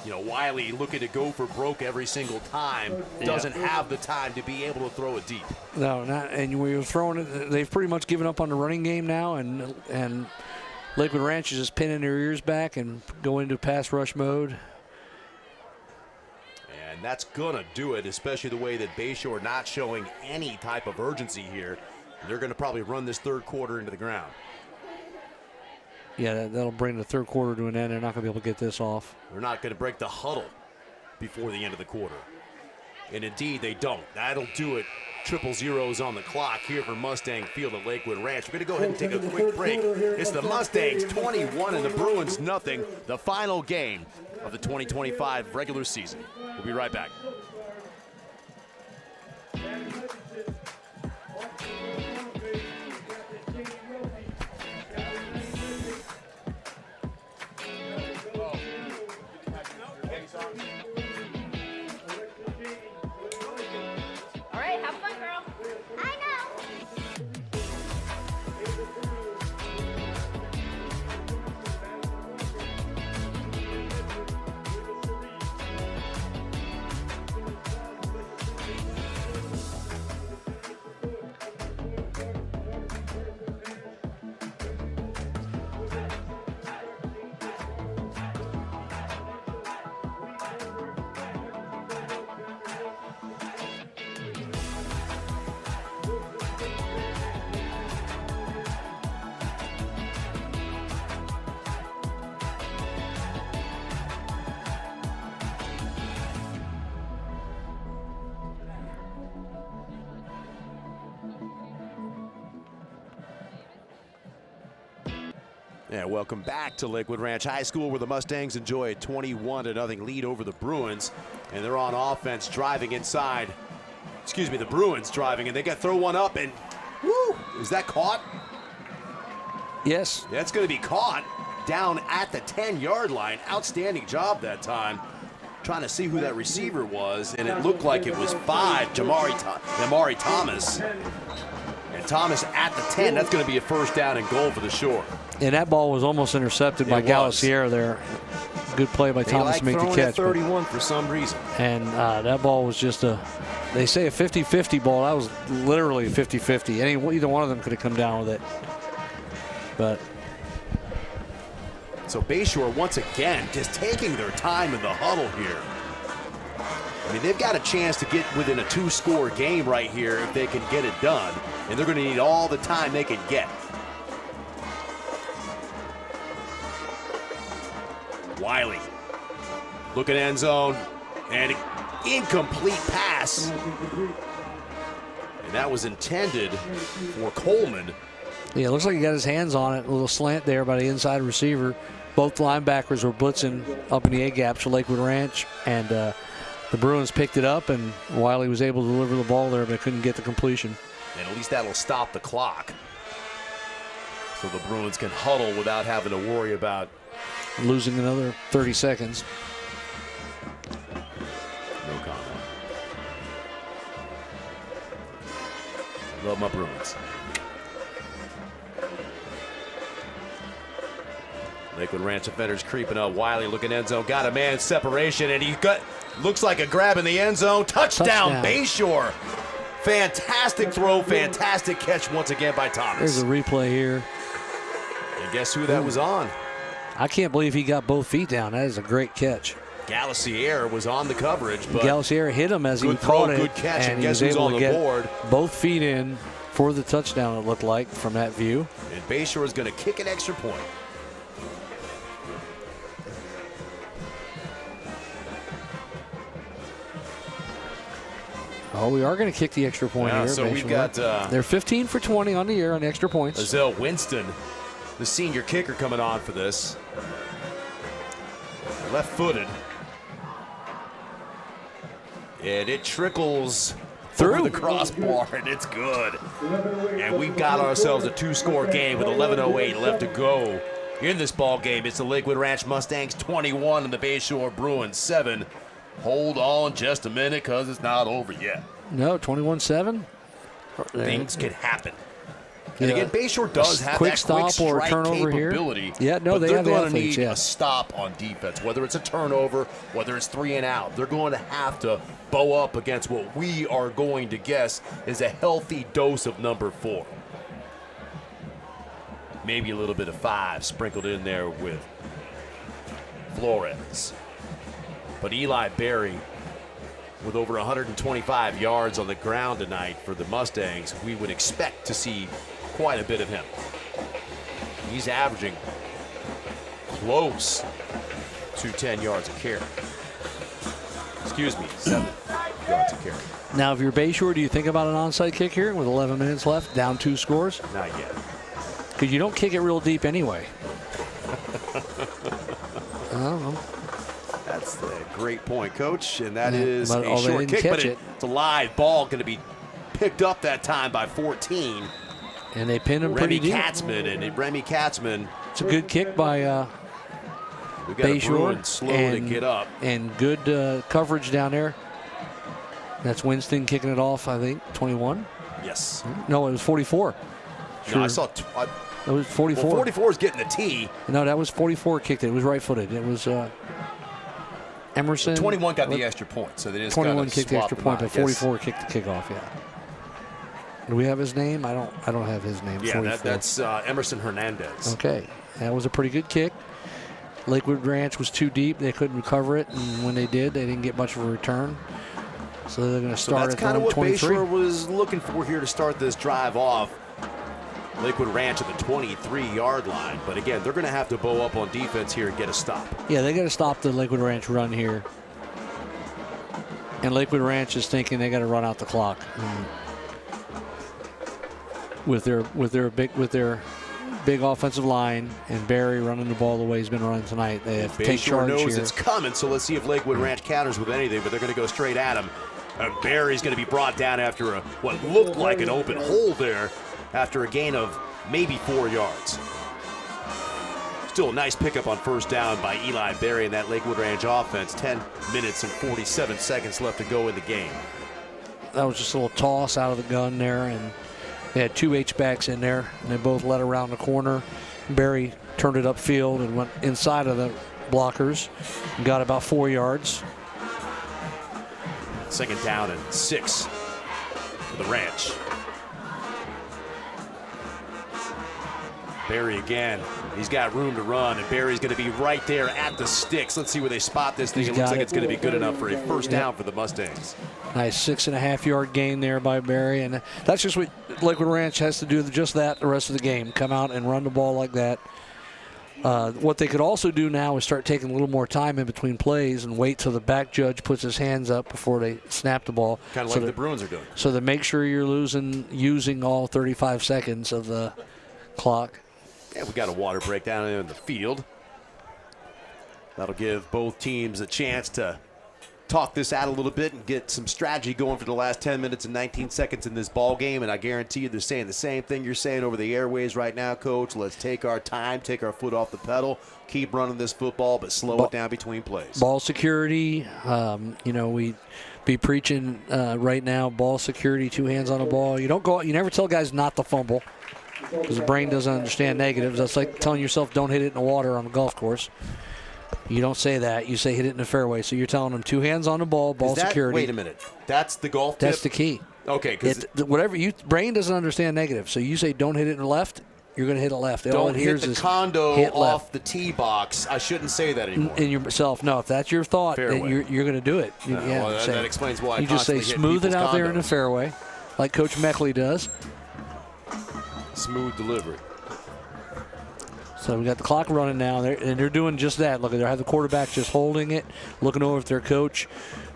You know, Wiley looking to go for broke every single time, doesn't have the time to be able to throw it deep. No, not, and we were throwing it. They've pretty much given up on the running game now, and Lakewood Ranch is just pinning their ears back and going into pass rush mode. And that's gonna do it, especially the way that Bayshore not showing any type of urgency here. They're gonna probably run this third quarter into the ground. Yeah, that'll bring the third quarter to an end. They're not gonna be able to get this off. They're not gonna break the huddle before the end of the quarter. And indeed, they don't. That'll do it. 0-0 on the clock here for Mustang Field at Lakewood Ranch. We're going to go ahead and take a quick break. It's the Mustangs 21 and the Bruins nothing. The final game of the 2025 regular season. We'll be right back. All right, have fun, girl. I know. Yeah, welcome back to Lakewood Ranch High School, where the Mustangs enjoy a 21-0 lead over the Bruins, and they're on offense driving inside. Excuse me, the Bruins driving, and they got to throw one up, and woo, is that caught? Yes. That's going to be caught down at the 10-yard line. Outstanding job that time. Trying to see who that receiver was, and it looked like it was 5, Amari Thomas. And Thomas at the 10, that's going to be a first down and goal for the Shore. And that ball was almost intercepted by Galacier there. Good play by Thomas to make the catch. 31 for some reason. And that ball was just they say a 50-50 ball. That was literally a 50-50. Either one of them could have come down with it. But so Bayshore once again just taking their time in the huddle here. I mean, they've got a chance to get within a 2-score game right here if they can get it done. And they're going to need all the time they can get. Wiley, look at end zone, and incomplete pass. And that was intended for Coleman. yeah, it looks like he got his hands on it. A little slant there by the inside receiver. Both linebackers were blitzing up in the A-gaps for Lakewood Ranch, and the Bruins picked it up, and Wiley was able to deliver the ball there, but couldn't get the completion. And at least that'll stop the clock, so the Bruins can huddle without having to worry about losing another 30 seconds. no comment. Love my Bruins. Lakewood Ranch offenders creeping up. Wiley looking end zone, got a man separation, and he looks like a grab in the end zone. Touchdown. Bayshore. Fantastic throw, fantastic catch once again by Thomas. There's a replay here. And guess who that was on? I can't believe he got both feet down. That is a great catch. Galacier was on the coverage, but Galacier hit him as he caught it. Good catch, and he guess was who's able on to the get board? both feet in for the touchdown, it looked like, from that view. And Bayshore is going to kick an extra point. Oh, we are going to kick the extra point here. So we've got they're 15 for 20 on the year on extra points. Azell Winston, the senior kicker, coming on for this. Left-footed. And it trickles through the crossbar, and it's good. And we've got ourselves a 2-score game with 11:08 left to go in this ball game. It's the Lakewood Ranch Mustangs 21 and the Bayshore Bruins 7. Hold on just a minute because it's not over yet. No, 21-7. Things can happen. And again, Bayshore does have quick that stop quick strike or turnover capability. Here. Yeah, no, but they they're have the going to athletes, need a stop on defense, whether it's a turnover, whether it's 3 and out. They're going to have to bow up against what we are going to guess is a healthy dose of number 4. Maybe a little bit of 5 sprinkled in there with Flores. But Eli Berry, with over 125 yards on the ground tonight for the Mustangs, we would expect to see quite a bit of him. He's averaging close to 10 yards a carry. Excuse me, 7 yards a carry. Now, if you're Bayshore, do you think about an onside kick here with 11 minutes left, down 2 scores? Not yet. Because you don't kick it real deep anyway. I don't know. That's a great point, Coach, and that is a they short didn't kick, catch but it. it's a live ball going to be picked up that time by 14. And they pinned him pretty deep. Remy Katzman. It's a good kick by We've got Bayshore. slow to get up. And good coverage down there. That's Winston kicking it off, I think, 21. Yes. No, it was 44. Sure. No, I saw. It was 44. Well, 44 is getting the tee. No, that was 44 kicked it. It was right-footed. It was Emerson. 21 got the extra point, so they just 21 kicked the extra point, but 44 yes. kicked the kickoff. Yeah. Do we have his name? I don't have his name. Yeah, that's Emerson Hernandez. Okay, that was a pretty good kick. Lakewood Ranch was too deep; they couldn't recover it, and when they did, they didn't get much of a return. So they're going to start at 23. That's kind of what Bayshore was looking for here to start this drive off. Lakewood Ranch at the 23-yard line, but again, they're going to have to bow up on defense here and get a stop. Yeah, they got to stop the Lakewood Ranch run here, and Lakewood Ranch is thinking they got to run out the clock. With their big offensive line and Barry running the ball the way he's been running tonight, they have to take charge knows here. It's coming, so let's see if Lakewood Ranch counters with anything, but they're going to go straight at him. And Barry's going to be brought down after what looked like an open hole there after a gain of maybe 4 yards. Still a nice pickup on first down by Eli Berry and that Lakewood Ranch offense. 10 minutes and 47 seconds left to go in the game. That was just a little toss out of the gun there, and they had 2 H-backs in there, and they both led around the corner. Barry turned it upfield and went inside of the blockers and got about 4 yards. 2nd down and 6 for the Ranch. Barry again. He's got room to run, and Barry's going to be right there at the sticks. Let's see where they spot this thing. It looks like it's going to be good enough for a first down for the Mustangs. Nice 6.5-yard gain there by Barry, and that's just what Lakewood Ranch has to do, just that the rest of the game. Come out and run the ball like that. What they could also do now is start taking a little more time in between plays and wait till the back judge puts his hands up before they snap the ball. Kind of like the Bruins are doing. So to make sure you're using all 35 seconds of the clock. Yeah, we got a water break down there in the field. That'll give both teams a chance to talk this out a little bit and get some strategy going for the last 10 minutes and 19 seconds in this ball game. And I guarantee you they're saying the same thing you're saying over the airways right now, Coach. Let's take our time, take our foot off the pedal, keep running this football, but slow it down between plays. Ball security, we be preaching right now, ball security, 2 hands on the ball. You never tell guys not to fumble, because the brain doesn't understand negatives. That's like telling yourself don't hit it in the water on a golf course. You don't say that. You say hit it in the fairway. So you're telling them 2 hands on the ball, security. Wait a minute. That's the golf tip? That's the key. Okay. Brain doesn't understand negative. So you say don't hit it in the left, you're going to hit it left. Don't hit the condo off the tee box. I shouldn't say that anymore. In yourself. No, if that's your thought, then you're going to do it. That explains why you just say smooth it out there in the fairway, like Coach Meckley does. Smooth delivery. So we got the clock running now, and they're doing just that. Look, they have the quarterback just holding it, looking over at their coach,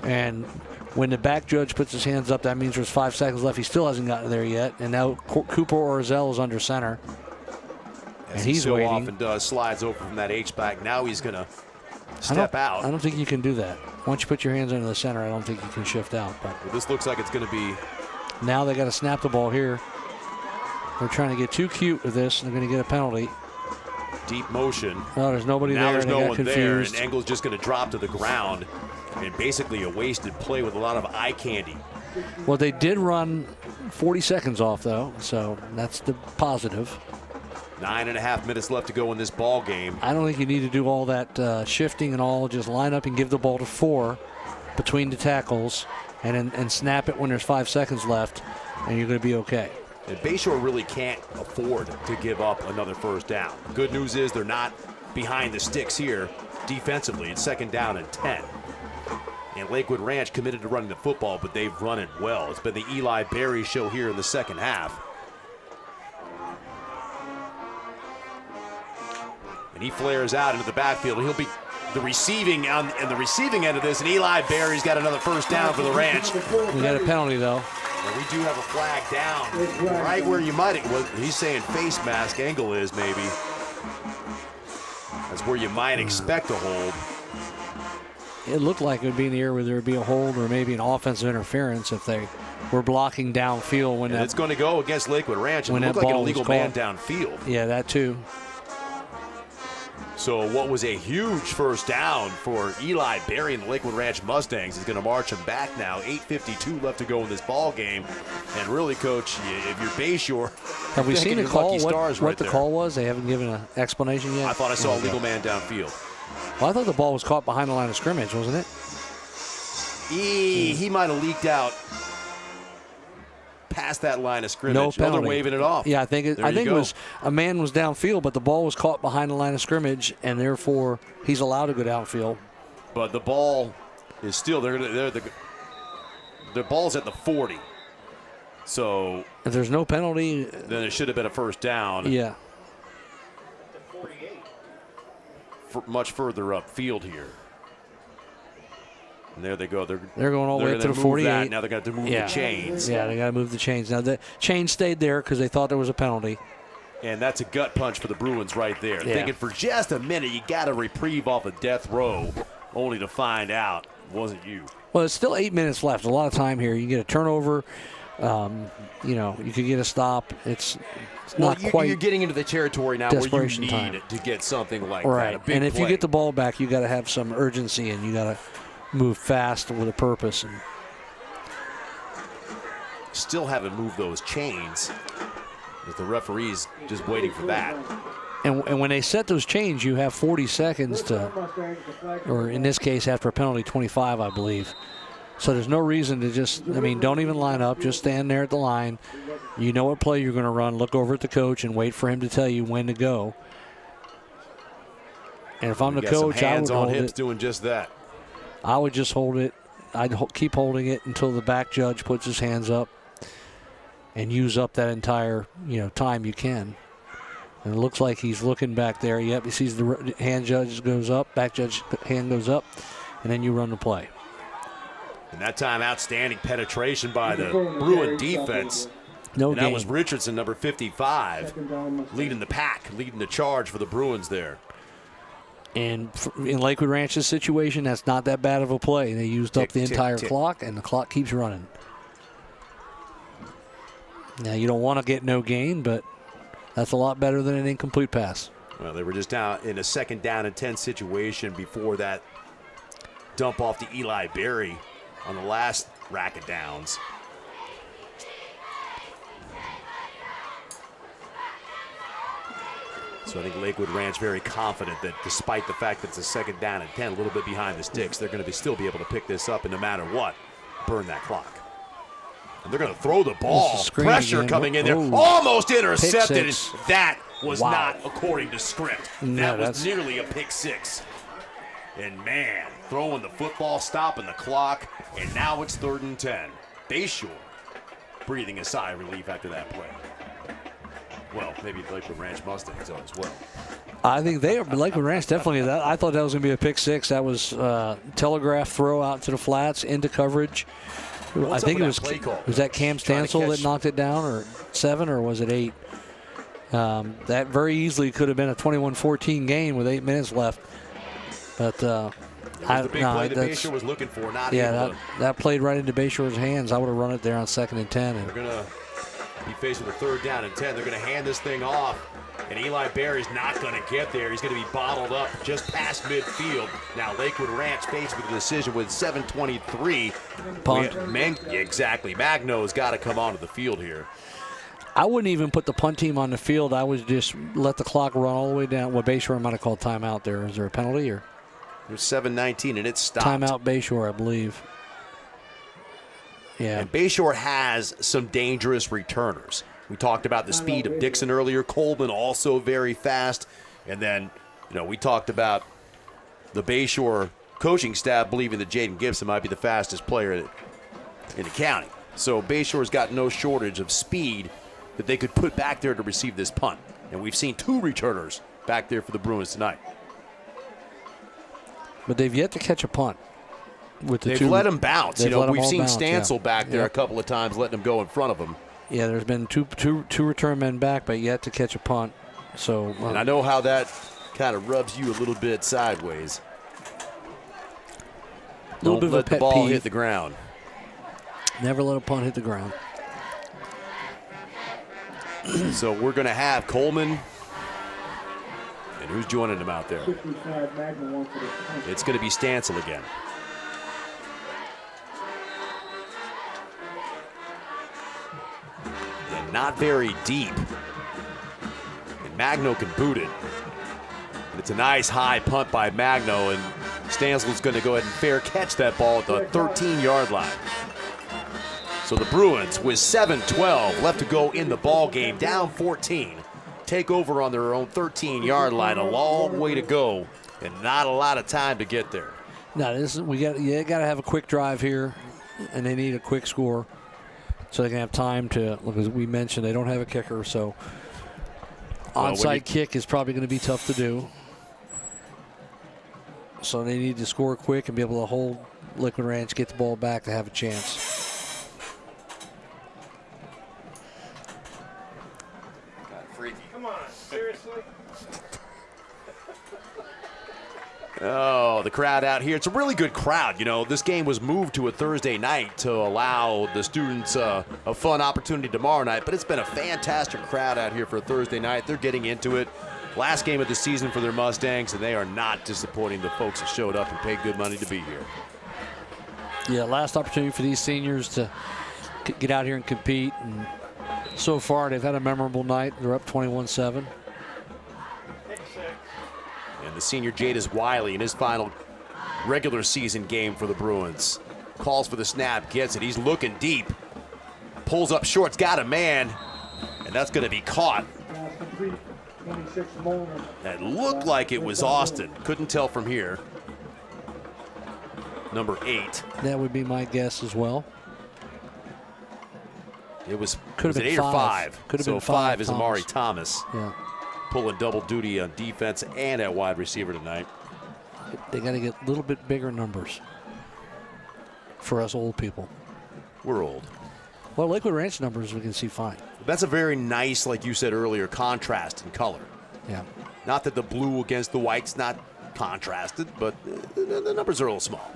and when the back judge puts his hands up, that means there's 5 seconds left. He still hasn't gotten there yet, and now Cooper Orzel is under center, and he's so waiting. Often does, slides over from that H-back. Now he's going to step out. I don't think you can do that. Once you put your hands under the center, I don't think you can shift out. But this looks like it's going to be. Now they got to snap the ball here. They're trying to get too cute with this, and they're going to get a penalty. Deep motion. Oh, there's nobody now there. There's They no got one confused. there, and Engel's just going to drop to the ground. And basically a wasted play with a lot of eye candy. Well, they did run 40 seconds off, though, so that's the positive. 9.5 minutes left to go in this ball game. I don't think you need to do all that shifting and all. Just line up and give the ball to 4 between the tackles and snap it when there's 5 seconds left, and you're going to be okay. And Bayshore really can't afford to give up another first down. Good news is they're not behind the sticks here defensively. It's 2nd down and 10. And Lakewood Ranch committed to running the football, but they've run it well. It's been the Eli Berry show here in the second half. And he flares out into the backfield. He'll be the receiving end of this, and Eli Berry's got another first down for the Ranch. We got a penalty, though. And we do have a flag down right where you might. He's saying face mask. Engel is maybe. That's where you might expect a hold. It looked like it would be in the air where there would be a hold or maybe an offensive interference if they were blocking downfield. When it's going to go against Lakewood Ranch. It looked like an illegal man downfield. Yeah, that too. So what was a huge first down for Eli Berry and the Lakewood Ranch Mustangs is going to march him back now. 8:52 left to go in this ball game. And really, Coach, if you're Bayshore, have we seen a call? What the there. call was? They haven't given an explanation yet. I thought I saw a legal man downfield. Well, I thought the ball was caught behind the line of scrimmage, wasn't it? He might have leaked out past that line of scrimmage. No penalty. They're waving it off. Yeah, I think it was a man was downfield, but the ball was caught behind the line of scrimmage, and therefore he's allowed to go downfield. But the ball is still the ball's at the 40. So if there's no penalty, then it should have been a first down. Yeah. Much further upfield here. And there they go. They're going all the way up to the 48. Now they're going to have to move the chains. Yeah, they got to move the chains. Now the chain stayed there because they thought there was a penalty. And that's a gut punch for the Bruins right there. Yeah. Thinking for just a minute you got to reprieve off a death row, only to find out it wasn't you. Well, it's still 8 minutes left. A lot of time here. You get a turnover. You could get a stop. It's not quite. You're getting into the territory now where you need to get something like that. A big and if play. you get the ball back, you got to have some urgency and you got to move fast with a purpose. And still haven't moved those chains. With the referees just waiting for that. And when they set those chains, you have 40 seconds to, or in this case, after a penalty, 25, I believe. So there's no reason to don't even line up. Just stand there at the line. You know what play you're going to run. Look over at the coach and wait for him to tell you when to go. And if I'm the coach, I would hold it. Doing just that. I would just hold it. I'd keep holding it until the back judge puts his hands up and use up that entire time you can. And it looks like he's looking back there. Yep, he sees the hand judge goes up, back judge hand goes up, and then you run the play. And that time, outstanding penetration by the Bruin defense. That was Richardson, number 55, leading the pack, leading the charge for the Bruins there. And in Lakewood Ranch's situation, that's not that bad of a play. They used up the entire clock, and the clock keeps running. Now, you don't want to get no gain, but that's a lot better than an incomplete pass. Well, they were just down in a 2nd down and 10 situation before that dump off to Eli Berry on the last rack of downs. So I think Lakewood Ranch very confident that despite the fact that it's a 2nd down and 10, a little bit behind the sticks, they're going to still be able to pick this up and no matter what, burn that clock. And they're going to throw the ball. Pressure coming in there. Almost intercepted. And that was not according to script. That was nearly a pick six. And man, throwing the football, stopping the clock, and now it's 3rd and 10. Bayshore breathing a sigh of relief after that play. Well, maybe the Lakewood Ranch Mustangs as well. I think Lakewood Ranch definitely. I thought that was going to be a pick six. That was telegraph throw out to the flats into coverage. I think it was that Cam Stansel that knocked it down, or 7, or was it 8? That very easily could have been a 21-14 game with 8 minutes left. But the big play that Bayshore was looking for. That played right into Bayshore's hands. I would have run it there on 2nd and 10. They're going to be faced with a 3rd down and 10. They're going to hand this thing off. And Eli Berry's not going to get there. He's going to be bottled up just past midfield. Now Lakewood Ranch faced with the decision with 7:23. Punt. Exactly. Magno's got to come onto the field here. I wouldn't even put the punt team on the field. I would just let the clock run all the way down. Well, Bayshore might have called timeout there. Is there a penalty or? There's 7:19 and it's stopped. Timeout Bayshore, I believe. Yeah. And Bayshore has some dangerous returners. We talked about the speed of Dixon earlier. Coleman also very fast. And then, we talked about the Bayshore coaching staff believing that Jaden Gibson might be the fastest player in the county. So Bayshore's got no shortage of speed that they could put back there to receive this punt. And we've seen 2 returners back there for the Bruins tonight. But they've yet to catch a punt. They've let them bounce. We've seen Stancil back there a couple of times letting them go in front of them. Yeah, there's been two return men back, but yet to catch a punt. So, and I know how that kind of rubs you a little bit sideways. Don't let the ball hit the ground. Never let a punt hit the ground. So we're going to have Coleman. And who's joining him out there? It's going to be Stancil again. And not very deep. And Magno can boot it. And it's a nice high punt by Magno, and Stancil's going to go ahead and fair catch that ball at the 13-yard line. So the Bruins, with 7:12 left to go in the ball game, down 14, take over on their own 13-yard line. A long way to go, and not a lot of time to get there. No, you got to have a quick drive here, and they need a quick score, so they can have time to. Look, as we mentioned, they don't have a kicker, so onside kick is probably going to be tough to do. So they need to score quick and be able to hold Lakewood Ranch, get the ball back to have a chance. Come on, seriously? Oh, the crowd out here. It's a really good crowd. This game was moved to a Thursday night to allow the students a fun opportunity tomorrow night, but it's been a fantastic crowd out here for a Thursday night. They're getting into it. Last game of the season for their Mustangs, and they are not disappointing the folks that showed up and paid good money to be here. Yeah, last opportunity for these seniors to get out here and compete, and so far they've had a memorable night. They're up 21-7. And the senior Jadis Wiley in his final regular season game for the Bruins. Calls for the snap, gets it. He's looking deep. Pulls up short, got a man, and that's going to be caught. That looked like it was Austin. Couldn't tell from here. Number 8. That would be my guess as well. It was, Could have been 8 or 5. Could have so been 5 is Amari Thomas. Yeah. Pulling double duty on defense and at wide receiver tonight. They got to get a little bit bigger numbers for us old people. We're old. Well, Lakewood Ranch numbers we can see fine. That's a very nice, like you said earlier, contrast in color. Yeah. Not that the blue against the white's not contrasted, but the numbers are a little small.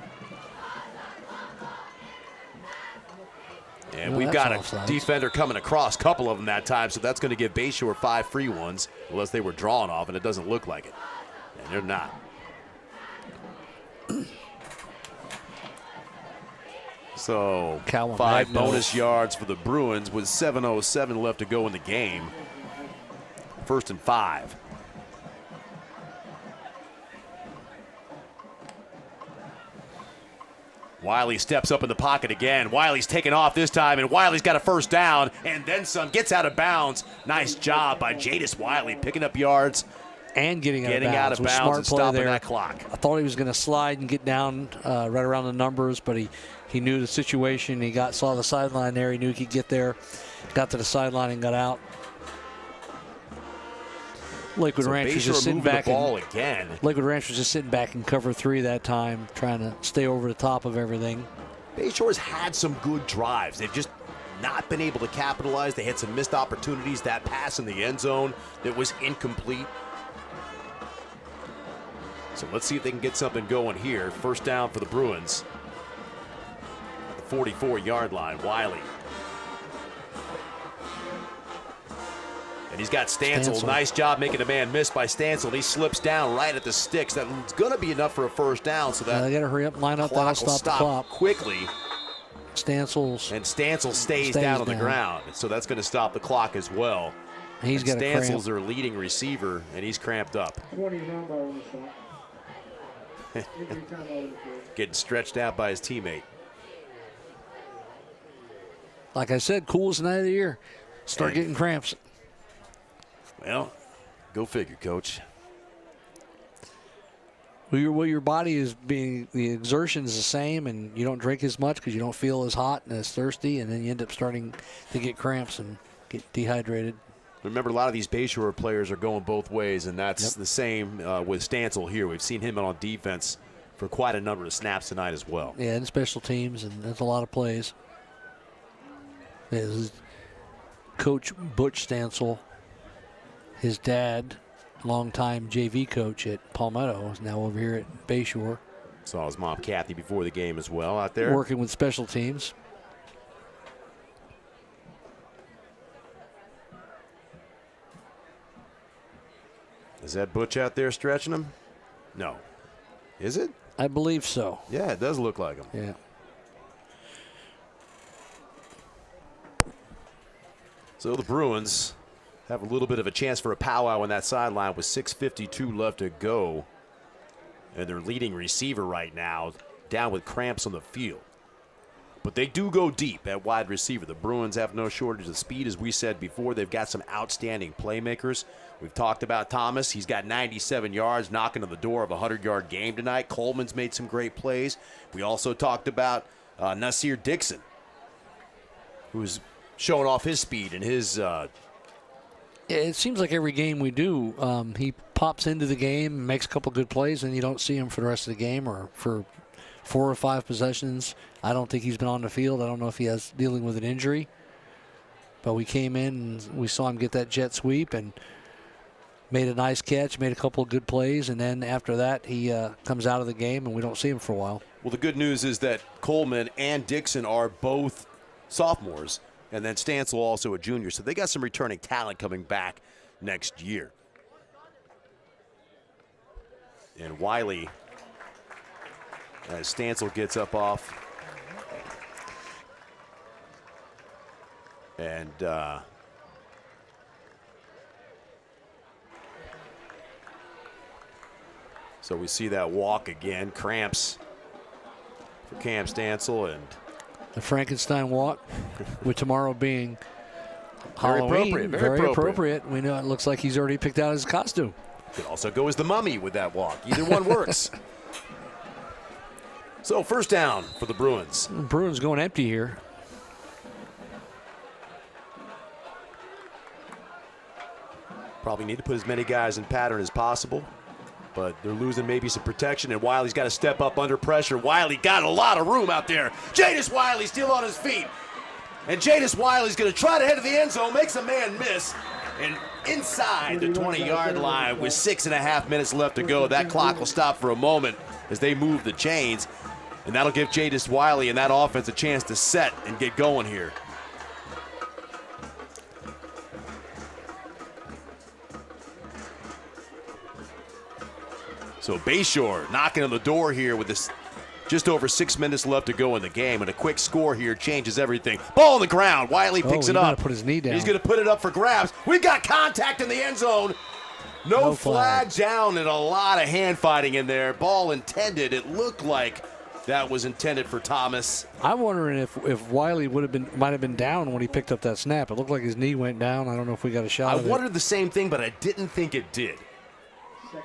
And we've got a defender coming across, a couple of them that time, so that's going to give Bayshore 5 free ones, unless they were drawn off, and it doesn't look like it. And they're not. So 5 bonus yards for the Bruins with 7:07 left to go in the game. 1st and 5. Wiley steps up in the pocket again. Wiley's taken off this time, and Wiley's got a first down, and then some. Gets out of bounds. Nice job by Jadis Wiley, picking up yards. And getting out of bounds and stopping that clock. I thought he was going to slide and get down right around the numbers, but he knew the situation. He saw the sideline there. He knew he could get there. Got to the sideline and got out. Lakewood Ranch was just sitting back. Lakewood Ranch was just sitting back in cover 3 that time, trying to stay over the top of everything. Bayshore's had some good drives. They've just not been able to capitalize. They had some missed opportunities. That pass in the end zone that was incomplete. So let's see if they can get something going here. First down for the Bruins. At the 44-yard line, Wiley. And he's got Stancil. Nice job making a man miss by Stancil. He slips down right at the sticks. That's going to be enough for a first down. So that they got to hurry up, line up, that'll stop the clock quickly. Stancil stays down on the ground, so that's going to stop the clock as well. He's got Stancil's their leading receiver, and he's cramped up. Getting stretched out by his teammate. Like I said, coolest night of the year. Start getting cramps. Well, go figure, Coach. Well, your body is being, the exertion is the same, and you don't drink as much because you don't feel as hot and as thirsty, and then you end up starting to get cramps and get dehydrated. Remember, a lot of these Bayshore players are going both ways, and that's the same with Stancil here. We've seen him on defense for quite a number of snaps tonight as well. Yeah, and special teams, and that's a lot of plays. His Coach Butch Stancil, his dad, longtime JV coach at Palmetto, is now over here at Bayshore. Saw his mom, Kathy, before the game as well out there. Working with special teams. Is that Butch out there stretching him? No. Is it? I believe so. Yeah, it does look like him. Yeah. So the Bruins have a little bit of a chance for a powwow on that sideline with 6:52 left to go. And their leading receiver right now down with cramps on the field. But they do go deep at wide receiver. The Bruins have no shortage of speed. As we said before, they've got some outstanding playmakers. We've talked about Thomas. He's got 97 yards, knocking on the door of a 100-yard game tonight. Coleman's made some great plays. We also talked about Nasir Dixon, who's showing off his speed and his it seems like every game we do, he pops into the game, makes a couple good plays, and you don't see him for the rest of the game or for 4 or 5 possessions. I don't think he's been on the field. I don't know if he has dealing with an injury. But we came in and we saw him get that jet sweep and made a nice catch, made a couple of good plays, and then after that he comes out of the game and we don't see him for a while. Well, the good news is that Coleman and Dixon are both sophomores, and then Stancil also a junior. So they got some returning talent coming back next year. And Wiley, as Stancil gets up off. And so we see that walk again. Cramps for Cam Stancil. And the Frankenstein walk, with tomorrow being very Halloween. Very appropriate. We know it looks like he's already picked out his costume. Could also go as the mummy with that walk. Either one works. So first down for the Bruins. The Bruins going empty here. Probably need to put as many guys in pattern as possible, but they're losing maybe some protection, and Wiley's got to step up under pressure. Wiley got a lot of room out there. Jadis Wiley still on his feet, and Jadis Wiley's going to try to head to the end zone, makes a man miss, and inside the 20-yard line with 6.5 minutes left to go. That clock will stop for a moment as they move the chains, and that'll give Jadis Wiley and that offense a chance to set and get going here. So Bayshore knocking on the door here with this just over 6 minutes left to go in the game, and a quick score here changes everything. Ball on the ground. Wiley picks it up. Put his knee down. He's going to put it up for grabs. We've got contact in the end zone. No flag down, and a lot of hand fighting in there. Ball intended. It looked like that was intended for Thomas. I'm wondering if Wiley might have been down when he picked up that snap. It looked like his knee went down. I don't know if we got a shot of it. I wondered the same thing, but I didn't think it did.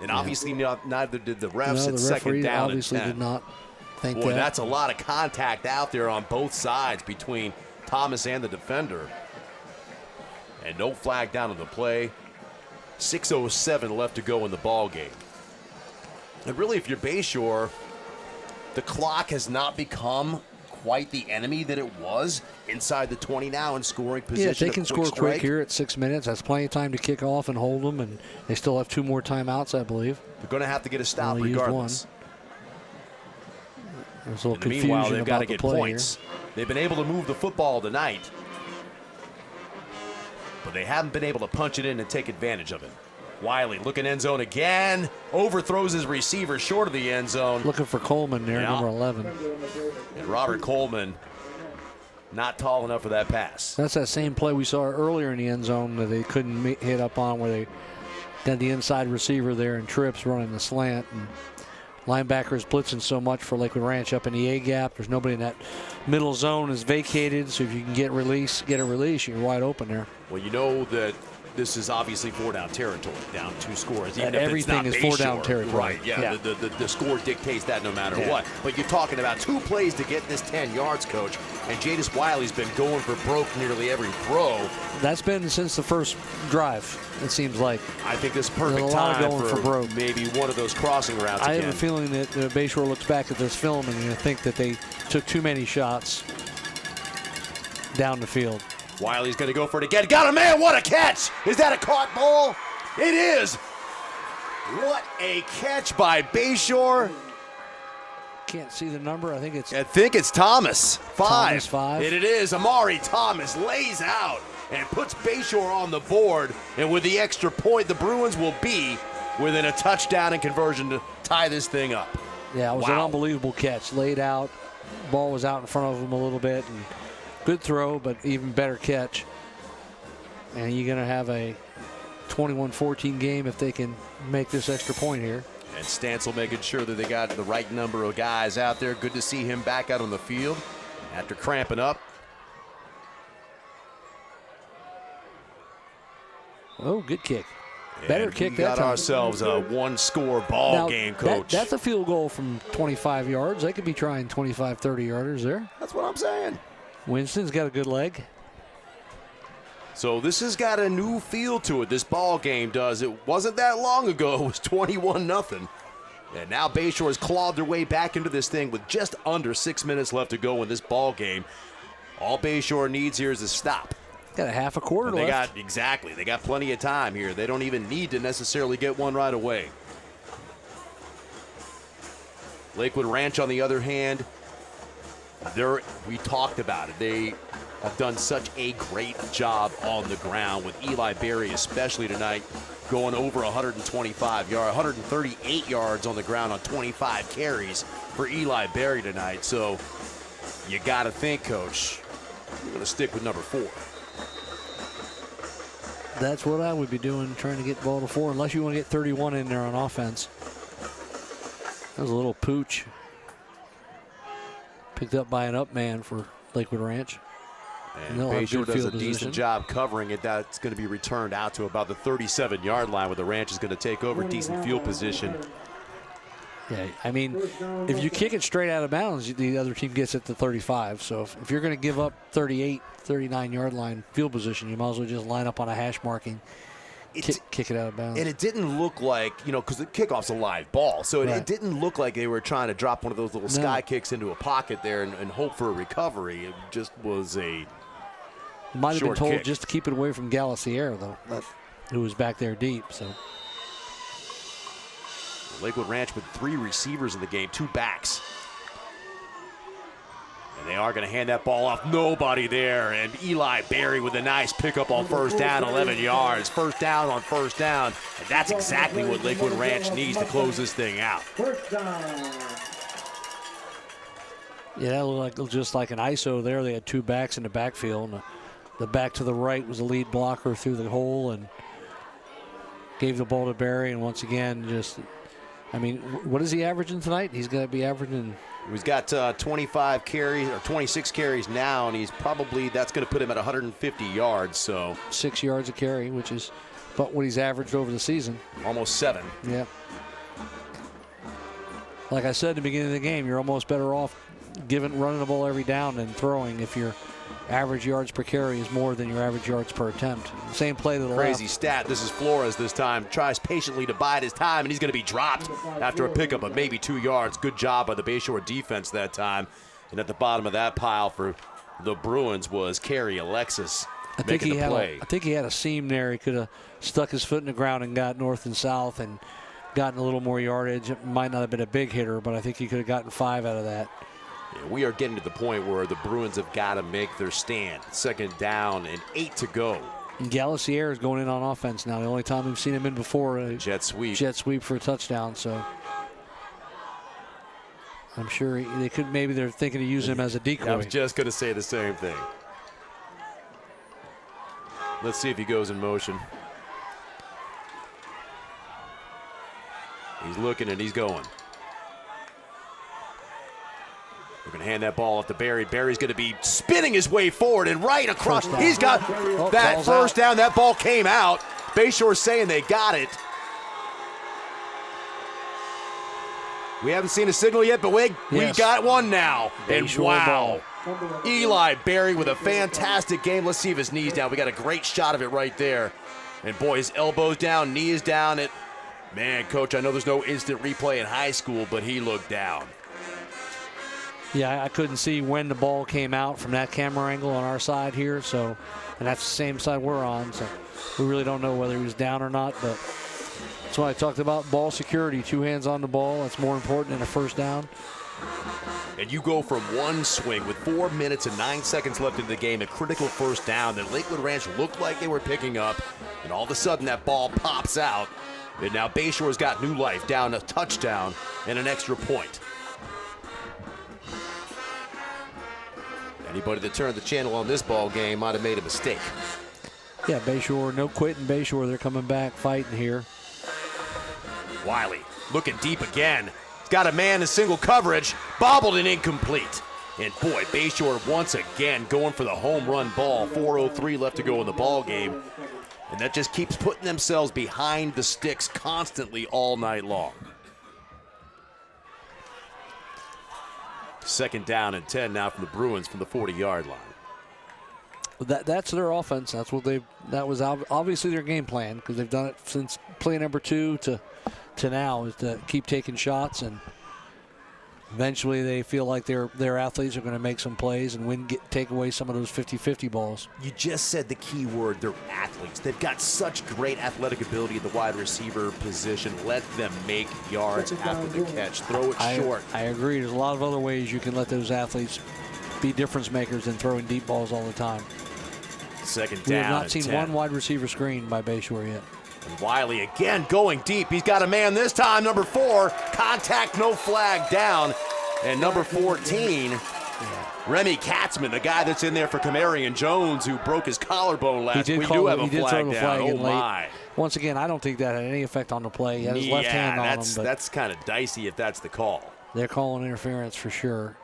And obviously neither did the refs at second down and 10. Obviously did not think that. Boy, that's a lot of contact out there on both sides between Thomas and the defender. And no flag down on the play. 6:07 left to go in the ball game. And really, if you're Bayshore, the clock has not become quite the enemy that it was inside the 20 now in scoring position. Yeah, if they can score quick here at 6 minutes, that's plenty of time to kick off and hold them, and they still have 2 more timeouts, I believe. They're going to have to get a stop regardless. There's a little confusion meanwhile, they've got to get points. They've been able to move the football tonight. but they haven't been able to punch it in and take advantage of it. Wiley looking end zone again, overthrows his receiver short of the end zone. Looking for Coleman there, number 11. And Robert Coleman not tall enough for that pass. That's that same play we saw earlier in the end zone that they couldn't hit up on, where they got the inside receiver there and trips running the slant. And linebackers blitzing so much for Lakewood Ranch up in the A gap. There's nobody in that middle zone is vacated, so if you can get a release, you're wide open there. Well, you know that this is obviously 4-down territory, down 2 scores. Even if everything it's not is 4-down Bayshore. territory. Right, yeah. The score dictates that no matter what. But you're talking about 2 plays to get this 10 yards, Coach. And Jadis Wiley's been going for broke nearly every throw. That's been since the first drive, it seems like. I think this is perfect time for broke. maybe one of those crossing routes I again. have a feeling that Bayshore looks back at this film and you think that they took too many shots down the field. Wiley's going to go for it again. Got a man. What a catch. Is that a caught ball? It is. What a catch by Bayshore. Can't see the number. I think it's Thomas. 5. Thomas 5. It is. Amari Thomas lays out and puts Bayshore on the board. And with the extra point, the Bruins will be within a touchdown and conversion to tie this thing up. Yeah, it was an unbelievable catch. Laid out. Ball was out in front of him a little bit. And good throw, but even better catch. And you're going to have a 21-14 game if they can make this extra point here. And Stancil making sure that they got the right number of guys out there. Good to see him back out on the field after cramping up. Oh, good kick. Better and kick we that got time. ourselves a 1-score ball game, Coach. That's a field goal from 25 yards. They could be trying 25, 30-yarders there. That's what I'm saying. Winston's got a good leg. So this has got a new feel to it. This ball game does. It wasn't that long ago. It was 21-0. And now Bayshore has clawed their way back into this thing with just under 6 minutes left to go in this ball game. All Bayshore needs here is a stop. Got a half a quarter left. They got plenty of time here. They don't even need to necessarily get one right away. Lakewood Ranch, on the other hand, we talked about it. They have done such a great job on the ground with Eli Berry, especially tonight, going over 125 yards, 138 yards on the ground on 25 carries for Eli Berry tonight. So you got to think, Coach, you're going to stick with number 4. That's what I would be doing, trying to get the ball to 4, unless you want to get 31 in there on offense. That was a little pooch. Picked up by an up man for Lakewood Ranch. And Bayshore does a decent job covering it. That's going to be returned out to about the 37-yard line where the Ranch is going to take over. Decent field position. Yeah, I mean, if you kick it straight out of bounds, the other team gets it to 35. So if you're going to give up 38, 39-yard line field position, you might as well just line up on a hash marking, kick it out of bounds. And it didn't look like, because the kickoff's a live ball, so it didn't look like they were trying to drop one of those little sky kicks into a pocket there and hope for a recovery. It just was a might have been told kick. just to keep it away from Galacier, though, who was back there deep. So Lakewood Ranch with 3 receivers in the game, 2 backs. And they are going to hand that ball off. Nobody there. And Eli Berry with a nice pickup on first down, 11 yards. First down on first down. And that's exactly what Lakewood Ranch needs to close this thing out. Yeah, that looked just like an ISO there. They had 2 backs in the backfield. And the back to the right was the lead blocker through the hole and gave the ball to Berry. And once again, what is he averaging tonight? He's going to be averaging. He's got 25 carries or 26 carries now, and that's going to put him at 150 yards. So 6 yards a carry, which is about what he's averaged over the season. Almost 7. Yeah. Like I said at the beginning of the game, you're almost better off running the ball every down than throwing if your average yards per carry is more than your average yards per attempt. Same play to the Crazy left. stat. This is Flores this time. Tries patiently to bide his time, and he's going to be dropped after a pickup of maybe 2 yards. Good job by the Bayshore defense that time. And at the bottom of that pile for the Bruins was Kerry Alexis making the play. I think he had a seam there. He could have stuck his foot in the ground and got north and south and gotten a little more yardage. It might not have been a big hitter, but I think he could have gotten 5 out of that. Yeah, we are getting to the point where the Bruins have got to make their stand. 2nd down and 8 to go And Galacier is going in on offense now. The only time we've seen him in before, a jet sweep for a touchdown. So I'm sure they're thinking to use him as a decoy. I was just going to say the same thing. Let's see if he goes in motion. He's looking and he's going. We're going to hand that ball off to Barry. Barry's going to be spinning his way forward and right across. He's got that first down. That ball came out. Bayshore saying they got it. We haven't seen a signal yet, but we got one now. And wow. Eli Berry with a fantastic game. Let's see if his knee's down. We got a great shot of it right there. And boy, his elbow's down, knee is down. Man, Coach, I know there's no instant replay in high school, but he looked down. Yeah, I couldn't see when the ball came out from that camera angle on our side here. And that's the same side we're on. So we really don't know whether he was down or not. But that's why I talked about ball security. 2 hands on the ball. That's more important than a first down. And you go from one swing with 4 minutes and 9 seconds left in the game, a critical first down that Lakewood Ranch looked like they were picking up. And all of a sudden that ball pops out. And now Bayshore's got new life, down a touchdown and an extra point. Anybody that turned the channel on this ball game might have made a mistake. Yeah, Bayshore, no quitting Bayshore. They're coming back, fighting here. Wiley looking deep again. He's got a man in single coverage, bobbled and incomplete. And boy, Bayshore once again going for the home run ball. 4:03 left to go in the ball game. And that just keeps putting themselves behind the sticks constantly all night long. 2nd down and 10 now from the Bruins from the 40-yard line. That's their offense. That was obviously their game plan, because they've done it since play number 2 to now, is to keep taking shots, and eventually they feel like their athletes are going to make some plays and take away some of those 50-50 balls. You just said the key word, they're athletes. They've got such great athletic ability at the wide receiver position. Let them make yards after the catch. Throw it short. I agree. There's a lot of other ways you can let those athletes be difference makers than throwing deep balls all the time. 2nd down. We have not seen 10. one wide receiver screen by Bayshore yet. And Wiley again going deep. He's got a man this time, number 4. Contact, no flag down. And number 14, Remy Katzman, the guy that's in there for Camarion Jones, who broke his collarbone last week. We do have a flag down. Oh, my. Once again, I don't think that had any effect on the play. He had his left hand on him. But that's kind of dicey if that's the call. They're calling interference for sure.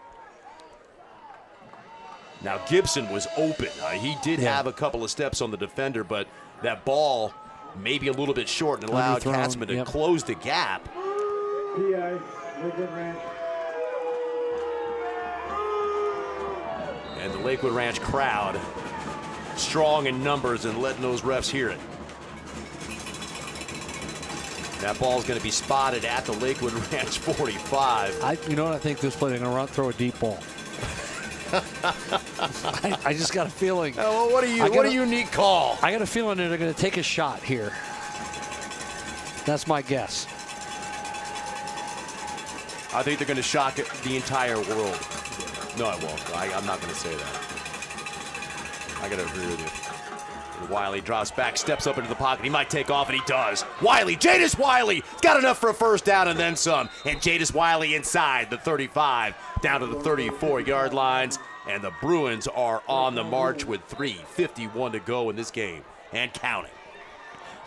Now, Gibson was open. He did have a couple of steps on the defender, but that ball maybe a little bit short and allowed Katzman to close the gap. PI, Lakewood Ranch. And the Lakewood Ranch crowd strong in numbers and letting those refs hear it. That ball's going to be spotted at the Lakewood Ranch 45. You know what? I think this play they're going to throw a deep ball. I just got a feeling. Oh, well, what a unique call. I got a feeling that they're going to take a shot here. That's my guess. I think they're going to shock the entire world. No, I won't. I'm not going to say that. I got to agree with you. And Wiley drops back, steps up into the pocket. He might take off, and he does. Wiley, Jadis Wiley, got enough for a first down and then some. And Jadis Wiley inside the 35, down to the 34-yard lines. And the Bruins are on the march with 3:51 to go in this game and counting.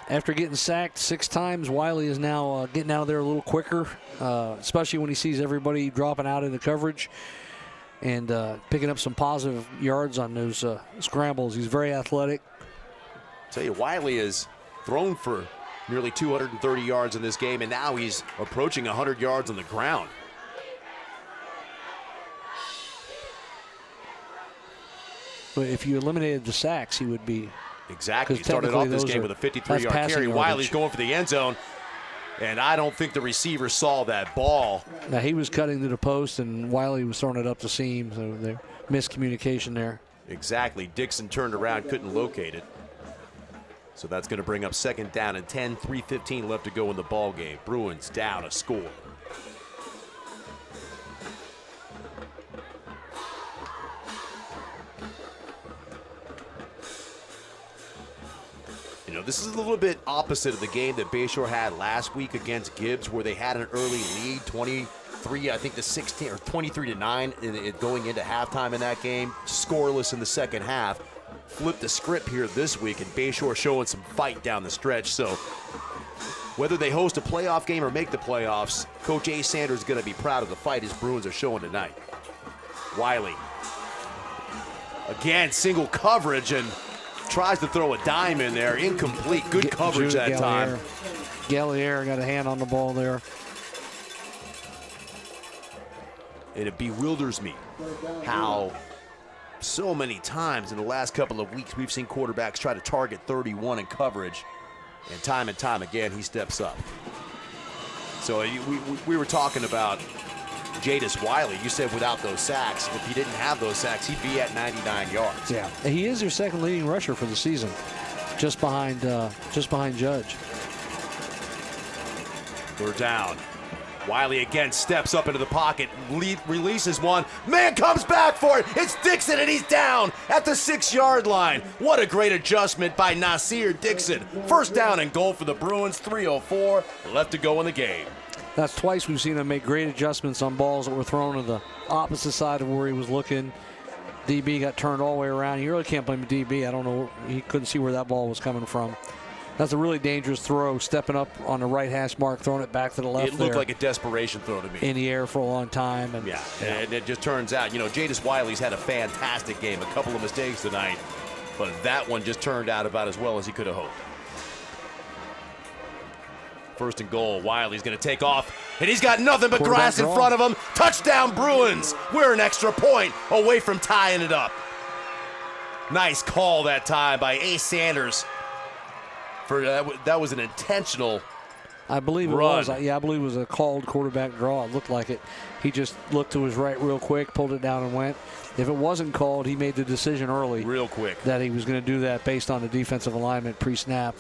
After getting sacked 6 times, Wiley is now getting out of there a little quicker, especially when he sees everybody dropping out into coverage and picking up some positive yards on those scrambles. He's very athletic. Tell you, Wiley has thrown for nearly 230 yards in this game, and now he's approaching 100 yards on the ground. But if you eliminated the sacks, he would be. Exactly. He started off this game with a 53-yard carry. Wiley's going for the end zone, and I don't think the receiver saw that ball. Now, he was cutting to the post, and Wiley was throwing it up the seam, so there miscommunication there. Exactly. Dixon turned around, couldn't locate it. So that's going to bring up 2nd down and 10, 3:15 left to go in the ball game. Bruins down a score. this is a little bit opposite of the game that Bayshore had last week against Gibbs, where they had an early lead, 23, I think to 16 or 23-9 going into halftime in that game, scoreless in the second half. Flipped the script here this week, and Bayshore showing some fight down the stretch. So whether they host a playoff game or make the playoffs, Coach A. Sanders is going to be proud of the fight his Bruins are showing tonight. Wiley, again, single coverage and tries to throw a dime in there. Incomplete. Good coverage that time. Gallier got a hand on the ball there. And it bewilders me how so many times in the last couple of weeks we've seen quarterbacks try to target 31 in coverage, and time again he steps up. So we were talking about Jadis Wiley. You said without those sacks, if he didn't have those sacks, he'd be at 99 yards. Yeah, he is your second leading rusher for the season, just behind Judge. They're down. Wiley again steps up into the pocket, releases one. Man comes back for it. It's Dixon, and he's down at the 6-yard line. What a great adjustment by Nasir Dixon. First down and goal for the Bruins. 3:04 left to go in the game. That's twice we've seen him make great adjustments on balls that were thrown to the opposite side of where he was looking. DB got turned all the way around. You really can't blame the DB. I don't know. He couldn't see where that ball was coming from. That's a really dangerous throw, stepping up on the right hash mark, throwing it back to the left. It looked like a desperation throw to me. In the air for a long time. And, yeah, and it just turns out, Jadis Wiley's had a fantastic game. A couple of mistakes tonight, but that one just turned out about as well as he could have hoped. First and goal, Wiley's going to take off, and he's got nothing but grass in front of him. Touchdown, Bruins. We're an extra point away from tying it up. Nice call that time by A. Sanders. That was an intentional I believe it run. was. Yeah, I believe it was a called quarterback draw. It looked like it. He just looked to his right real quick, pulled it down and went. If it wasn't called, he made the decision early. Real quick. That he was going to do that based on the defensive alignment pre-snap.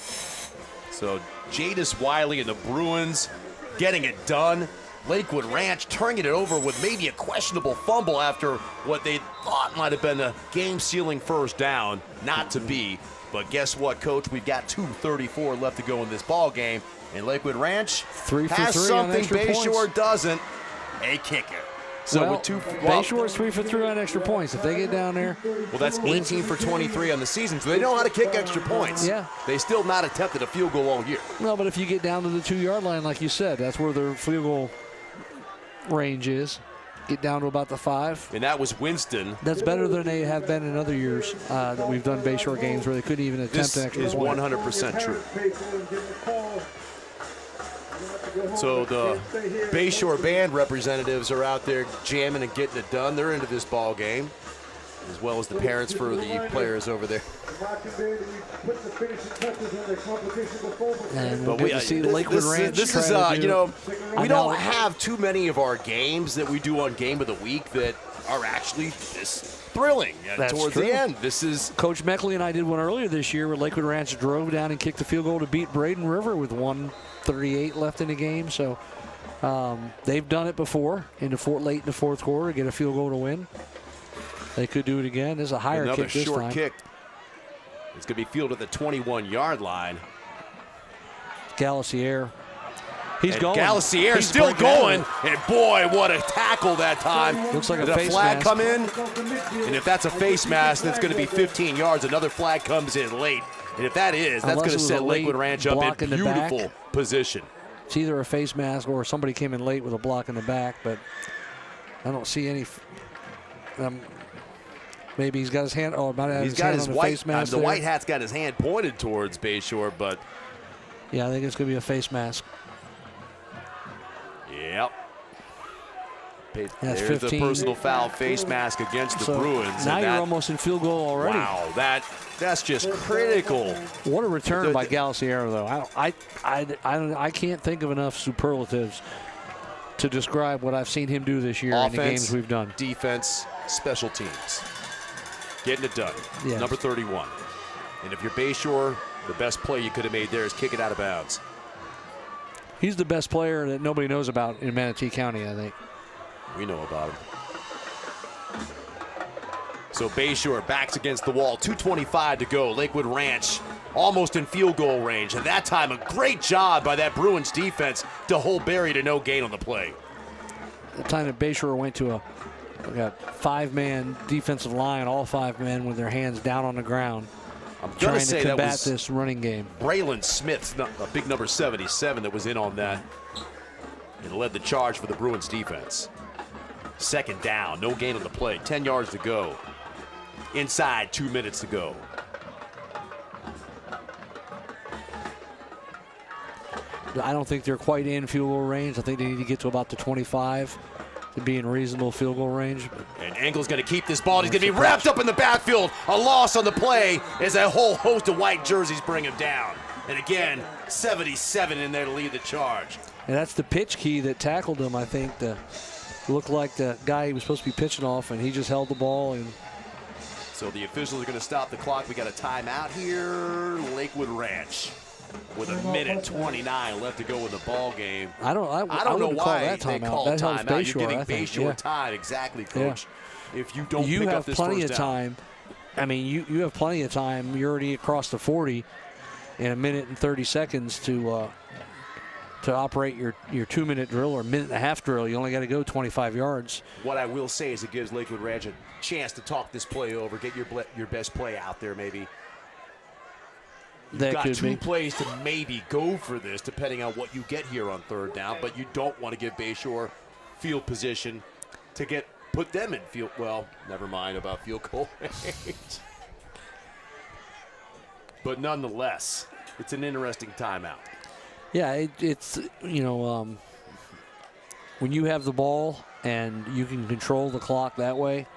So Jadis Wiley and the Bruins getting it done. Lakewood Ranch turning it over with maybe a questionable fumble after what they thought might have been a game-sealing first down. Not to be. But guess what, Coach? We've got 2:34 left to go in this ball game. And Lakewood Ranch 3 for has 3 something Bayshore points. Doesn't. A kicker. So well, with Bayshore's 3 for 3 on extra points. If they get down there. Well, that's 18 for 23 on the season. So they know how to kick extra points. Yeah. They still not attempted a field goal all year. No, but if you get down to the 2-yard line, like you said, that's where their field goal range is. Get down to about the 5. And that was Winston. That's better than they have been in other years that we've done Bayshore games where they couldn't even attempt an extra point. This is 100% true. So the Bayshore band representatives are out there jamming and getting it done. They're into this ball game, as well as the parents for the players over there. And we'll get to see Lakewood Ranch. This is, we don't have too many of our games that we do on Game of the Week that are actually this thrilling towards the end. This is Coach Meckley and I did one earlier this year where Lakewood Ranch drove down and kicked the field goal to beat Braden River with 1:38 left in the game. So they've done it before late in the fourth quarter, get a field goal to win. They could do it again. There's a higher kick this time. Another short kick. It's going to be fielded at the 21-yard line. Galassier. He's going. Galassier still going. And boy, what a tackle that time. Looks like a face flag mask come in? And if that's a face mask, that's going to be 15 yards. Another flag comes in late. And if that is, that's going to set Lakewood Ranch up in beautiful position. It's either a face mask or somebody came in late with a block in the back, but I don't see any. Maybe he's got his hand. Oh, might have he's his got hand his on the white. face mask. The white hat's got his hand pointed towards Bayshore, but yeah, I think it's going to be a face mask. Yep. That's There's 15. the personal foul face mask against the Bruins. Now you're almost in field goal already. Wow, that's just critical. What a return by Galassier, though. I can't think of enough superlatives to describe what I've seen him do this year in the games we've done. Defense, special teams. Getting it done. Yes. Number 31. And if you're Bayshore, the best play you could have made there is kick it out of bounds. He's the best player that nobody knows about in Manatee County, I think. We know about him. So Bayshore backs against the wall. 2:25 to go. Lakewood Ranch almost in field goal range. And that time, a great job by that Bruins defense to hold Barry to no gain on the play. The time that Bayshore went to a 5-man defensive line, all 5 men with their hands down on the ground, I'm going trying to say to that combat was this running game. Braylon Smith, a big number 77, that was in on that and led the charge for the Bruins defense. Second down, no gain on the play, 10 yards to go. Inside 2 minutes to go. I don't think they're quite in field goal range. I think they need to get to about the 25 to be in reasonable field goal range. And Engel's going to keep this ball. He's going to be wrapped up in the backfield. A loss on the play as a whole host of white jerseys bring him down. And again, 77 in there to lead the charge. And that's the pitch key that tackled him, I think. Looked like the guy he was supposed to be pitching off, and he just held the ball. And so the officials are going to stop the clock. We got a timeout here. Lakewood Ranch with 1:29 left to go in the ball game. I don't know why they called timeout. You're giving I think. Bayshore time, exactly, Coach. Yeah. If you don't pick up this plenty first of down. time. I mean, you have plenty of time. You're already across the 40 in 1 minute and 30 seconds to operate your 2-minute drill or 1.5-minute drill. You only got to go 25 yards. What I will say is it gives Lakewood Ranch a chance to talk this play over, get your best play out there maybe. You've got 2 plays to maybe go for this, depending on what you get here on third down, but you don't want to give Bayshore field position to put them in field. Well, never mind about field goal range. But nonetheless, it's an interesting timeout. Yeah, it's when you have the ball and you can control the clock that way.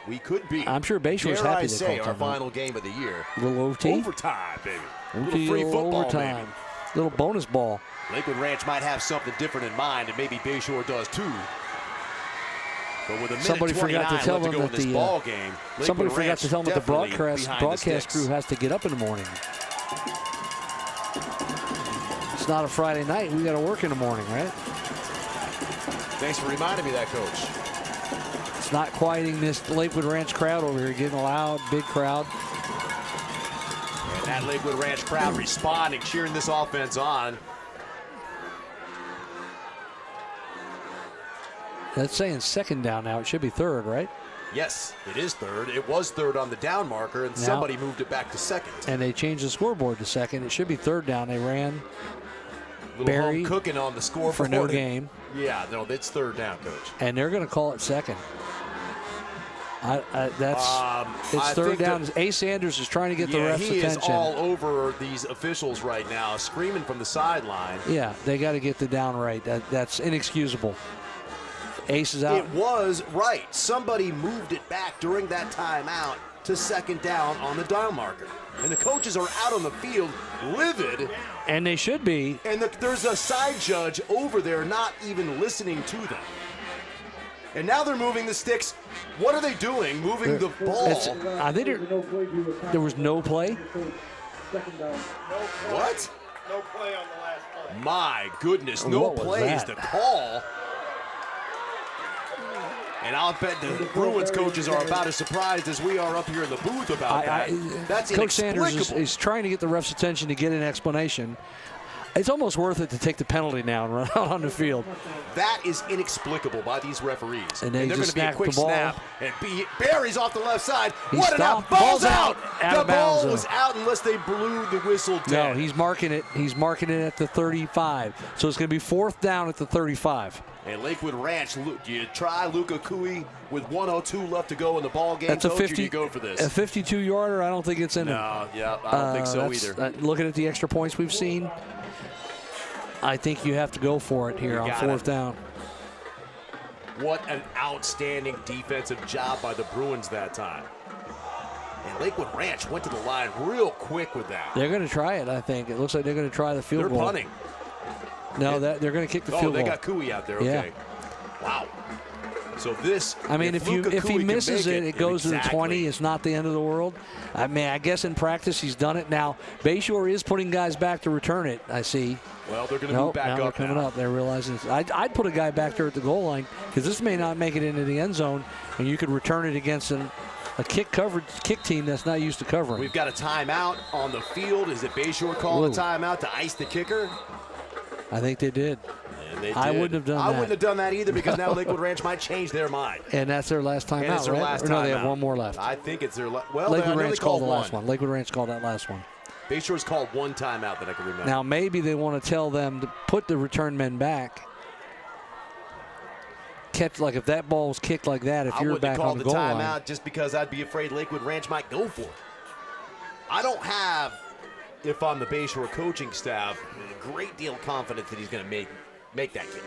We could be. I'm sure Bayshore's happy to say call our timeout. final game of the year. A little OT. Overtime, baby. A little OT, free football, overtime. baby. Little bonus ball. Lakewood Ranch might have something different in mind, and maybe Bayshore does too. But with a minute 29 left to go in this ball game, somebody forgot to tell them that the broadcast crew has to get up in the morning. It's not a Friday night. We got to work in the morning, right? Thanks for reminding me that, Coach. It's not quieting this Lakewood Ranch crowd over here, getting a loud, big crowd. And that Lakewood Ranch crowd responding, cheering this offense on. That's saying second down now. It should be third, right? Yes, it is third. It was third on the down marker, and somebody moved it back to second. And they changed the scoreboard to second. It should be third down. They ran Barry cooking on the scoreboard for no game. Yeah, no, it's third down, Coach. And they're going to call it second. It's third down. Ace Sanders is trying to get the ref's attention. He is all over these officials right now, screaming from the sideline. Yeah, they got to get the down right. That's inexcusable. Ace is out. It was right. Somebody moved it back during that timeout to second down on the down marker. And the coaches are out on the field livid. And they should be. And there's a side judge over there not even listening to them. And now they're moving the sticks. What are they doing? Moving the ball. I think there was no play. What? No play on the last play. My goodness, no play is the call. And I'll bet the Bruins coaches are about as surprised as we are up here in the booth about that. That's Coach inexplicable. Sanders is trying to get the ref's attention to get an explanation. It's almost worth it to take the penalty now and run out on the field. That is inexplicable by these referees. And they're going to be a quick the ball. snap. And Barry's off the left side. What an out. Ball's out. The ball was out unless they blew the whistle dead. No, he's marking it. He's marking it at the 35. So it's going to be fourth down at the 35. And Lakewood Ranch, do you try Luka Kui with 1:02 left to go in the ball game? That's a 50. You go for this. A 52-yarder. I don't think it's in it. No, yeah, I don't think so either. Looking at the extra points we've seen, I think you have to go for it here on fourth down. What an outstanding defensive job by the Bruins that time. And Lakewood Ranch went to the line real quick with that. They're going to try it, I think. It looks like they're going to try the field goal. They're punting. No, they're going to kick the field goal. Oh, they got Kui out there. Okay. Yeah. Wow. So this, I mean, if he misses it goes to the 20. It's not the end of the world. I mean, I guess in practice he's done it. Now, Bayshore is putting guys back to return it, I see. Well, they're going to move back up they're coming up. They're realizing I'd put a guy back there at the goal line because this may not make it into the end zone, and you could return it against a kick team that's not used to covering. We've got a timeout on the field. Is it Bayshore calling a timeout to ice the kicker? I think they did. And they did. I wouldn't have done that. I wouldn't have done that either because now Lakewood Ranch might change their mind. And that's their last timeout, right? Last or no, they timeout. have one more left. I think it's their last. Well, Lakewood Ranch called the last one. Lakewood Ranch called that last one. Bayshore's called one timeout that I can remember. Now, maybe they want to tell them to put the return men back. Catch, like if that ball was kicked like that, if you're back on the goal line. I wouldn't call the timeout just because I'd be afraid Lakewood Ranch might go for it. I don't have, if I'm the Bayshore coaching staff, a great deal of confidence that he's going to make that kick.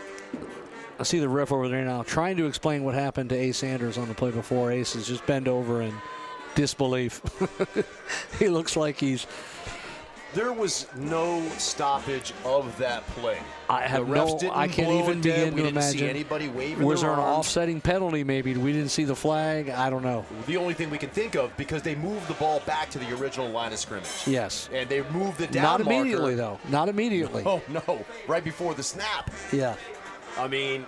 I see the ref over there now trying to explain what happened to Ace Sanders on the play before. Ace is just bent over in disbelief. He looks like he's... There was no stoppage of that play. I can't even begin to imagine. See anybody waving Was their there an arms. offsetting penalty maybe? We didn't see the flag? I don't know. The only thing we can think of, because they moved the ball back to the original line of scrimmage. Yes. And they moved the down Not immediately, marker. though. Not immediately. Oh, no. Right before the snap. Yeah. I mean,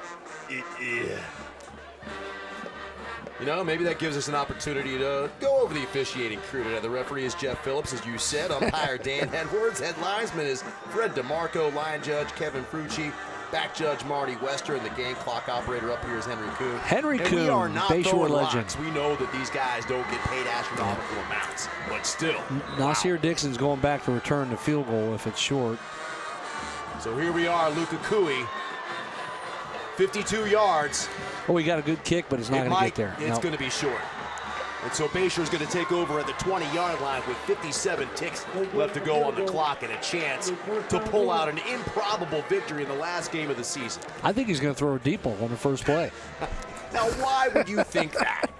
you know, maybe that gives us an opportunity to go over the officiating crew today. The referee is Jeff Phillips, as you said. Umpire Dan Edwards. Head linesman is Fred DeMarco. Line judge Kevin Frucci. Back judge Marty Wester. And the game clock operator up here is Henry Kuhn. Henry Kuhn, we are not Bayshore legend. locks. We know that these guys don't get paid astronomical amounts, but still. Nasir Dixon's going back to return the field goal if it's short. So here we are, Luka Kui. 52 yards. Oh, he got a good kick, but it's not going to get there. It's going to be short. And so Bayshore's going to take over at the 20-yard line with 57 ticks left to go on the clock and a chance to pull out an improbable victory in the last game of the season. I think he's going to throw a deep ball on the first play. Now, why would you think that?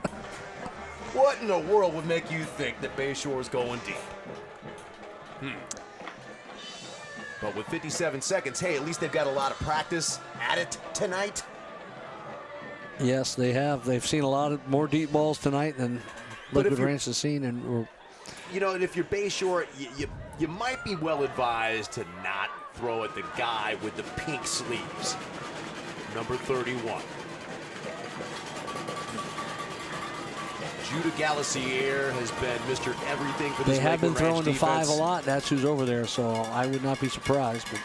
What in the world would make you think that Bayshore's going deep? But with 57 seconds, hey, at least they've got a lot of practice at it tonight. Yes, they have. They've seen a lot of more deep balls tonight than Lakewood Ranch has seen. And you know, and if you're Bayshore, you might be well advised to not throw at the guy with the pink sleeves, number 31. Judah Galassier has been Mr. Everything for this. They have been throwing the 5 a lot. That's who's over there, so I would not be surprised. But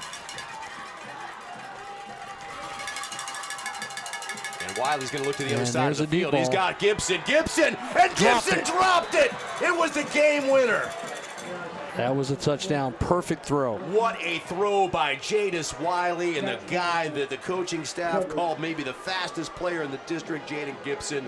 and Wiley's going to look to the other side of the field. Ball. He's got Gibson, and Gibson dropped it. It was the game winner. That was a touchdown. Perfect throw. What a throw by Jadis Wiley, and the guy that the coaching staff called maybe the fastest player in the district, Jaden Gibson,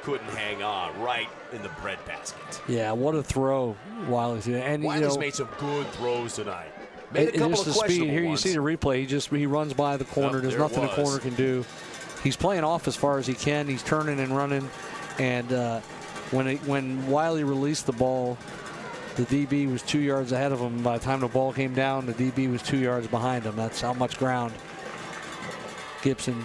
couldn't hang on right in the bread basket. Yeah, what a throw Wiley's doing. And Wiley's made some good throws tonight. Made a couple of questionable speed. Here ones. You see the replay. He runs by the corner. There's nothing the corner can do. He's playing off as far as he can. He's turning and running. And when Wiley released the ball, the DB was 2 yards ahead of him. By the time the ball came down, the DB was 2 yards behind him. That's how much ground Gibson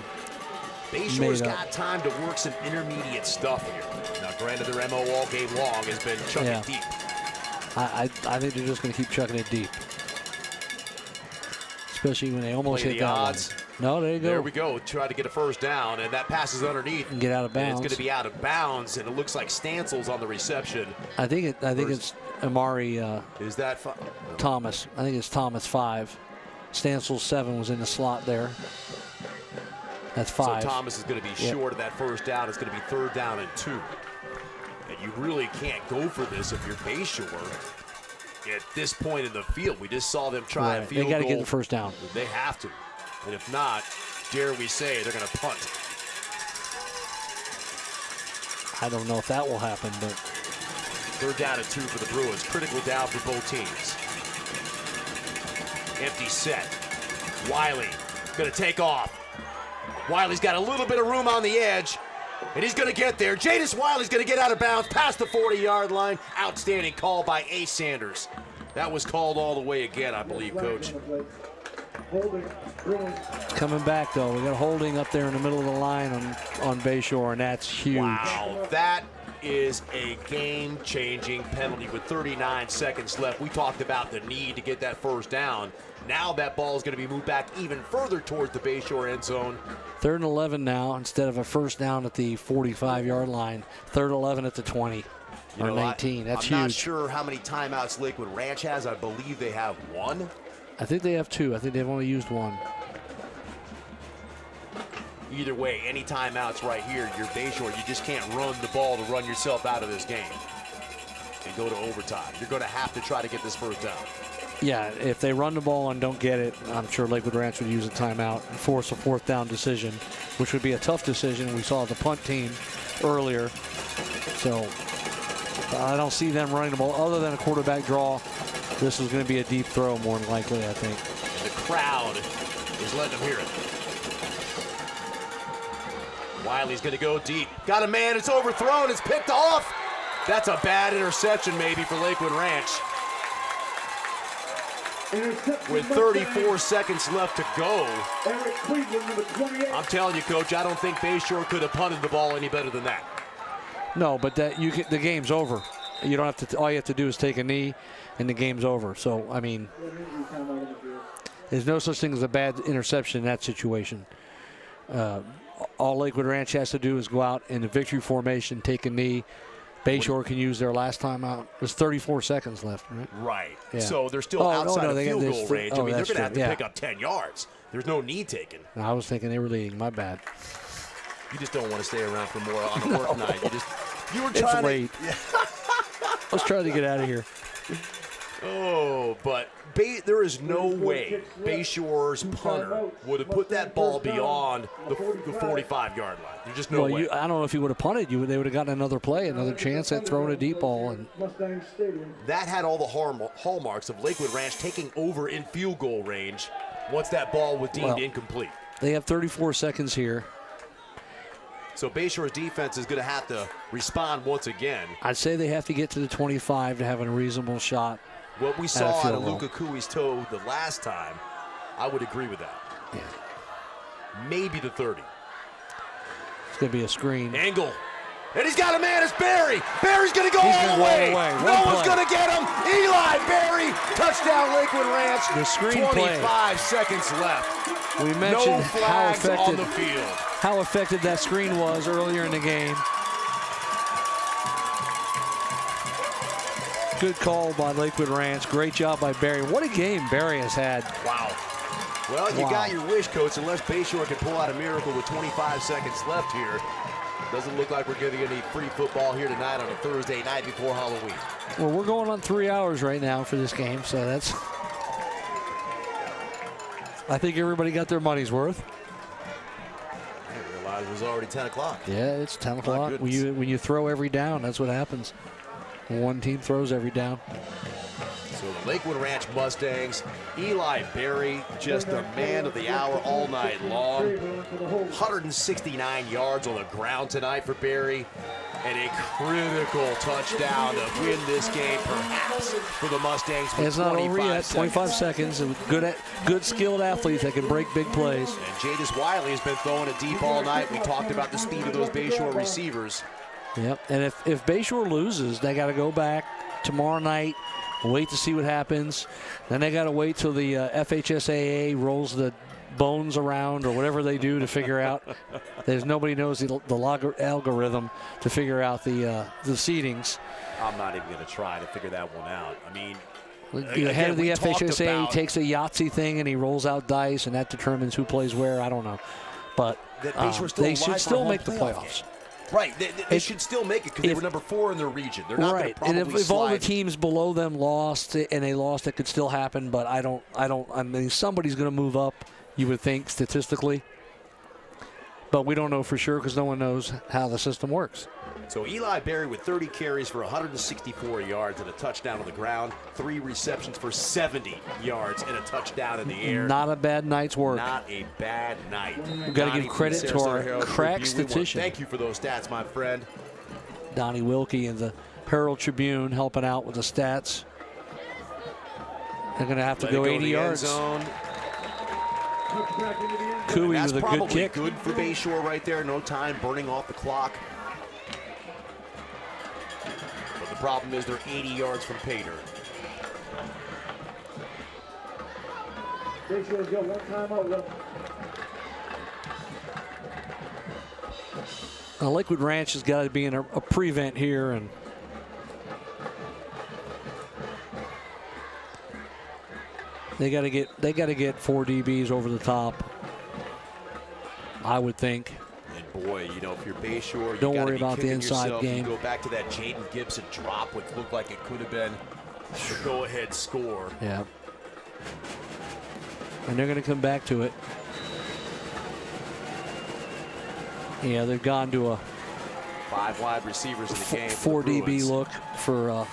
Bayshore's got time to work some intermediate stuff here. Now, granted, their MO all game long has been chucking deep. I think they're just going to keep chucking it deep. Especially when they almost hit the that odds. one. No, there you go. There we go. Try to get a first down, and that pass is underneath. And get out of bounds. And it's going to be out of bounds, and it looks like Stansel's on the reception. I think it's Amari. Is that Thomas? I think it's Thomas 5. Stansel's 7 was in the slot there. That's 5. So Thomas is going to be short of that first down. It's going to be 3rd down and 2. And you really can't go for this if you're Bayshore at this point in the field. We just saw them try a field goal. They got to get the first down. They have to. And if not, dare we say, they're going to punt. I don't know if that will happen, but 3rd down and 2 for the Bruins. Critical down for both teams. Empty set. Wiley going to take off. Wiley's got a little bit of room on the edge, and he's going to get there. Jadis Wiley's going to get out of bounds past the 40-yard line. Outstanding call by Ace Sanders. That was called all the way again, I believe, Coach. Coming back, though. We got a holding up there in the middle of the line on Bayshore, and that's huge. Wow, that is a game-changing penalty with 39 seconds left. We talked about the need to get that first down. Now that ball is going to be moved back even further towards the Bayshore end zone. 3rd and 11 now instead of a first down at the 45-yard line. 3rd and 11 at the 20 or 19. That's huge. I'm not sure how many timeouts Lakewood Ranch has. I believe they have 1. I think they have 2. I think they've only used 1. Either way, any timeouts right here, you're Bayshore. You just can't run the ball to run yourself out of this game and go to overtime. You're going to have to try to get this first down. Yeah, if they run the ball and don't get it, I'm sure Lakewood Ranch would use a timeout and force a 4th down decision, which would be a tough decision. We saw the punt team earlier. So I don't see them running the ball other than a quarterback draw. This is going to be a deep throw more than likely, I think. And the crowd is letting them hear it. Wiley's going to go deep. Got a man. It's overthrown. It's picked off. That's a bad interception maybe for Lakewood Ranch. With 34 seconds left to go. I'm telling you, Coach, I don't think Bayshore could have punted the ball any better than that. No, but the game's over. You don't have to. All you have to do is take a knee, and the game's over. So I mean, there's no such thing as a bad interception in that situation. All Lakewood Ranch has to do is go out in the victory formation, take a knee. Bayshore can use their last timeout. There's 34 seconds left, right? Right. Yeah. So they're still outside of field goal range. I mean, they're going to have to yeah. pick up 10 yards. There's no knee taken. I was thinking they were leading. My bad. You just don't want to stay around for more on a work night. You were It's trying late. Yeah. Let's try to get out of here. Oh, but there is no way Bayshore's punter would have put that ball beyond the 45-yard line. There's just no way. I don't know if he would have punted. They would have gotten another play, another chance at throwing a deep ball. And that had all the hallmarks of Lakewood Ranch taking over in field goal range once that ball was deemed incomplete. They have 34 seconds here. So Bayshore's defense is going to have to respond once again. I'd say they have to get to the 25 to have a reasonable shot. What we saw out of Luka Kui's toe the last time, I would agree with that. Yeah. Maybe the 30. It's going to be a screen. Angle. And he's got a man. It's Barry. Barry's going to go all the way. No one's going to get him. Eli Barry. Touchdown, Lakewood Ranch. The screen 25 seconds left. We mentioned no flags on the field. How effective that screen was earlier in the game. Good call by Lakewood Ranch. Great job by Barry. What a game Barry has had. Wow. Well, you got your wish, Coach, unless Bayshore can pull out a miracle with 25 seconds left here. Doesn't look like we're going to get any free football here tonight on a Thursday night before Halloween. Well, we're going on 3 hours right now for this game, so that's... I think everybody got their money's worth. I didn't realize it was already 10 o'clock. Yeah, it's 10 o'clock. When you throw every down, that's what happens. One team throws every down. So the Lakewood Ranch Mustangs, Eli Barry, just the man of the hour all night long. 169 yards on the ground tonight for Barry. And a critical touchdown to win this game, perhaps, for the Mustangs. It's not over yet. 25 seconds. Good skilled athletes that can break big plays. And Jadis Wiley has been throwing it deep all night. We talked about the speed of those Bayshore receivers. Yep, and if Bayshore loses, they got to go back tomorrow night, wait to see what happens. Then they got to wait till the FHSAA rolls the bones around or whatever they do to figure out. There's nobody knows the algorithm to figure out the seedings. I'm not even going to try to figure that one out. I mean, the head of the FHSAA takes a Yahtzee thing and he rolls out dice, and that determines who plays where. I don't know, but they should still make the playoffs. Right, they should still make it because they were number 4 in their region. They're not going to probably and if all the teams below them lost and they lost, it could still happen. But I mean, somebody's going to move up, you would think, statistically. But we don't know for sure because no one knows how the system works. So Eli Barry with 30 carries for 164 yards and a touchdown on the ground, 3 receptions for 70 yards and a touchdown in the air. Not a bad night's work. Not a bad night. We've got to give credit to our crack statistician. Thank you for those stats, my friend. Donnie Wilkie and the Herald Tribune helping out with the stats. They're going to have to go 80 yards. Cooey with a good kick. Good for Bayshore right there. No time burning off the clock. problem is they're 80 yards from pay dirt. Bayshore's got one timeout left. Now, Lakewood Ranch has got to be in a prevent here, and they got to get 4 DBs over the top, I would think. And boy, you know, if you're Bayshore, you don't gotta worry be about the kicking inside yourself. game. You go back to that Jaden Gibson drop, which looked like it could have been the go-ahead score. Yeah. And they're going to come back to it. Yeah, they've gone to a 5 wide receivers in the game. 4 DB look for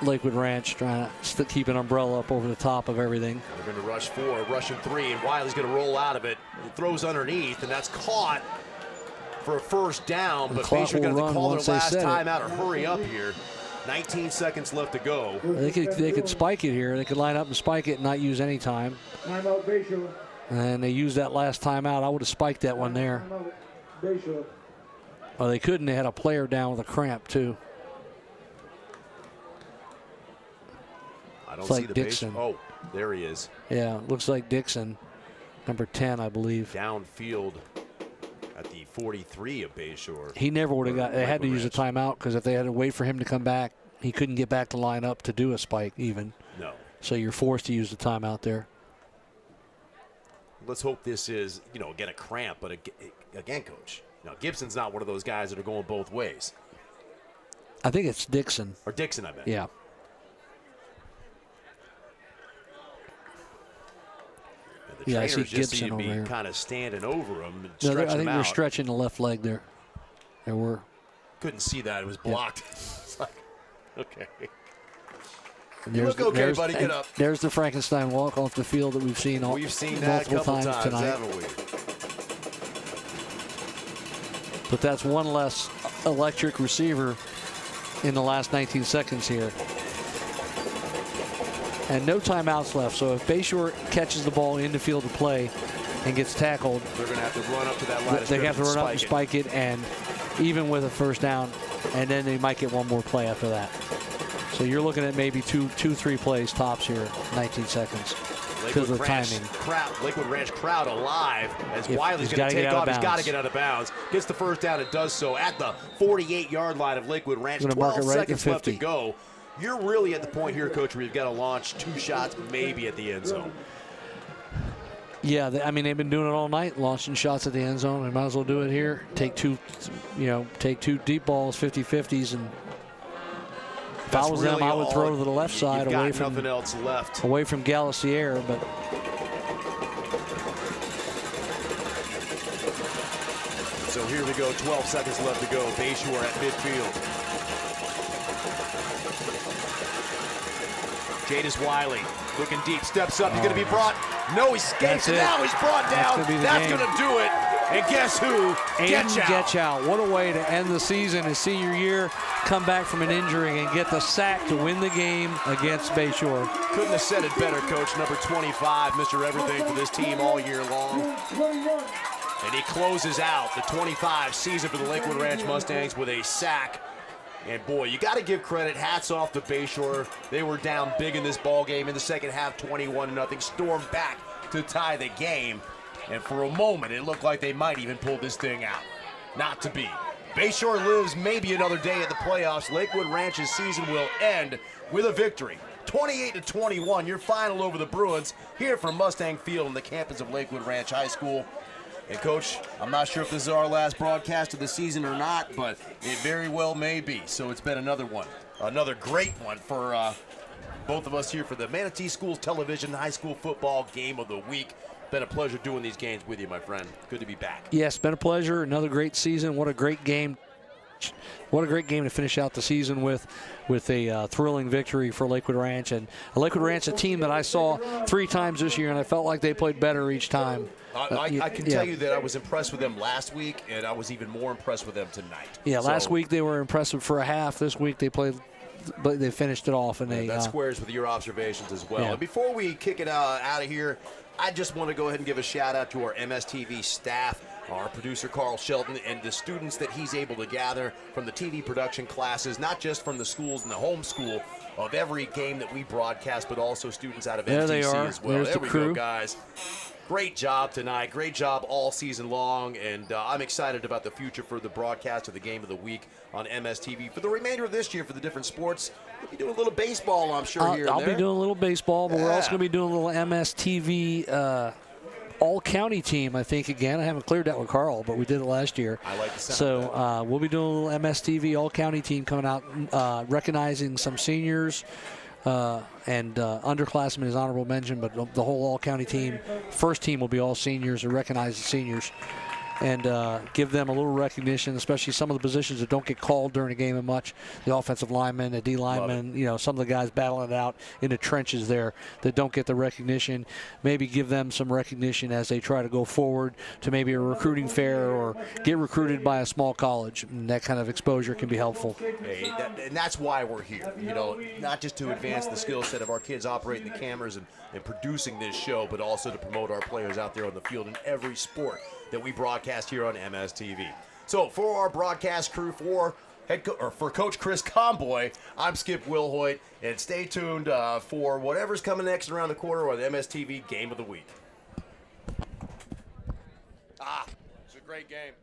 Lakewood Ranch, trying to keep an umbrella up over the top of everything. They're going to rush 4, rushing 3, and Wiley's going to roll out of it. It throws underneath, and that's caught for a first down. But Bayshore got to call their last timeout or hurry up here. 19 seconds left to go. They could spike it here. They could line up and spike it and not use any time. Timeout Bayshore. And they used that last timeout. I would have spiked that one there. Timeout Bayshore. Well, they couldn't. They had a player down with a cramp, too. I don't It's like see the Dixon. Oh, there he is. Yeah, looks like Dixon, number 10, I believe. Downfield at the 43 of Bayshore. He never would have got. They had to use a timeout because if they had to wait for him to come back, he couldn't get back to line up to do a spike even. No. So you're forced to use the timeout there. Let's hope this is, you know, again, a cramp. But again, Coach, now Gibson's not one of those guys that are going both ways. I think it's Dixon. Or Dixon, I meant. Yeah. The I see trainers just Gibson seem to over be here. kind of standing over him and No, stretching I think him they're out. stretching the left leg there. There were. Couldn't see that. It was blocked. It's like, okay. And You look okay, buddy. Get up. There's the Frankenstein walk off the field that we've seen all We've seen that a multiple couple times tonight. haven't we? But that's one less electric receiver in the last 19 seconds here. And no timeouts left. So if Bayshore catches the ball in the field of play and gets tackled, They're going to have to run up to that line of they have to scrimmage run up and spike it, and even with a first down, and then they might get one more play after that. So you're looking at maybe two, 3 plays tops here, 19 seconds. Because of the timing. Lakewood Ranch crowd alive as If Wiley's he's going gotta to get take out off. of He's got to bounds. get out of bounds. Gets the first down and does so at the 48-yard line of Lakewood Ranch. Gonna mark 12 it right seconds to left to 50. go. You're really at the point here, Coach, where you've got to launch 2 shots maybe at the end zone. Yeah, I mean, they've been doing it all night, launching shots at the end zone. They might as well do it here. Take two deep balls, 50-50s, and if I was them, I would throw to the left side away from nothing else left. Away from Galacier, but so here we go, 12 seconds left to go. Bayshore at midfield. Jadis Wiley looking deep, steps up. He's going to be brought. No, he escapes, and now he's brought down. That's going to do it. And guess who? Getchout. What a way to end the season, his senior year, come back from an injury and get the sack to win the game against Bayshore. Couldn't have said it better, Coach. Number 25, Mr. Everything for this team all year long. And he closes out the 25 season for the Lakewood Ranch Mustangs with a sack. And boy, you got to give credit. Hats off to Bayshore. They were down big in this ball game in the second half, 21-0. Stormed back to tie the game. And for a moment, it looked like they might even pull this thing out. Not to be. Bayshore lives maybe another day at the playoffs. Lakewood Ranch's season will end with a victory. 28-21, your final over the Bruins here from Mustang Field on the campus of Lakewood Ranch High School. And Coach, I'm not sure if this is our last broadcast of the season or not, but it very well may be. So it's been another one, another great one for both of us here for the Manatee Schools Television High School Football Game of the Week. Been a pleasure doing these games with you, my friend. Good to be back. Yes, been a pleasure. Another great season. What a great game. What a great game to finish out the season with a thrilling victory for Lakewood Ranch. And Lakewood Ranch, a team that I saw 3 times this year, and I felt like they played better each time. I can tell you that I was impressed with them last week, and I was even more impressed with them tonight. Yeah, last week they were impressive for a half. This week they played, but they finished it off. And that squares with your observations as well. Yeah. And before we kick it out of here, I just want to go ahead and give a shout out to our MSTV staff, our producer Carl Shelton, and the students that he's able to gather from the TV production classes, not just from the schools and the home school of every game that we broadcast, but also students out of There MTC they are. as well. There's There the we crew. go, guys. Great job tonight. Great job all season long, and I'm excited about the future for the broadcast of the game of the week on MSTV. For the remainder of this year, for the different sports, we'll be doing a little baseball, I'm sure, here and I'll there. be doing a little baseball, but we're also Yeah. going to be doing a little MSTV all-county team, I think, again. I haven't cleared that with Carl, but we did it last year. I like the sound So of that. we'll be doing a little MSTV all-county team coming out, recognizing some seniors and underclassmen is honorable mention, but the whole all-county team, first team will be all seniors or recognize the seniors. And give them a little recognition, especially some of the positions that don't get called during a game of much. The offensive lineman, the D lineman, you know, some of the guys battling it out in the trenches there that don't get the recognition. Maybe give them some recognition as they try to go forward to maybe a recruiting fair or get recruited by a small college. And that kind of exposure can be helpful. Hey, and that's why we're here, you know, not just to advance the skill set of our kids operating the cameras and producing this show, but also to promote our players out there on the field in every sport that we broadcast here on MSTV. So for our broadcast crew, for Coach Chris Comboy, I'm Skip Wilhoit, and stay tuned for whatever's coming next around the corner on the MSTV Game of the Week. It's a great game.